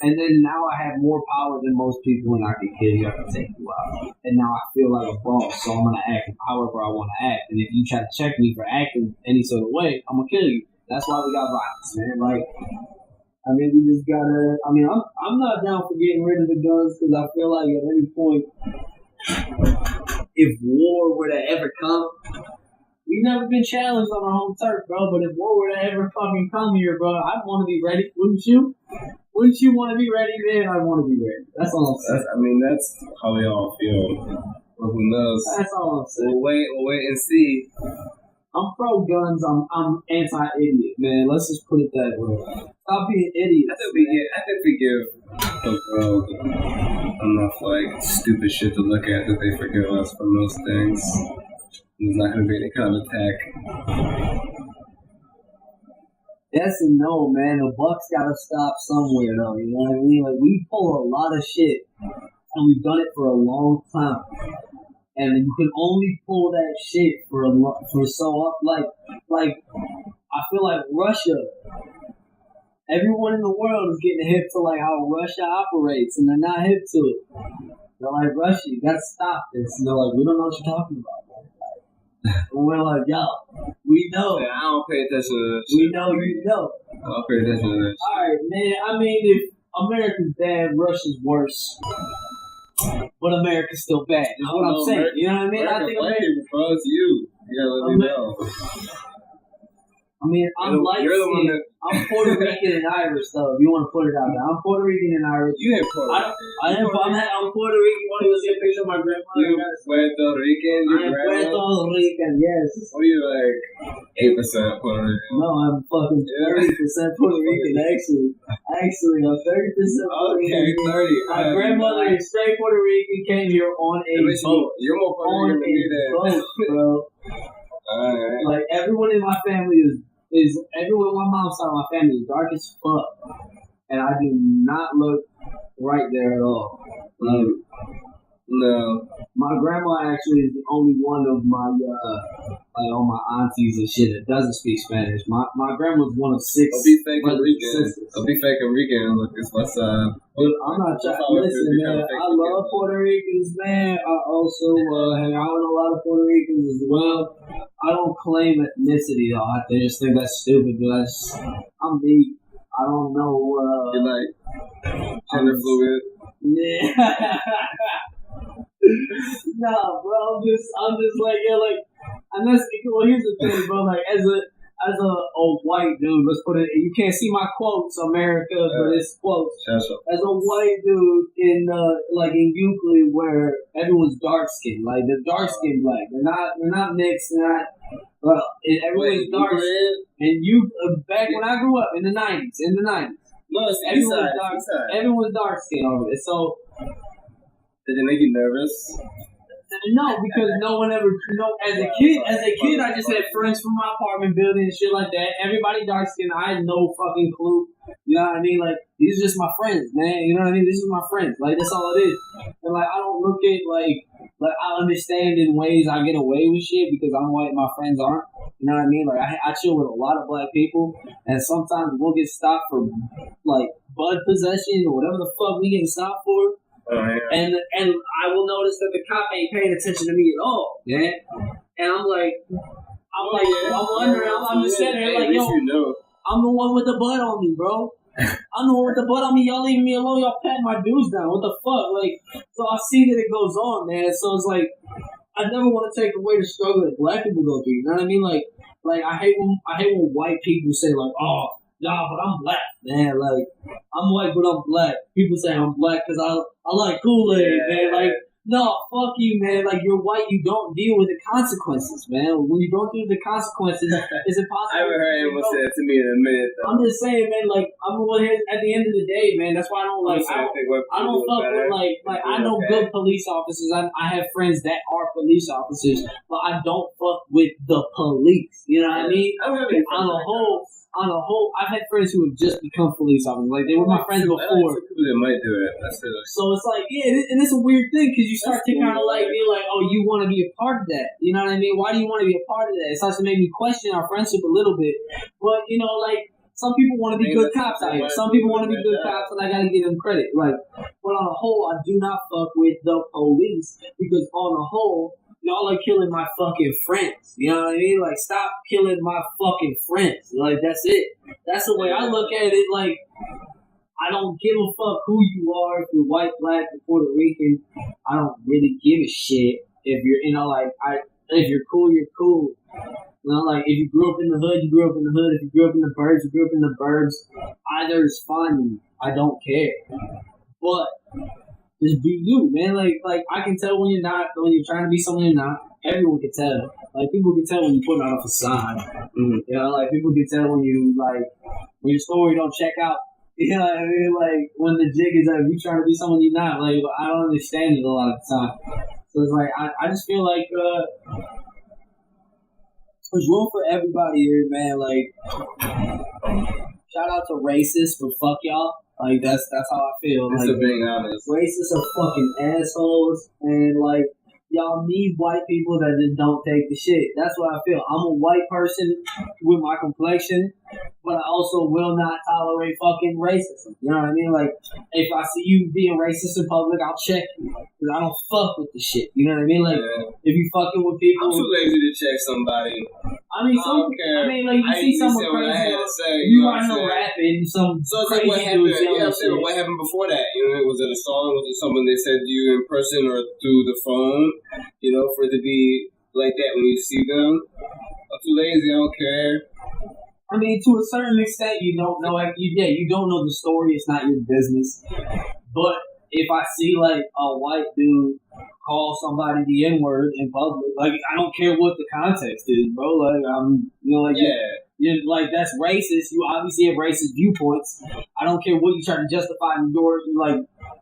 and then now I have more power than most people, and I can kill you. I can take you out, and now I feel like a boss, so I'm gonna act however I want to act. And if you try to check me for acting any sort of way, I'm gonna kill you. That's why we got violence, man. Like, I mean, we just gotta. I mean, I'm not down for getting rid of the guns because I feel like at any point, if war were to ever come, we've never been challenged on our home turf, bro. But if war were to ever fucking come here, bro, I'd want to be ready. Wouldn't you? Wouldn't you want to be ready then? I want to be ready. That's all I'm saying. I mean, that's how we all feel. Well, who knows? That's all I'm saying. We'll wait and see. I'm pro guns. I'm anti-idiot, man. Let's just put it that way. Stop being idiots. I think we give the world enough like stupid shit to look at that they forgive us for most things. There's not going to be any kind of attack. Yes and no, man. The Bucks gotta stop somewhere, though. You know what I mean? Like, we pull a lot of shit, and we've done it for a long time. And you can only pull that shit for so up. Like, I feel like Russia. Everyone in the world is getting hip to like how Russia operates, and they're not hip to it. They're like, Russia, you gotta stop this. And they're like, we don't know what you're talking about. And we're like, yo, we know. Yeah, I don't pay attention to this. We know you know. I don't pay attention to this. Alright, man. I mean, if America's bad, Russia's worse. But America's still bad. Is what I'm saying. You know what I mean? I think America, bro, it's you. You gotta let me know. I mean, I'm light skinned. I'm Puerto Rican and Irish, though. If you want to put it out there, I'm Puerto Rican and Irish. You ain't Puerto Rican. I'm Puerto Rican. You want to go see a picture of my grandmother? You Puerto Rican? I'm Puerto Rican, yes. What are you like? 8% Puerto Rican? No, I'm fucking 30% Puerto Rican. Actually, I'm 30% Puerto Rican. Okay, 30. My grandmother is straight Puerto Rican. Came here on a boat. You're more Puerto Rican than me, then. Bro. Alright. Like, everyone in my family is everyone on my mom's side of my family is dark as fuck, and I do not look right there at all. Like, no, my grandma actually is the only one of my like all my aunties and shit that doesn't speak Spanish. My grandma's one of 6. I'll be fake Rican. I'll be fake Rican. Look, it's my side. I'm not trying. Listen, man. I love Puerto Ricans, man. I also hang out with a lot of Puerto Ricans as well. I don't claim ethnicity though. I just think that's stupid. But I'm me. I don't know. You're like gender fluid. Yeah. Nah, bro. I'm just like, yeah, like, and that's well. Here's the thing, bro. Like, as a white dude, let's put it. You can't see my quotes, America, but it's quotes. As a white dude in Euclid, where everyone's dark skinned, like they're dark skinned black. They're not mixed. They're not. Well, everyone's dark. And you back when I grew up in the '90s. No, it's everyone's dark. Everyone's dark skinned over there. So. Did it make you nervous? No, because no one ever. As a kid, I just had friends from my apartment building and shit like that. Everybody dark skinned. I had no fucking clue. You know what I mean? Like, these are just my friends, man. You know what I mean? This is my friends. Like, that's all it is. And like, I don't look at like I understand in ways I get away with shit because I'm white and my friends aren't. You know what I mean? Like, I chill with a lot of black people, and sometimes we'll get stopped for like bud possession or whatever the fuck we getting stopped for. And I will notice that the cop ain't paying attention to me at all, man. And I'm wondering, I'm just sitting there like, yo, I'm the one with the butt on me, bro. I'm the one with the butt on me. Y'all leaving me alone. Y'all patting my dudes down. What the fuck? Like, so I see that it goes on, man. So it's like, I never want to take away the struggle that black people go through. You know what I mean? Like I hate when white people say like, oh. Nah, but I'm black, man. Like, I'm white, but I'm black. People say I'm black because I like Kool-Aid, man. No, fuck you, man. Like, you're white, you don't deal with the consequences, man. When you don't deal with the consequences, it's impossible. I haven't heard anyone say that to me in a minute, though. I'm just saying, man, like, I'm going here at the end of the day, man. That's why I don't, like, I don't fuck with, like I know good police officers. I have friends that are police officers, but I don't fuck with the police. You know what I mean? On a whole, I've had friends who have just become police officers. Like, they were my friends before. People that might do it. So it's like, yeah, and it's a weird thing because you start to kind of like be like, oh, you want to be a part of that. You know what I mean? Why do you want to be a part of that? It starts to make me question our friendship a little bit. But, you know, like, some people want to be good cops out here. Some people want to be good cops, and I got to give them credit. Like, but on the whole, I do not fuck with the police because on the whole, y'all are killing my fucking friends. You know what I mean? Like, stop killing my fucking friends. Like, that's it. That's the way I look at it. Like, I don't give a fuck who you are. If you're white, black, or Puerto Rican, I don't really give a shit. If you're, you know, like, if you're cool, you're cool. You know, like, if you grew up in the hood, you grew up in the hood. If you grew up in the burbs, you grew up in the burbs. Either is fine to me. I don't care. But just be you, man. Like I can tell when you're not, when you're trying to be someone you're not. Everyone can tell. Like, people can tell when you put on a facade. Mm-hmm. You know, like, people can tell when you, like, when your story don't check out. You know what I mean? Like, when the jig is like, you trying to be someone you're not. Like, I don't understand it a lot of the time. So it's like, I just feel like, there's room for everybody here, man. Like, shout out to racists, but fuck y'all. Like, that's how I feel. That's like, being honest. Racists are fucking assholes, and like, y'all need white people that just don't take the shit. That's what I feel. I'm a white person with my complexion, but I also will not tolerate fucking racism. You know what I mean? Like, if I see you being racist in public, I'll check you. Because I don't fuck with the shit. You know what I mean? Like, if you fucking with people... I'm too lazy to check somebody. I mean, like, you see someone crazy, you might know rapping, some so it's crazy like what happened. Yeah, I'm saying, what happened before that? You know, was it a song? Was it something they said to you in person or through the phone? You know, for it to be like that when you see them. I'm too lazy. I don't care. I mean, to a certain extent, you don't know. You don't know the story. It's not your business. But if I see like a white dude call somebody the N-word in public, like, I don't care what the context is, bro. Like, you're like, that's racist. You obviously have racist viewpoints. I don't care what you try to justify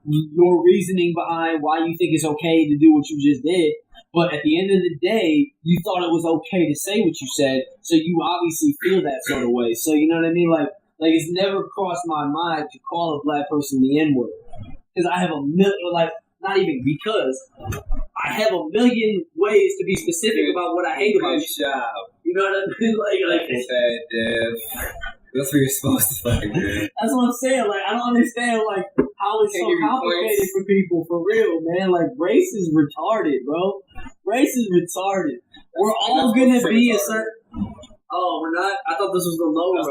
your reasoning behind why you think it's okay to do what you just did. But at the end of the day, you thought it was okay to say what you said, so you obviously feel that sort of way. So, you know what I mean? Like it's never crossed my mind to call a black person the N-word. Because I have a million, like, not even because, I have a million ways to be specific about what I hate about you. You know what I mean? Like that's what you're supposed to fucking do. That's what I'm saying. Like, I don't understand, like, how it's so complicated for people, for real, man. Like, race is retarded, bro. Race is retarded. We're all gonna be a certain... Oh, we're not? I thought this was the low road.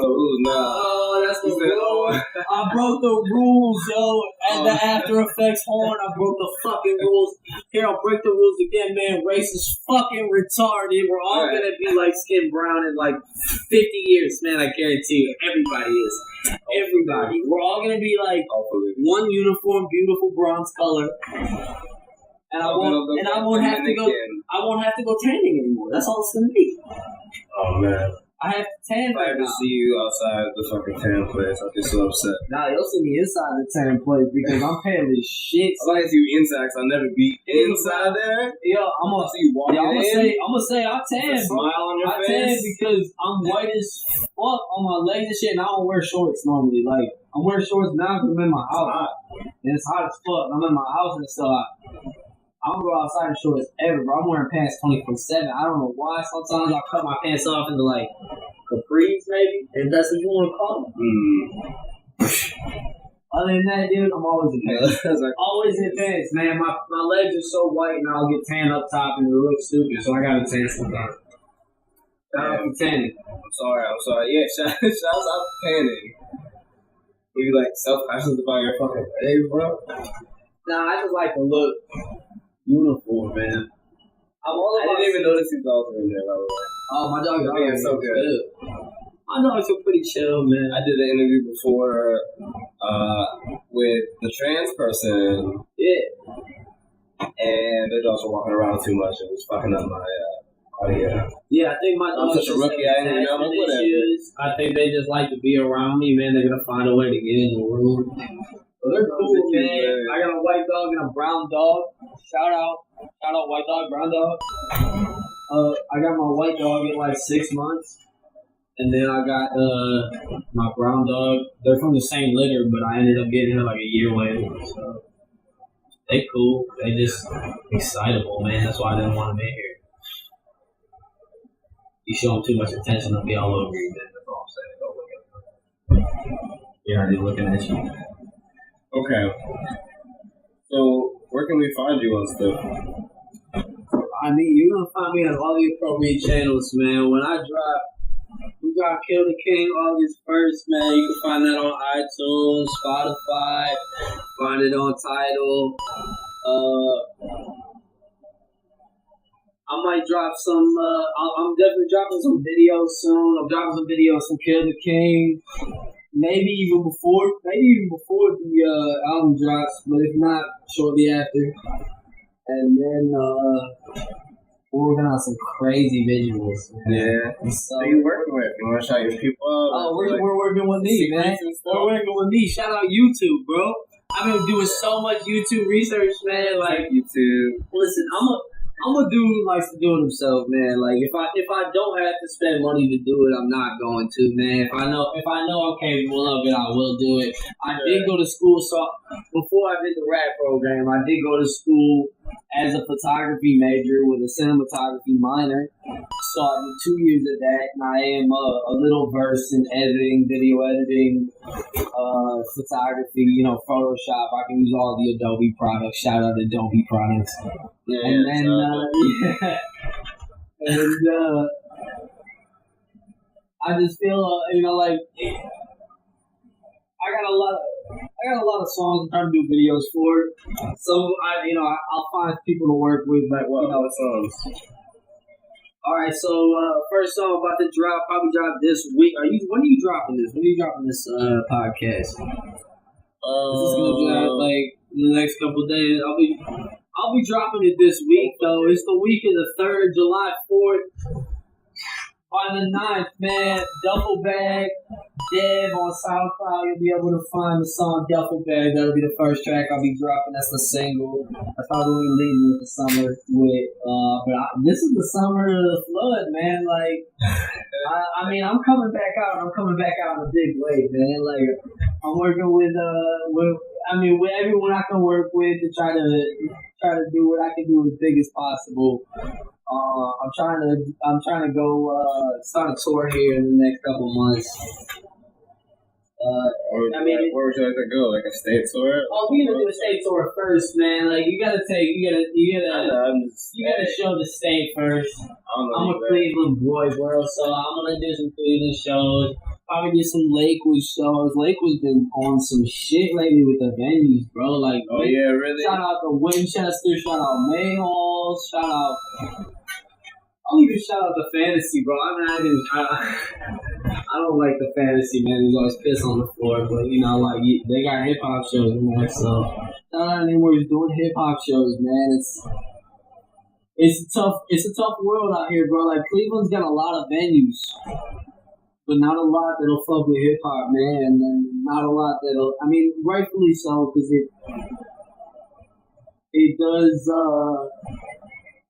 Oh, that's the road. I broke the rules, yo. And the After Effects horn, I broke the fucking rules. Here, I'll break the rules again, man. Race is fucking retarded. We're all gonna be like skin brown in like 50 years, man. I guarantee you. Everybody is. Everybody. We're all gonna be like one uniform, beautiful bronze color. And I won't have to go tanning anymore. That's all it's gonna be. Oh man. I have to tan right now. I have to see you outside the fucking tan place. I'll be so upset. Nah, you'll see me inside the tan place because I'm pale as shit. I like to see you inside because I'll never be inside there. Yo, I'm gonna see you walking in. I'm gonna say I tan, bro. Smile on your face. I tan because I'm white as fuck on my legs and shit, and I don't wear shorts normally. Like, I'm wearing shorts now because I'm in my house. And it's hot as fuck. I'm in my house and it's still hot. I don't go outside in shorts ever, bro. I'm wearing pants 24/7. I don't know why. Sometimes I'll cut my pants off into, like, capris, maybe, if that's what you want to call them. Other than that, dude, I'm always in pants. Always in pants, man. My legs are so white, and I'll get tan up top, and it looks stupid, so I gotta tan sometimes. Shout out to tanning. I'm sorry. Yeah, shout out to tanning. You like self-conscious about your fucking legs, bro? Nah, I just like to look uniform, man. I didn't even notice his dogs were in there, by the way. Oh, my dogs are so good. My dogs are pretty chill, man. I did an interview before with the trans person. Yeah. and the dogs were walking around too much. It was fucking up my audio. Yeah, I think my dogs I'm such a rookie. I didn't know whatever. I think they just like to be around me, man. They're gonna find a way to get in the room. But they're cool, man. I got a white dog and a brown dog. Shout out, white dog, brown dog. I got my white dog at like 6 months. And then I got my brown dog. They're from the same litter, but I ended up getting her like a year later. So they cool. They just excitable, man. That's why I didn't want them in here. You show them too much attention, they'll be all over you. That's all I'm saying. Don't look at them. They're already looking at you. Okay. So where can we find you on stuff? I mean, you're gonna find me on all the appropriate channels, man. When I drop. We got Kill the King August 1st, man. You can find that on iTunes, Spotify, find it on Tidal. I might drop some, I'm definitely dropping some videos soon. I'm dropping some videos from Kill the King. Maybe even before the album drops, but if not, shortly after. And then, we're working on some crazy visuals. Yeah. So, who you working with? You want to shout your people out? Oh, we're working with me, man. We're working with me. Shout out YouTube, bro. I've been doing so much YouTube research, man. Like YouTube. Listen, I'm a dude who likes to do it himself, man. Like if I don't have to spend money to do it, I'm not going to, man. If I know okay, we love it, I will do it. I did go to school, so before I did the rap program, I did go to school as a photography major with a cinematography minor. So I did 2 years of that, and I am a little versed in editing, video editing, photography, Photoshop. I can use all the Adobe products. Shout out Adobe products. Yeah, and then, I just feel, like I got a lot of songs I'm trying to do videos for. So I'll find people to work with, like what songs. All right, so first song about to probably drop this week. When are you dropping this? When are you dropping this podcast? Is this gonna drop like in the next couple of days? I'll be dropping it this week though. It's the week of the 3rd, July 4th. On the 9th, man, Duffel Bag, Dev on SoundCloud. You'll be able to find the song Duffel Bag. That'll be the first track I'll be dropping. That's the single. That's probably leading with the summer with. This is the summer of the flood, man. Like, I'm coming back out. I'm coming back out in a big way, man. Like, I'm working with everyone I can work with to try to do what I can do as big as possible. I'm trying to go start a tour here in the next couple months. Where would you like to go? Like a state tour? Oh, we're gonna do a state tour first, man. Like you gotta show the state first. I'm a Cleveland boy, bro, so I'm gonna do some Cleveland shows. Probably do some Lakewood shows. Lakewood's been on some shit lately with the venues, bro. Like, oh yeah, really? Shout out to Winchester. Shout out Mayhall. Shout out. I'll even shout out the Fantasy, bro. I don't like the Fantasy, man. There's always piss on the floor, but they got hip hop shows, man. So shout out anywhere who's doing hip hop shows, man. It's a tough world out here, bro. Like Cleveland's got a lot of venues, but not a lot that'll fuck with hip hop, man. And not a lot that'll. I mean, rightfully so, because it does.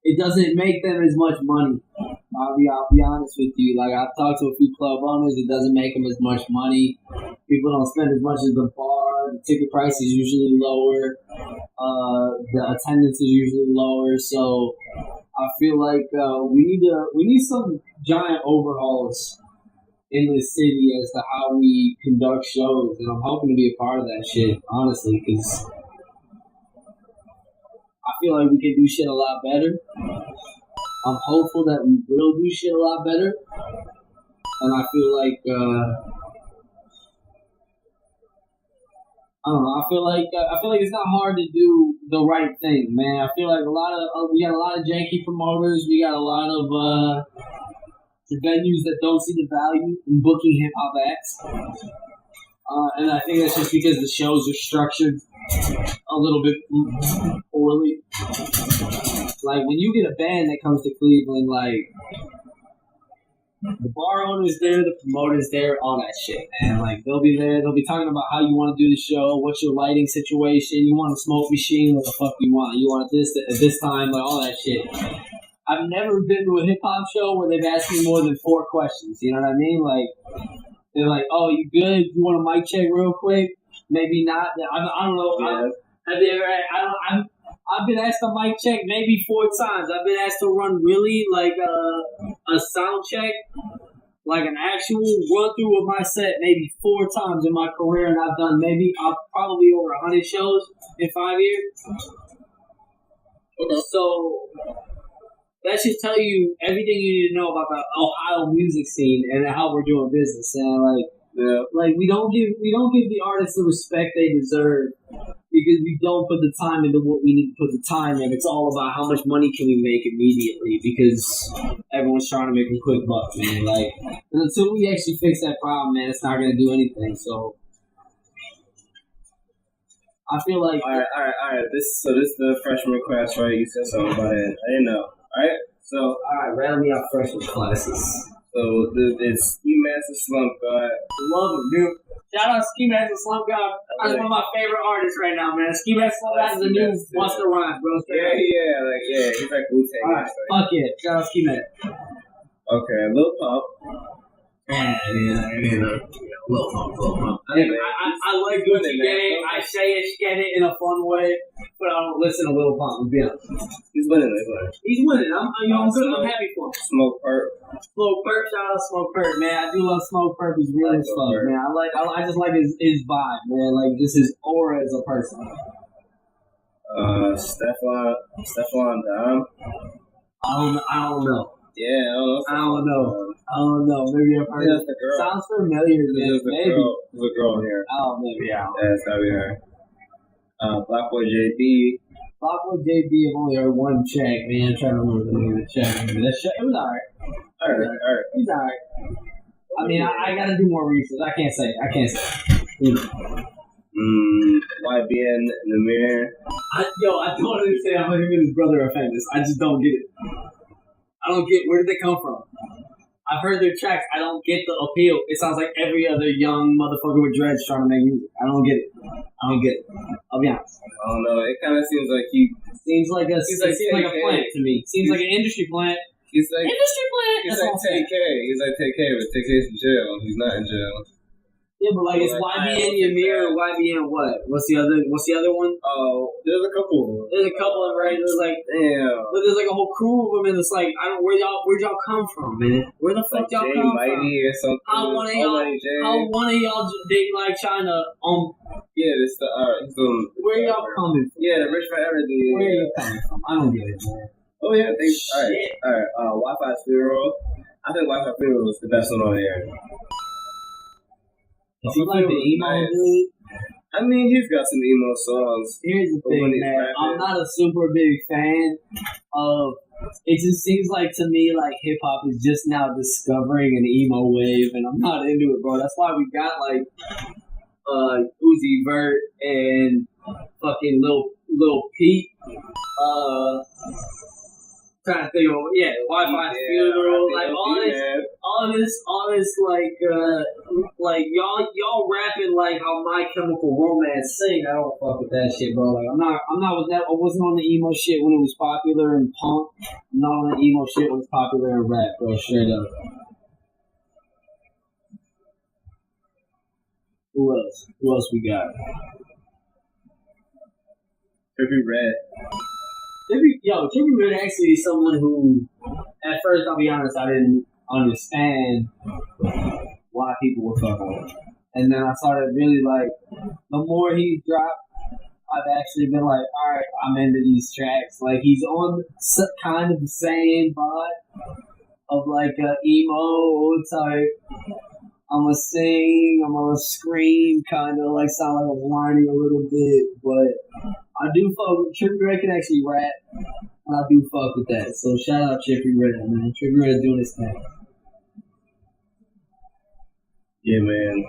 It doesn't make them as much money. I'll be honest with you. Like I've talked to a few club owners, it doesn't make them as much money. People don't spend as much as the bar. The ticket price is usually lower. The attendance is usually lower. So I feel like we need some giant overhauls in the city as to how we conduct shows, and I'm hoping to be a part of that shit. Honestly, because I feel like we can do shit a lot better. I'm hopeful that we will do shit a lot better. And I feel like, I don't know. I feel like it's not hard to do the right thing, man. I feel like we got a lot of janky promoters. We got a lot of venues that don't see the value in booking hip hop acts. And I think that's just because the shows are structured a little bit poorly. Like when you get a band that comes to Cleveland, like the bar owner's there, the promoter's there, all that shit, man. Like they'll be there, they'll be talking about how you want to do the show, what's your lighting situation, you want a smoke machine, what the fuck you want this at this time, like all that shit. I've never been to a hip hop show where they've asked me more than 4 questions. You know what I mean? Like they're like, "Oh, you good? You want a mic check real quick? Maybe not." I don't know. Yeah. I've been asked to mic check maybe 4 times. I've been asked to run really like a sound check, like an actual run through of my set maybe 4 times in my career, and I've done probably over 100 shows in 5 years. Okay. So that should tell you everything you need to know about the Ohio music scene and how we're doing business. And like we don't give the artists the respect they deserve because we don't put the time into what we need to put the time in. It's all about how much money can we make immediately because everyone's trying to make a quick buck, man. Like, and until we actually fix that problem, man, it's not gonna do anything. So I feel like all right. This is the freshman class, right? You said something about it. I didn't know. Alright, so rattle me out freshman classes. So it's Ski Master Slump God. Love him, dude. Shout out Ski Master Slump God. That's one of my favorite artists right now, man. Ski Master Slump God is the new Busta Rhymes, bro. Yeah, he's like Wu-Tang. Alright, fuck it. Shout out Ski Master. Okay, Lil Pump. Lil Pump. I like Gucci Gang. I say it, get it in a fun way, but I don't listen to Lil Pump, to be honest. He's winning. He's winning. I'm good. I'm happy for him. Smoke Perp. Shout out Smoke Perp, man. I do love Smoke Perp. He's real as fuck, man. I just like his vibe, man. Like just his aura as a person. Stefan Dom. I don't know. Yeah, I don't know. Maybe I've heard it. Sounds familiar, man. Maybe. There's a girl here. Oh, maybe. Yeah, it's gotta be her. Black Boy JB. I've only heard one check, man. I'm trying to remember the name of the check. It was alright. Alright. He's alright. I mean, I gotta do more research. I can't say. YBN in the mirror. I don't understand how him and his brother are famous. I just don't get it. I don't get where did they come from. I've heard their tracks. I don't get the appeal. It sounds like every other young motherfucker with dreads trying to make music. I don't get it. I'll be honest. I don't know. It kind of seems like seems like a plant to me. Seems like an industry plant. He's like industry plant. He's like TK. He's like TK, but TK's in jail. He's not in jail. Yeah, but like it's YBN Ymir or YBN what? What's the other one? Oh, there's a couple. There's a couple of right. There's like but there's like a whole crew of them, and it's like where'd y'all come from, man? Where the fuck y'all come from? Or something. How one of y'all date like China? Yeah, it's the where y'all coming from? Yeah, the Rich Forever dude. Where you coming from? I don't get it, man. Oh yeah, all right. Wi-Fi Funeral. I think Wi-Fi Funeral was the best one on there. Is he like the emo dude? I mean, he's got some emo songs. Here's the thing, man. I'm not a super big fan of. It just seems like to me like hip hop is just now discovering an emo wave, and I'm not into it, bro. That's why we got like Uzi Vert and fucking Lil Peep. Trying to think of Wi-Fi Funeral, like all this like y'all rapping like how My Chemical Romance sing. I don't fuck with that shit, bro. Like I wasn't on the emo shit when it was popular in punk. I'm not on the emo shit when it's popular in rap, bro. Straight up. Who else we got? Trippie Redd. Trippie Redd actually is someone who, at first, I'll be honest, I didn't understand why people were fucking with him. And then I started really like, the more he's dropped, I've actually been like, alright, I'm into these tracks. Like, he's on kind of the same vibe of like an emo type. I'm gonna sing, I'm gonna scream, kind of like sound like a whiny a little bit, but I do fuck with Trippie Redd can actually rap, and I do fuck with that. So shout out Trippie Redd, man. Trippie Redd doing his thing. Yeah, man.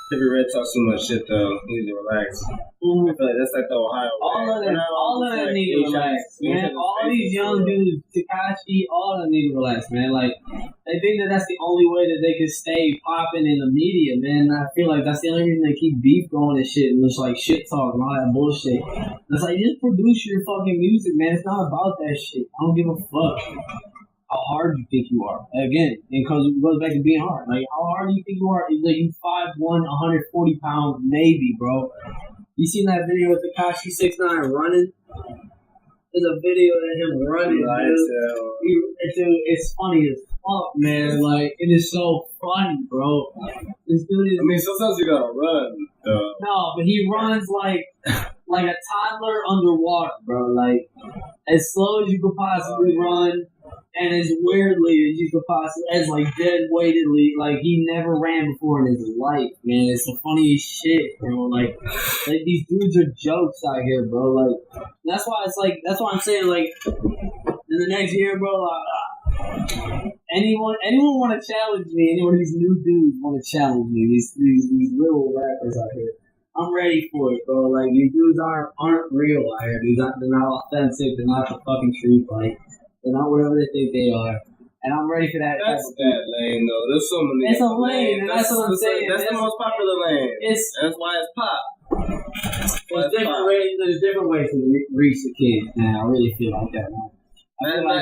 Trippie Redd talks too much shit though. He needs to relax. I feel like that's like the Ohio. All of them need to relax, man. All these young dudes, Tekashi, all of them need to relax, man. Like, they think that that's the only way that they can stay popping in the media, man. And I feel like that's the only reason they keep beef going and shit, and just like shit talk and all that bullshit. It's like, just produce your fucking music, man. It's not about that shit. I don't give a fuck how hard you think you are. Again, because it goes back to being hard. Like, how hard do you think you are? Like, you 5'1", 140 pounds, maybe, bro. You seen that video with Tekashi 6ix9ine running? There's a video of him running, dude. It's funny as fuck, man. Like, it is so funny, bro. This dude is. I mean, sometimes you gotta run. No, but he runs like a toddler underwater, bro. Like, as slow as you could possibly run. And as weirdly as you could possibly, as like dead weightedly, like he never ran before in his life, man. It's the funniest shit, bro. Like these dudes are jokes out here, bro. Like that's why I'm saying, like, in the next year, bro. Anyone want to challenge me? Any of these new dudes want to challenge me? These little rappers out here. I'm ready for it, bro. Like, these dudes aren't real out here. They're not authentic. They're not the fucking truth. Like. They're not whatever they think they are. And I'm ready for that. That's that lane, though. There's so many. It's a lane, and that's what I'm saying. That's the most popular lane. That's why it's pop. There's different ways to reach the kids, man. I really feel like that, man. I got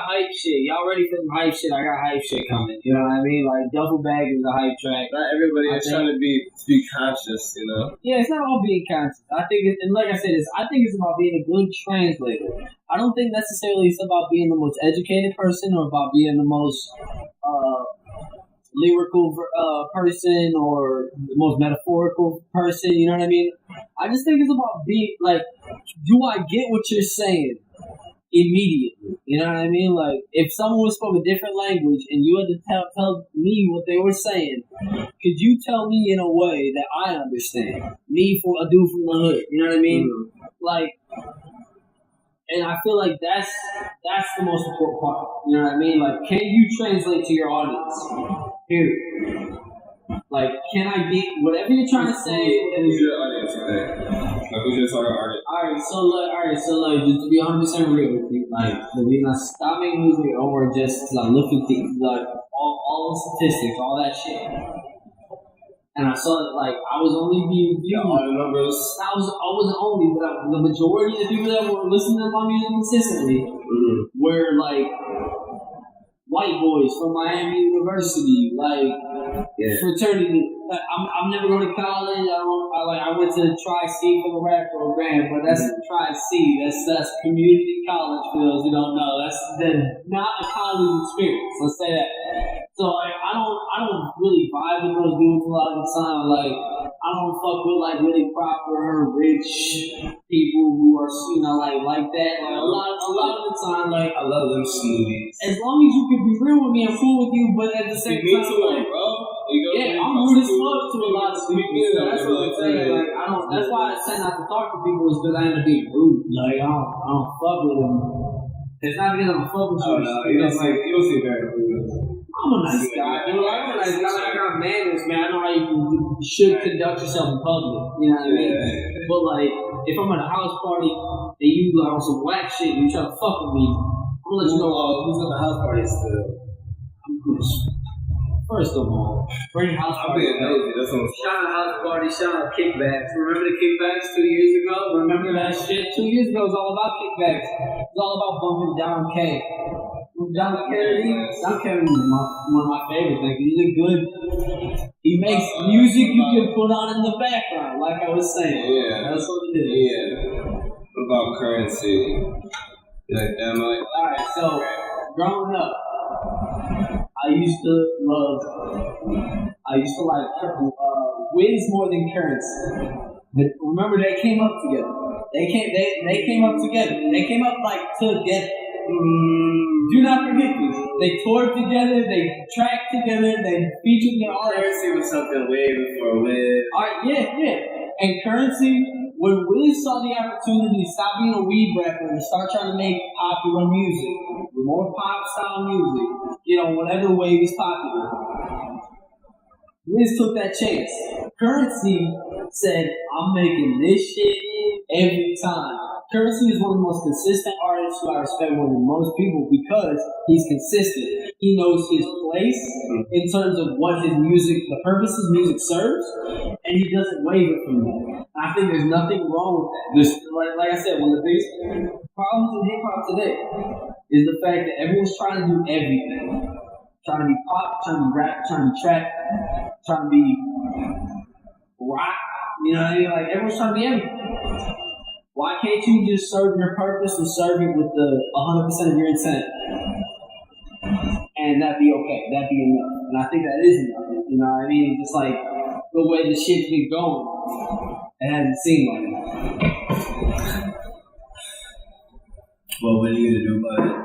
hype shit. Y'all ready for some hype shit? I got hype shit coming. You know what I mean? Like, Duffel Bag is a hype track. Not everybody is trying to be conscious, you know? Yeah, it's not all being conscious. I think, and like I said, I think it's about being a good translator. I don't think necessarily it's about being the most educated person or about being the most lyrical person or the most metaphorical person. You know what I mean? I just think it's about being like, do I get what you're saying immediately? You know what I mean? Like, if someone spoke a different language and you had to tell me what they were saying, could you tell me in a way that I understand? Me, for a dude from the hood. You know what I mean? Mm-hmm. Like. And I feel like that's the most important part. You know what I mean? Like, can you translate to your audience? Period. Like, can I get whatever you're trying to say? Who's your audience, you think? Like, who's your target audience? Alright, so just to be 100% real with you, like, the reason I stopped making music over just because I looked at like all the statistics, all that shit. And I saw that, like, I was only being viewed. All the numbers. I wasn't only, but the majority of the people that were listening to my music consistently were, like, white boys from Miami University, like, fraternity. I'm never going to college. I went to Tri-C for the rap program, but that's Tri-C. That's community college for those who don't know. That's not a college experience. Let's say that. So, like, I don't really vibe with those dudes a lot of the time. Like, I don't fuck with, like, really proper, rich people who are, you know, like that. Like, a lot of the time, like, I love them smoothies. As long as you can be real with me, I'm cool with you, but at the same time, like, bro. Yeah, I'm rude as fuck to a lot of people. So that's what I'm saying. Like, that's why I tend not to talk to people, is because I end up being rude. Like, I don't fuck with them. It's not because I don't fuck with you. No, you don't seem very rude. I'm a nice guy, dude. I'm a nice guy. I got manners, man. I know how you should conduct yourself in public. You know what I mean? But, like, if I'm at a house party and you like on some whack shit and you try to fuck with me, I'm gonna let you know who's at the house party still. I'm good. First of all, bring house party. Shout out house party, shout out kickbacks. Remember the kickbacks 2 years ago? Remember that shit? 2 years ago it was all about kickbacks. It was all about bumping John K. John Kennedy is one of my favorites, man. He's a good. He makes music you can put on in the background, like I was saying. Yeah, that's what it is. Yeah. What about Currency? Like that, Mike? Alright, so growing up, I used to like Wiz more than Currency. But remember, they came up together. They came up together. They came up like together. Do not forget this. They toured together. They tracked together. They featured in all. Currency was something way before Wiz. Yeah. And Currency, when Wiz saw the opportunity to stop being a weed rapper and start trying to make popular music, more pop style music, you know, whatever way was popular, Wiz took that chance. Currency said, I'm making this shit every time. Currency is one of the most consistent artists who I respect more than most people because he's consistent. He knows his place in terms of what his music, the purpose his music serves, and he doesn't waver from that. I think there's nothing wrong with that. Like I said, one of the biggest problems in hip hop today is the fact that everyone's trying to do everything. Trying to be pop, trying to be rap, trying to be trap, trying to be rock. You know what I mean? Like, everyone's trying to be everything. Why can't you just serve your purpose and serve it with the 100% of your intent? And that be okay. That be enough. And I think that is enough. You know what I mean? Just like the way the shit's been going, it hasn't seemed like that. Well, what are you gonna do about it?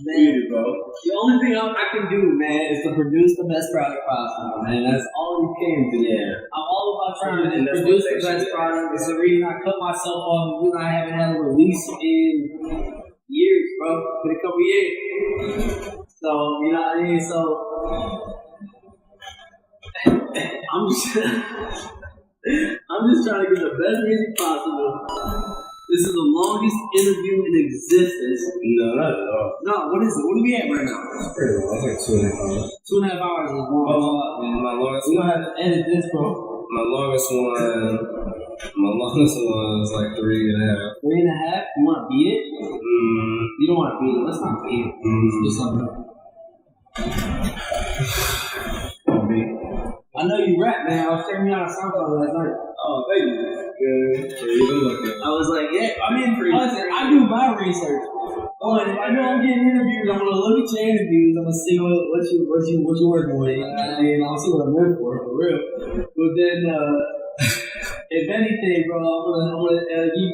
Man, bro. The only thing I can do, man, is to produce the best product possible, man. That's all you can do. Yeah. I'm all about trying to produce the best product. It's the reason I cut myself off. The reason I haven't had a release in years, bro. In a couple years. So, you know what I mean? So, I'm just trying to get the best music possible. This is the longest interview in existence. No, not at all. No, what is it? What are we at right now? It's pretty long. It's like 2.5 hours. 2.5 hours is long. Oh, man, my longest we don't have to edit this, bro. My longest one was like 3.5. 3.5? You want to beat it? You don't want to beat it. Let's not beat it. Let's do something. I know you rap, man. I was checking you out on SoundCloud last night. Oh, thank you. Good. Even looking. I was like, yeah. I mean, listen, I do my research. Oh, and if I know I'm getting interviews, I'm gonna look at your interviews. I'm gonna see what you working with. You know what I mean? I'll see what I'm in for real. But then, if anything, bro, I'm gonna you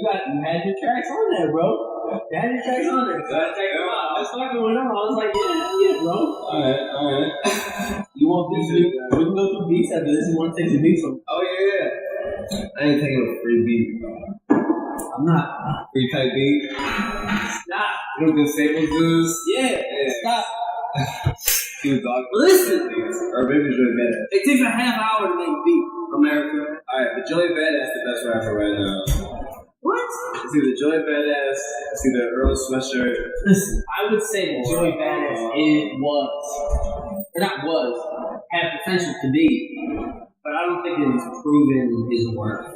had your tracks on there, bro. You had your tracks on there. So I checked them out. I was talking with them. I was like, yeah, bro. All right. You want beats? We can go through beats after this. You want to take some beats from? Oh yeah. I ain't taking a free beat. I'm not. Free type beat. Stop. You know what the samples is? Yeah. Stop. He was talking. Listen. Or maybe it's really badass. It takes a half hour to make a beat, America. Alright, but Joey Badass the best rapper right now. What? It's either Joey Badass, it's either Earl Sweatshirt. Listen, I would say that Joey Badass had potential to be, but I don't think it has proven his worth.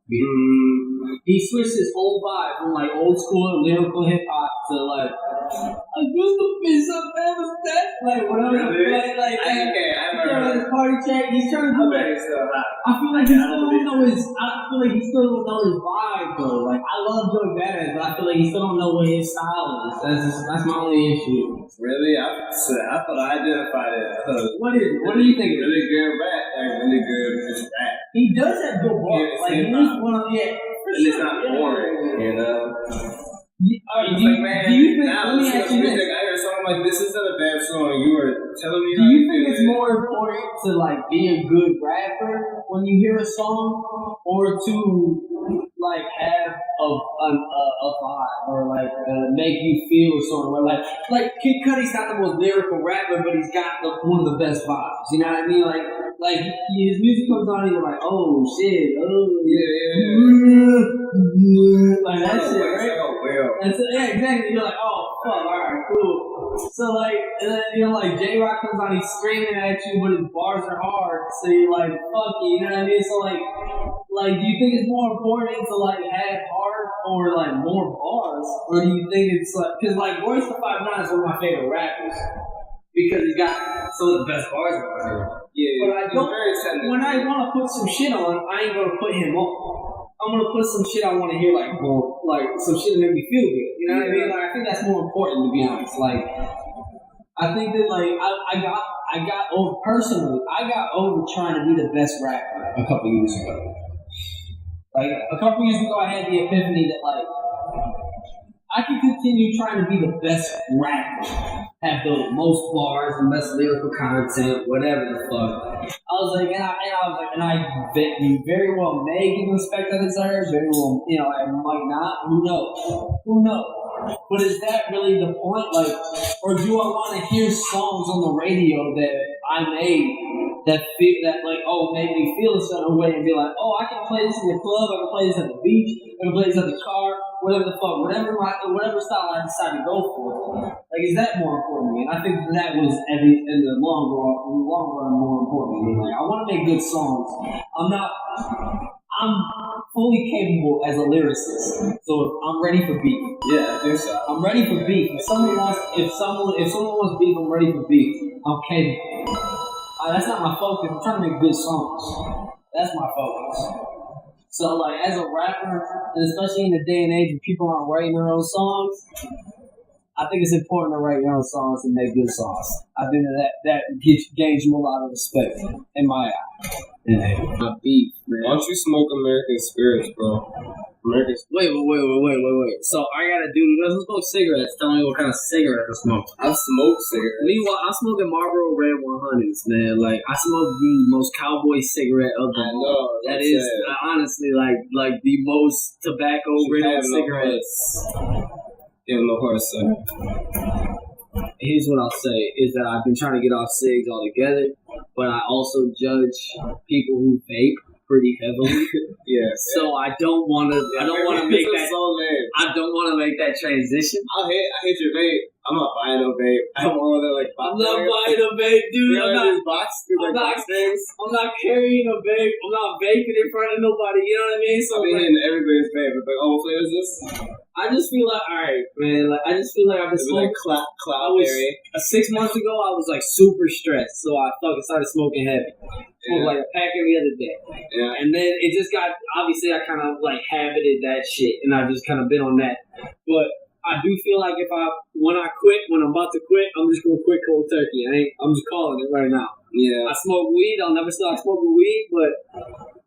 He switched his whole vibe from like old school lyrical hip hop to like I used to be so famous that like whatever like his party track. He's trying to do it. I feel like he still don't know his. I feel like he still don't know his vibe though. Like I love Joey Badass, but I feel like he still don't know what his style is. That's my only issue. Really? I thought I identified it. What is it? What do you think? Really good rap, like really good rap. He does have good bars. Like he was one of and it's not boring, you know. Do you think? Let me ask you this. I heard something like this isn't a bad song. You were telling me. Do you think it's more important to like be a good rapper when you hear a song, or to like have a vibe, or like make you feel a song, or like Kid Cudi's not the most lyrical rapper, but he's got one of the best vibes. You know what I mean? Like his music comes on, and you're like, oh shit, like that shit, right? And so, yeah, exactly. You're like, oh, fuck, alright, cool. So, like, and then, you know, like, J-Rock comes on, he's screaming at you, but his bars are hard. So you're like, fuck you know what I mean? So, like, do you think it's more important to, like, have hard or, like, more bars? Or do you think it's, like, because, like, Royce the 5'9" is one of my favorite rappers. Because he's got some of the best bars ever. Yeah, but I don't, when I want to put some shit on, I ain't going to put him on. I'm gonna put some shit I want to hear, like some shit that make me feel good. You know what I mean? Like I think that's more important, to be honest. Like I think that like I got over trying to be the best rapper a couple years ago. Like a couple years ago, I had the epiphany that like I can continue trying to be the best rapper, have the most bars and best lyrical content, whatever the fuck. And I very well may give respect that deserves, very well, you know, I might not. Who knows? But is that really the point? Like, or do I want to hear songs on the radio that I made that like, oh, made me feel a certain way and be like, oh, I can play this in the club, I can play this at the beach, I can play this at the car, whatever the fuck, whatever style I decide to go for. Like, is that more important to me? And I think that was in the long run more important to me. Like, I want to make good songs. I'm fully capable as a lyricist, so I'm ready for beef. Yeah, I think so. I'm ready for beef. If someone wants beef, I'm ready for beef. I'm capable. That's not my focus. I'm trying to make good songs. That's my focus. So, like, as a rapper, and especially in the day and age when people aren't writing their own songs, I think it's important to write your own songs and make good songs. I think that gains you a lot of respect in my eye. My beef, man. Why don't you smoke American Spirits, bro? Wait. So I gotta let's smoke cigarettes. Tell me what kind of cigarette I smoke. I smoke cigarettes. Meanwhile, I'm smoking Marlboro Red 100s, man. Like, I smoke the most cowboy cigarette of them all. That is honestly like the most tobacco-ridden cigarettes. Yeah, no horse, son. Here's what I'll say, is that I've been trying to get off cigs altogether, but I also judge people who vape pretty heavily. Yeah. So I don't want to make that. I don't want to make that transition. I hate your vape. I'm not buying no vape. I'm on there like. I'm not buying a vape, dude. I'm not carrying a vape. I'm not vaping in front of nobody. You know what I mean? So I've been hitting everybody's vape. But like, oh, what flavor is this? I just feel like, alright, man. Like, I just feel like I've been smoking. Like cloudberry. 6 months ago, I was like super stressed, so I fucking started smoking heavy. Smoked like a pack every other day. Yeah. And then it just got, obviously, I kind of like habited that shit, and I've just kind of been on that. But I do feel like when I'm about to quit, I'm just gonna quit cold turkey. I'm just calling it right now. Yeah. I smoke weed. I'll never stop smoking weed, but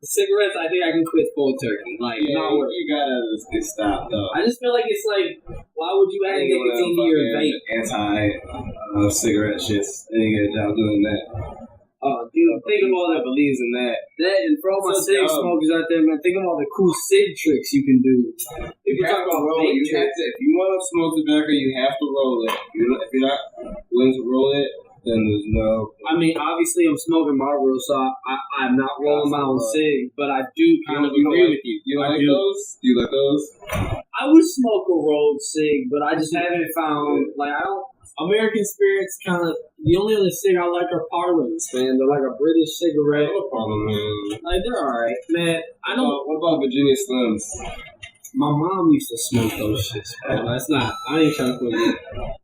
cigarettes, I think I can quit cold turkey. Like, not work. You gotta just get stopped though. I just feel like it's like, why would you add nicotine to your vape? Cigarette shits. They ain't get a job doing that. Oh, dude, think of all that believes in that. And for all my cig smokers out there, man, think of all the cool cig tricks you can do. People talk about rolling. If you want to smoke tobacco, you have to roll it. If you're not willing to roll it, then there's no. I mean, obviously, I'm smoking Marlboro, so I'm not rolling my own cig, but I do kind of agree with you. You like those? Do you like those? I would smoke a rolled cig, but I just haven't found, like, I don't. American Spirits kind of, the only other cig I like are Parliaments, man. They're like a British cigarette. No problem, man. Like, they're alright, man. What about Virginia Slims? My mom used to smoke those shits, bro. That's not, I ain't trying to quit it.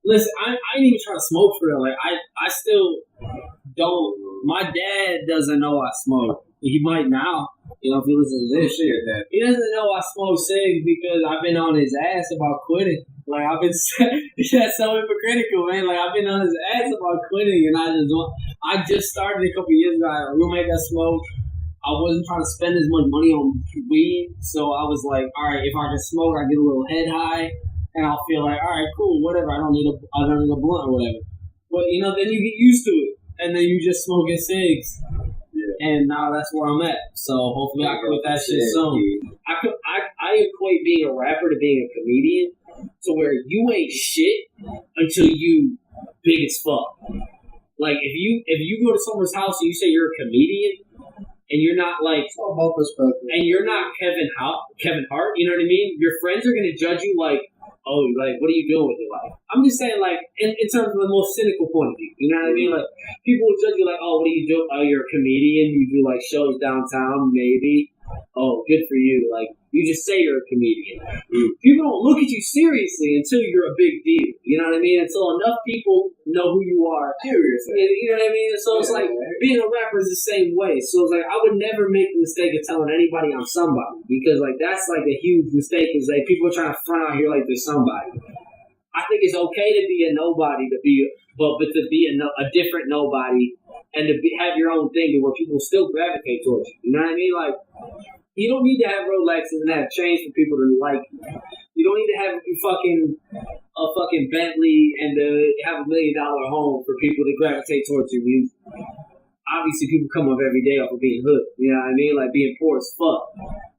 Listen, I ain't even trying to smoke for real. Like, I still don't, my dad doesn't know I smoke. He might now, you know, if he listens to this shit. He doesn't know I smoke cigs because I've been on his ass about quitting. Like, I've been, that's so hypocritical, man. Like, I've been on his ass about quitting, and I just started a couple years ago. I had a roommate that smoked. I wasn't trying to spend as much money on weed, so I was like, all right, if I can smoke, I get a little head high, and I'll feel like, all right, cool, whatever. I don't need a blunt or whatever. But, you know, then you get used to it, and then you just smoking cigs. And now that's where I'm at. So hopefully I quit that shit soon. I equate being a rapper to being a comedian, to where you ain't shit until you big as fuck. Like, if you go to someone's house and you say you're a comedian and you're not like, and you're not Kevin Hart, you know what I mean? Your friends are gonna judge you like, oh, like, what are you doing with your life? I'm just saying, like, in terms of the most cynical point of view, you know what I mean? Like, people will judge you like, oh, what do you do? Oh, you're a comedian. You do like shows downtown, maybe. Oh, good for you. Like, you just say you're a comedian. People don't look at you seriously until you're a big deal. You know what I mean? Until enough people know who you are. Seriously. You know what I mean? So it's like, being a rapper is the same way. So it's like, I would never make the mistake of telling anybody I'm somebody. Because, like, that's like a huge mistake. Is like, people are trying to front out here like they're somebody. I think it's okay to be a nobody, but to be a different nobody, and to have your own thing to where people still gravitate towards you. You know what I mean? Like, you don't need to have Rolexes and have chains for people to like you. You don't need to have a fucking Bentley and to have $1 million home for people to gravitate towards you. Obviously, people come up every day off of being hood. You know what I mean? Like, being poor as fuck.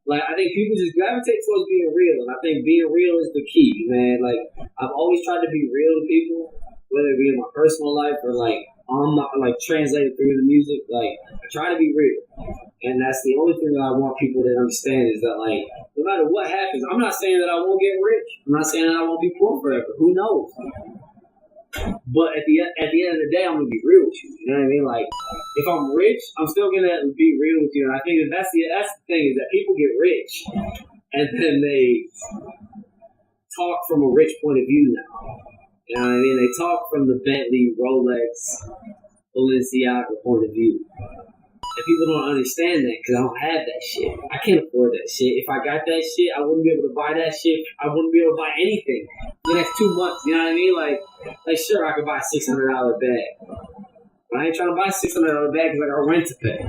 Like, I think people just gravitate towards being real. And I think being real is the key, man. Like, I've always tried to be real to people, whether it be in my personal life or, like, I'm not like translated through the music. Like I try to be real, and that's the only thing that I want people to understand is that like no matter what happens, I'm not saying that I won't get rich. I'm not saying that I won't be poor forever. Who knows? But at the end of the day, I'm gonna be real with you. You know what I mean? Like if I'm rich, I'm still gonna be real with you. And I think that's the thing is that people get rich and then they talk from a rich point of view now. You know what I mean? They talk from the Bentley, Rolex, Balenciaga point of view. And people don't understand that because I don't have that shit. I can't afford that shit. If I got that shit, I wouldn't be able to buy that shit. I wouldn't be able to buy anything for the next 2 months. You know what I mean? Like sure, I could buy a $600 bag. But I ain't trying to buy a $600 bag because I got rent to pay.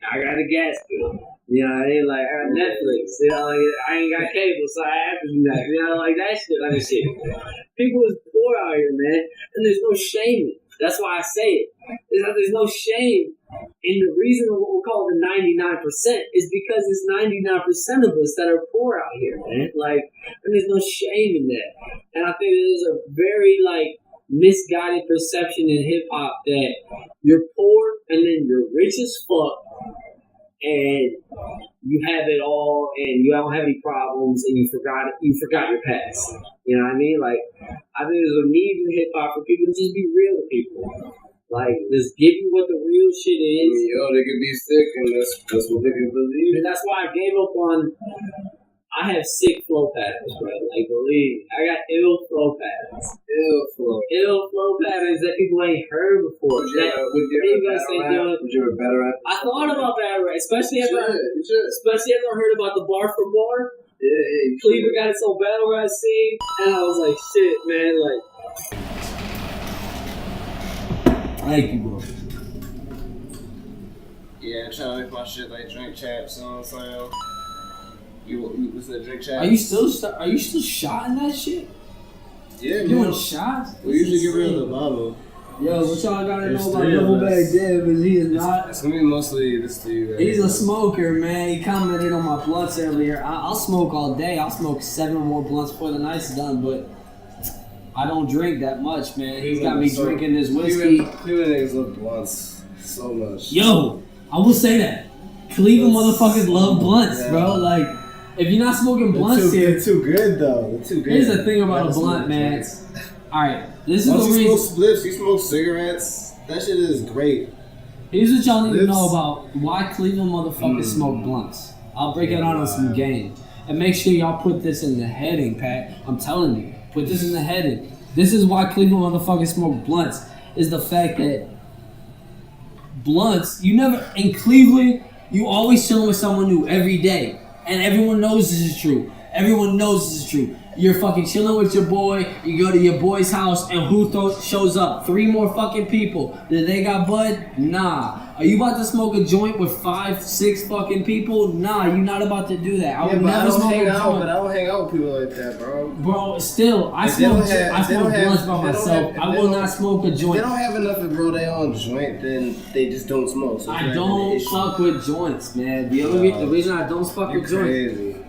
I got a gas bill. You know what I mean? Like, I got Netflix. You know, like, I ain't got cable, so I have to do that. You know, like that shit. Like, shit. People is poor out here, man. And there's no shame in it. That's why I say it. There's no shame. And the reason what we call the 99% is because it's 99% of us that are poor out here, man. Like, and there's no shame in that. And I think there's a very, like, misguided perception in hip-hop that you're poor and then you're rich as fuck and you have it all and you don't have any problems and you forgot your past. You know what I mean? Like, I think there's a need in hip-hop for people to just be real with people. Like, just give you what the real shit is. Yo, they can be sick and that's what they can believe. And that's why I gave up on... I have sick flow patterns, bro. Like, believe me. I got ill flow patterns. Ill flow patterns that people ain't heard before. Would you ever better at? I thought about battle rap, especially after I heard about the bar for bar. Yeah, Cleveland got its own battle rap scene, and I was like, shit, man, like. Thank you, bro. Yeah, I'm trying to make my shit like drink champs, you know what I'm saying? You listen to drink champs? Are you still shotting that shit? Yeah, you doing shots? We usually get rid of the bottle. Yo, what y'all gotta know about Double Bag Deb is he is not. It's gonna be mostly this to you. Right? He's a smoker, man. He commented on my blunts earlier. I'll smoke all day. I'll smoke 7 more blunts before the night's done, but I don't drink that much, man. He's got me drinking this whiskey. Cleveland niggas love blunts so much. Yo, I will say that. Cleveland motherfuckers love blunts, bro. Like, if you're not smoking blunts here, they're too good though. They're too good. Here's the thing about a blunt, man. All right, this is the reason. You smoke spliffs, you smoke cigarettes. That shit is great. Here's what y'all need to know about why Cleveland motherfuckers smoke blunts. I'll break it out on some game. And make sure y'all put this in the heading, Pat. I'm telling you, put this in the heading. This is why Cleveland motherfuckers smoke blunts. Is the fact that blunts, in Cleveland, you always chilling with someone new every day. And everyone knows this is true. Everyone knows this is true. You're fucking chilling with your boy. You go to your boy's house, and who shows up? 3 more fucking people. Did they got bud? Nah. Are you about to smoke a joint with 5, 6 fucking people? Nah, you're not about to do that. I would never smoke a joint. But I don't hang out with people like that, bro. Bro, still, I smoke blunts by myself. I will not smoke a joint. If they don't have enough of bro they on joint, then they just don't smoke. So I don't fuck with joints, man. The reason I don't fuck with joints.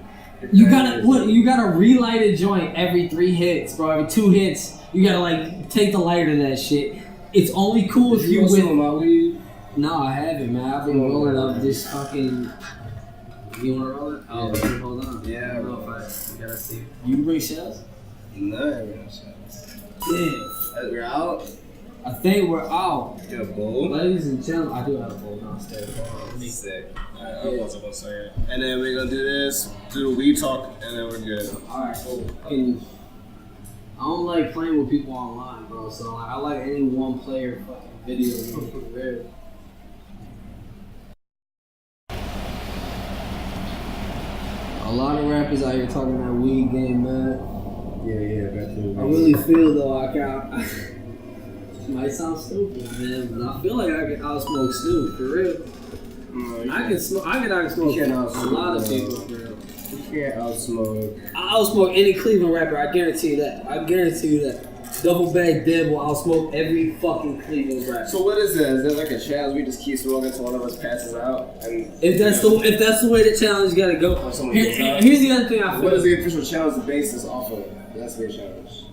You gotta relight a joint every 3 hits, bro. Every 2 hits, you gotta take the lighter to that shit. It's only cool if you with my weed. No, I haven't, man. I've been rolling up this fucking. You wanna roll it? Oh, yeah. Hold on. Yeah, I roll it. You gotta see. You bring shells? No, I bring shells. Yeah. We're out. I think we're out. You got a bowl? Ladies and gentlemen, I do have a bowl downstairs. Sick. Alright, I wasn't gonna say it. And then we're gonna do this, do the weed talk, and then we're good. Alright, cool. I don't like playing with people online, bro. So I like any one player fucking video. A lot of rappers out here talking that weed game, man. Yeah, got to. I really feel though it might sound stupid, man, but I feel like I can outsmoke Snoop for real. No, I can outsmoke a lot of people for real. You can't outsmoke. I outsmoke any Cleveland rapper. I guarantee you that. Double Bag Deb will outsmoke every fucking Cleveland rapper. So what is that? Is that like a challenge? We just keep smoking until one of us passes out? And if that's the way the challenge gotta go. Here's the other thing I feel. What is the official challenge? The basis off of? That's the challenge.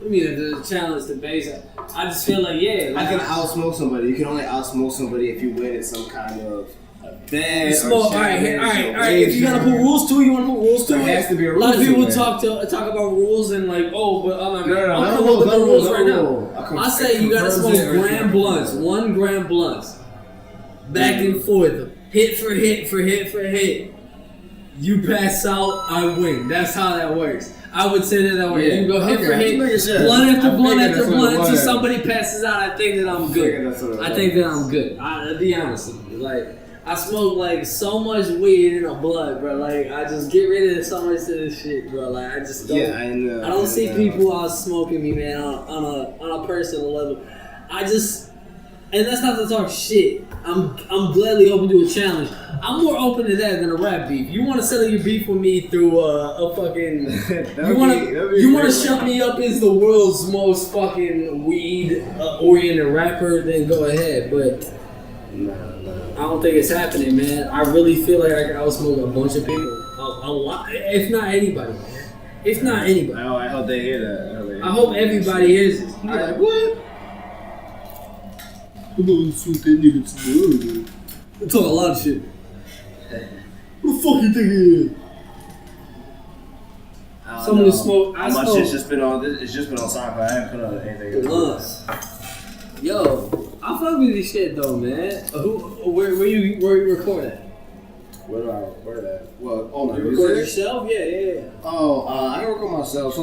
I mean, the challenge the bass. I just feel like I can outsmoke somebody. You can only outsmoke somebody if you win at some kind of event. All right. If you gotta put rules to it, you want to put rules to it. There has to be a rule. A lot of people talk about rules and like, but I'm not gonna come up with the rules right now. I say you gotta smoke gram blunts, 1 gram blunts, back and forth, hit for hit for hit for hit. You pass out, I win. That's how that works. I would say that way. You go hit for hit, blunt after blunt after blunt until somebody passes out. I think that I'm good. I'll be honest with you. Like, I smoke like so much weed in the blood, bro. Like, I just get rid of so much of this shit, bro. Like, I just don't. I know. I don't see people out smoking me, man, on a personal level. And that's not to talk shit. I'm gladly open to a challenge. I'm more open to that than a rap beef. You want to settle your beef with me through a fucking... you want to shut me up as the world's most fucking weed-oriented rapper, then go ahead. But I don't think it's happening, man. I really feel like I can outsmoke a bunch of people. A lot, if not anybody. Oh, I hope they hear that. I hope everybody hears this. Like, what? I'm gonna shoot that nigga to the other. I'm talking a lot of shit. Who the fuck you think he is? Someone who smoke. How much it's just been on? It's just been on SoundCloud. I haven't put on anything else. Yo, I fuck with this shit though, man. Where you record at? Where do I record at? Well, my you music. Record yourself? Yeah. Oh, I can record myself. I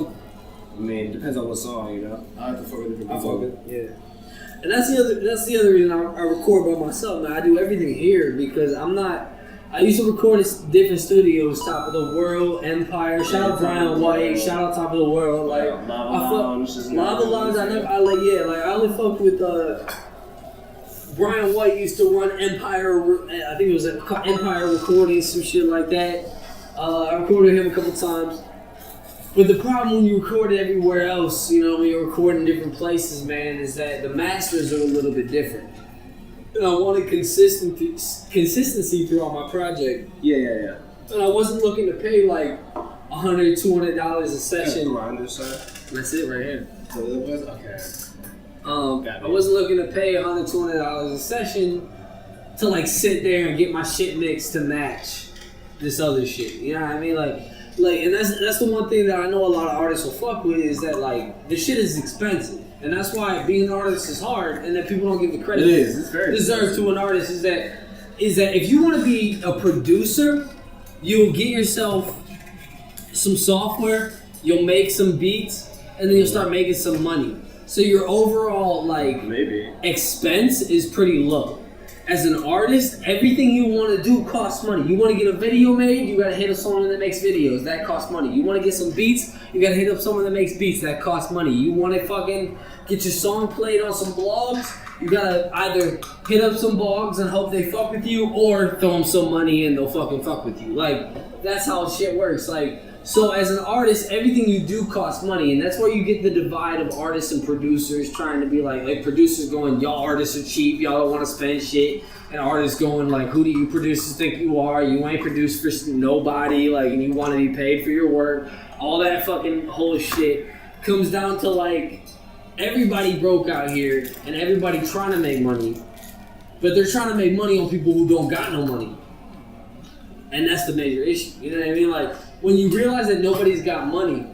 mean, it depends on what song, you know. I have to fuck with different people. Yeah. And that's the other reason I record by myself, man. I do everything here because I used to record at different studios, Top of the World, Empire. Shout out Brian White. Shout out Top of the World. Like Lava Lounge. I only fucked with Brian White. Used to run Empire. I think it was Empire Recording, some shit like that. I recorded him a couple times. But the problem when you record everywhere else, you know, when you're recording different places, man, is that the masters are a little bit different. And I wanted consistency throughout my project. Yeah. And I wasn't looking to pay like $100, $200 a session. That's it right here. Okay. I wasn't looking to pay $100, $200 a session to like sit there and get my shit mixed to match this other shit. You know what I mean? Like, and that's the one thing that I know a lot of artists will fuck with is that like the shit is expensive, and that's why being an artist is hard, and that people don't give the credit it's very deserved to an artist is that if you want to be a producer, you'll get yourself some software, you'll make some beats, and then you'll start making some money. So your overall expense is pretty low. As an artist, everything you want to do costs money. You want to get a video made, you got to hit up someone that makes videos. That costs money. You want to get some beats, you got to hit up someone that makes beats. That costs money. You want to fucking get your song played on some blogs, you got to either hit up some blogs and hope they fuck with you or throw them some money and they'll fucking fuck with you. Like, that's how shit works. Like, so as an artist, everything you do costs money, and that's where you get the divide of artists and producers trying to be like producers going, y'all artists are cheap, y'all don't want to spend shit, and artists going like, who do you producers think you are? You ain't produced for nobody, like, and you want to be paid for your work. All that fucking whole shit comes down to like everybody broke out here and everybody trying to make money, but they're trying to make money on people who don't got no money. And that's the major issue. You know what I mean? Like, when you realize that nobody's got money,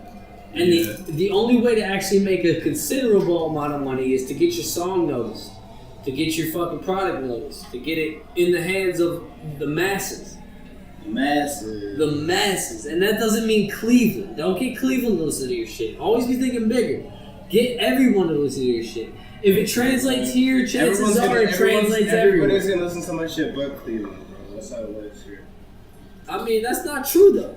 and the only way to actually make a considerable amount of money is to get your song noticed, to get your fucking product noticed, to get it in the hands of the masses. The masses. And that doesn't mean Cleveland. Don't get Cleveland to listen to your shit. Always be thinking bigger. Get everyone to listen to your shit. If it translates here, chances are it translates everywhere. Everybody's gonna listen to my shit but Cleveland, bro. That's how it works here. I mean, that's not true, though.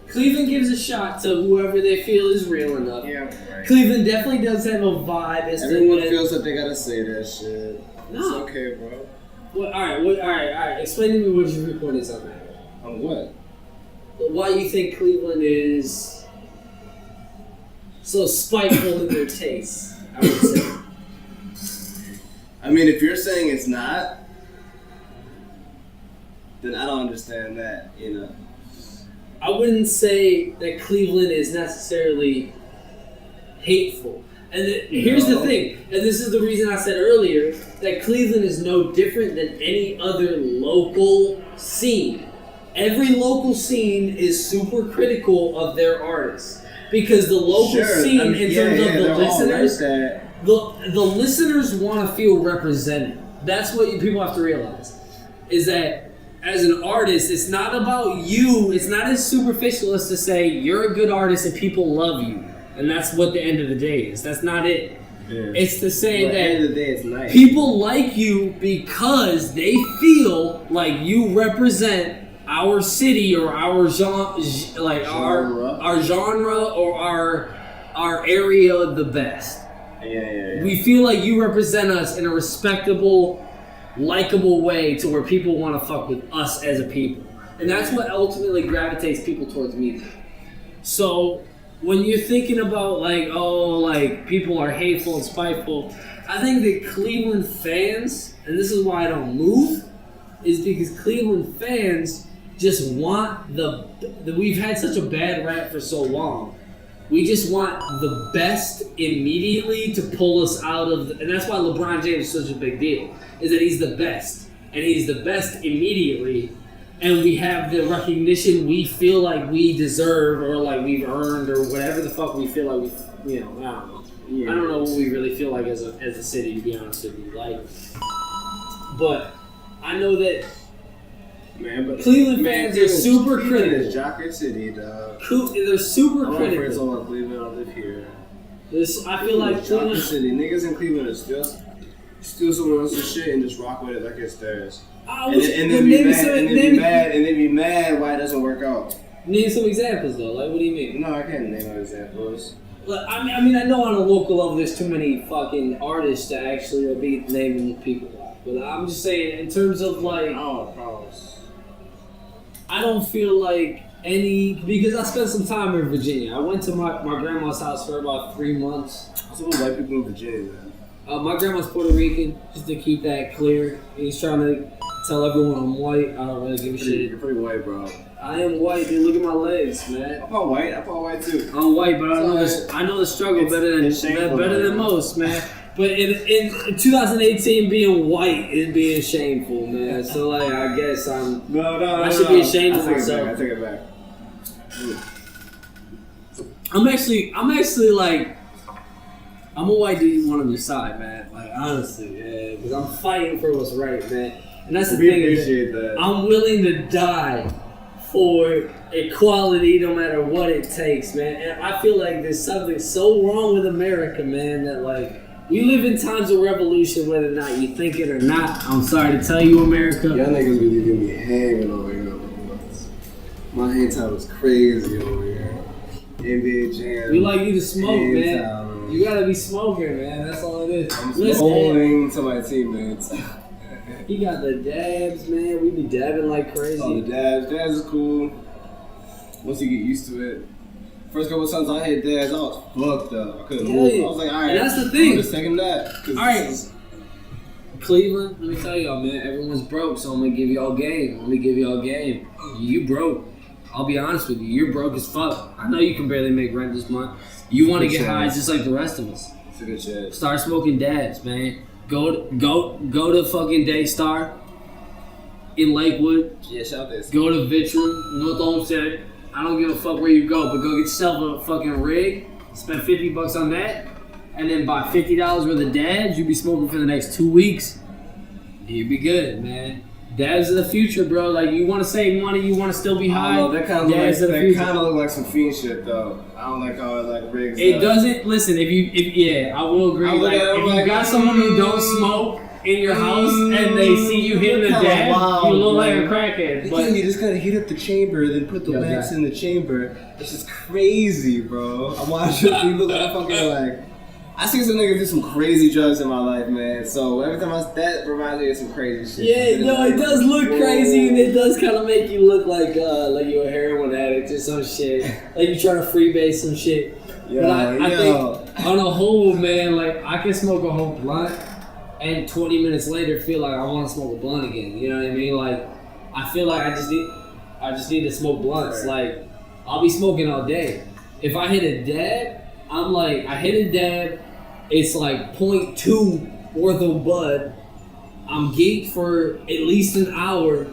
Cleveland gives a shot to whoever they feel is real enough. Yeah, right. Cleveland definitely does have a vibe. Everyone feels that they gotta say that shit. No. It's okay, bro. Well, all right. Explain to me what your report is on that. On what? Why you think Cleveland is so spiteful in their taste, I would say. I mean, if you're saying it's not, then I don't understand that, you know. I wouldn't say that Cleveland is necessarily hateful. And here's the thing, and this is the reason I said earlier that Cleveland is no different than any other local scene. Every local scene is super critical of their artists because the local scene, in terms of the listeners, the listeners want to feel represented. That's what people have to realize, is that as an artist, it's not about you. It's not as superficial as to say you're a good artist and people love you. And that's what the end of the day is. That's not it. Yeah. It's to say that end of the day, it's nice. People like you because they feel like you represent our city or our genre, our genre or our area the best. Yeah. We feel like you represent us in a respectable, likable way to where people want to fuck with us as a people. And that's what ultimately gravitates people towards music. So when you're thinking about people are hateful and spiteful, I think that Cleveland fans, and this is why I don't move, is because Cleveland fans just want we've had such a bad rap for so long. We just want the best immediately to pull us out of and that's why LeBron James is such a big deal, is that he's the best. And he's the best immediately. And we have the recognition we feel like we deserve or like we've earned or whatever the fuck we feel like I don't know. Yeah. I don't know what we really feel like as a city, to be honest with you. But I know that Cleveland fans are super critical. It's Jocker City, dog. They're super critical. My friends all in Cleveland. I live here. I feel like Jocker City. Niggas in Cleveland are steal someone else's shit and just rock with it like it's theirs. And then be mad why it doesn't work out. Name some examples though. Like, what do you mean? No, I can't name no examples. Look, I mean, I know on a local level there's too many fucking artists to actually be naming people. But I'm just saying, in terms of like, I don't feel like because I spent some time in Virginia. I went to my grandma's house for about 3 months. What's up with white people in Virginia, man? My grandma's Puerto Rican, just to keep that clear. He's trying to tell everyone I'm white. I don't really give a shit. You're pretty white, bro. I am white, dude. Look at my legs, man. I'm white too. I'm white, but I know the struggle better than most, man. But in 2018, being white is being shameful, man. So like, I guess I should be ashamed of myself. I take it back. I'm actually like, I'm a white dude you want on your side, man. Like, honestly, yeah, because I'm fighting for what's right, man. And that's the thing. Appreciate that. I'm willing to die for equality, no matter what it takes, man. And I feel like there's something so wrong with America, man, that like we live in times of revolution, whether or not you think it or not. I'm sorry to tell you, America. Y'all niggas be leaving me hanging over here. My hang time was crazy over here. NBA Jam. We like you to smoke, man. You gotta be smoking, man. That's all it is. I'm holding to my teammates. He got the dabs, man. We be dabbing like crazy. Oh, the dabs. Dabs is cool. Once you get used to it. First couple of times I hit dabs, I was fucked up. I couldn't move. I was like, all right. And that's the thing. I'm just taking that. All right. Cleveland, let me tell y'all, man. Everyone's broke, so I'm gonna give y'all game. You broke. I'll be honest with you. You're broke as fuck. I know you can barely make rent this month. You want to get high just like the rest of us. It's a good shit. Start smoking dabs, man. Go to fucking Daystar in Lakewood. Yeah, shout this. Go to Vitrum, North Olmsted. I don't give a fuck where you go, but go get yourself a fucking rig. Spend $50 on that, and then buy $50 worth of dabs. You be smoking for the next 2 weeks. You be good, man. Dabs are the future, bro. Like, you want to save money, you want to still be high. Oh, that kind of look like some fiend shit, though. I don't like how it like rigs. It doesn't. Listen, I will agree. If you got someone who don't smoke in your house and they see you hitting the dab, you look like a crackhead. But you just gotta heat up the chamber, then put the wax in the chamber. It's just crazy, bro. I'm watching people that fucking like. I seen some niggas do some crazy drugs in my life, man. So every time that reminds me of some crazy shit. Yeah, no, it does look crazy, and it does kind of make you look like you're a heroin addict or some shit. Like you're trying to freebase some shit. Yeah, but I think on a whole, man, like I can smoke a whole blunt, and 20 minutes later feel like I want to smoke a blunt again. You know what I mean? Like I feel like I just need to smoke blunts. Like I'll be smoking all day. If I hit a dab, I'm like, I hit a dab. It's like 0.2 ortho bud. I'm geeked for at least an hour.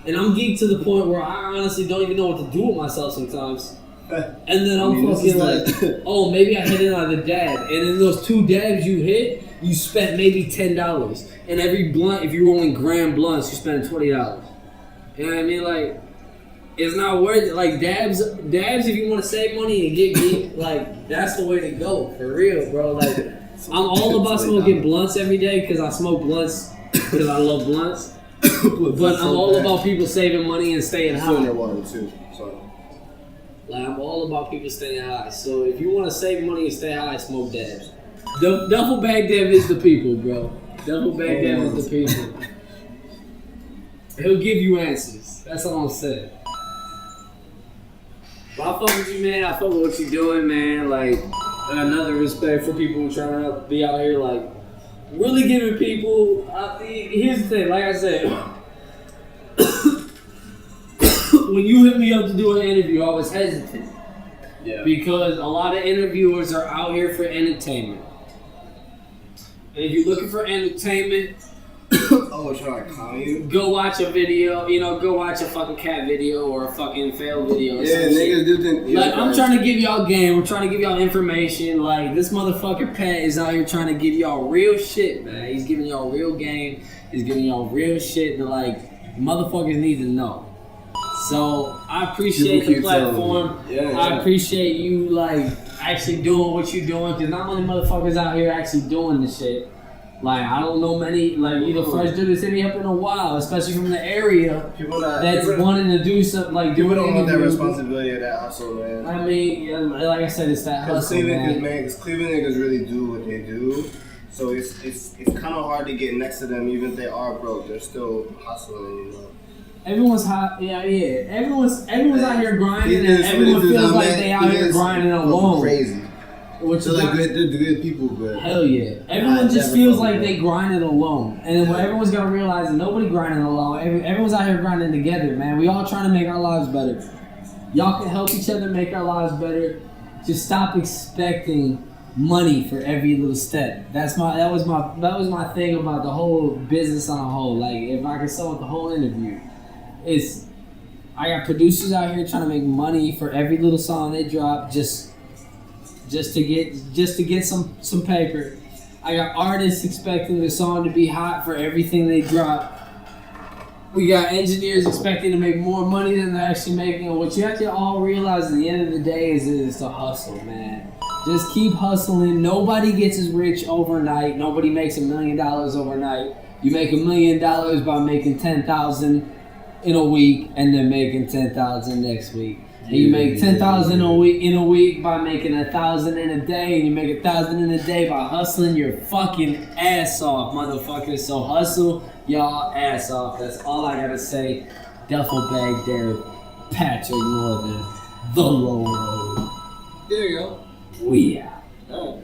And I'm geeked to the point where I honestly don't even know what to do with myself sometimes. And then I'm fucking like, oh, maybe I hit another dab. And in those 2 dabs you hit, you spent maybe $10. And every blunt, if you're rolling gram blunts, you spend $20. You know what I mean? Like, it's not worth it. Like, dabs, if you want to save money and get geek, like, that's the way to go. For real, bro. Like, I'm all about smoking blunts every day because I smoke blunts because I love blunts. But I'm all about people saving money and staying high. Like, I'm all about people staying high. So if you want to save money and stay high, smoke dabs. Duffel bag dab is the people, bro. Duffel bag dab is the people. He'll give you answers. That's all I'm saying. But I fuck with you, man. I fuck with what you're doing, man. Like, another respect for people trying to be out here, like, really giving people. Here's the thing, like I said, when you hit me up to do an interview, I was hesitant. Yeah. Because a lot of interviewers are out here for entertainment. And if you're looking for entertainment, trying to clown you? Go watch a video, go watch a fucking cat video or a fucking fail video or yeah, niggas do think. Like, I'm trying to give y'all game, we're trying to give y'all information. Like, this motherfucker Pat is out here trying to give y'all real shit, man. He's giving y'all real game. He's giving y'all real shit that, like, motherfuckers need to know. So, I appreciate the platform. I appreciate you, like, actually doing what you're doing. Because not many motherfuckers out here actually doing this shit. Like, I don't know many, like, you're the first dude that's hit me up in a while, especially from the area that's wanting to do something, like, people don't want that responsibility of that hustle, man. I mean, like I said, it's that hustle, Because Cleveland niggas really do what they do, so it's kind of hard to get next to them, even if they are broke, they're still hustling, Everyone's hot, yeah. Everyone's out here grinding, and everyone feels like they out here grinding alone. Crazy. Which so they're good people, but hell yeah. Everyone just feels like they grinding alone. And what everyone's gotta realize is nobody grinding alone. Everyone's out here grinding together, man. We all trying to make our lives better. Y'all can help each other make our lives better. Just stop expecting money for every little step. That was my thing about the whole business on a whole. Like, if I could sum up the whole interview, I got producers out here trying to make money for every little song they drop, just to get some paper. I got artists expecting the song to be hot for everything they drop. We got engineers expecting to make more money than they're actually making. And what you have to all realize at the end of the day is it's a hustle, man. Just keep hustling. Nobody gets as rich overnight. Nobody makes $1 million overnight. You make $1 million by making 10,000 in a week and then making 10,000 next week. And you make 10,000 in a week by making 1,000 in a day, and you make 1,000 in a day by hustling your fucking ass off, motherfuckers. So hustle y'all ass off. That's all I gotta say. Duffel bag there, Patrick Northern, Thelowroad. There you go. We out. Oh.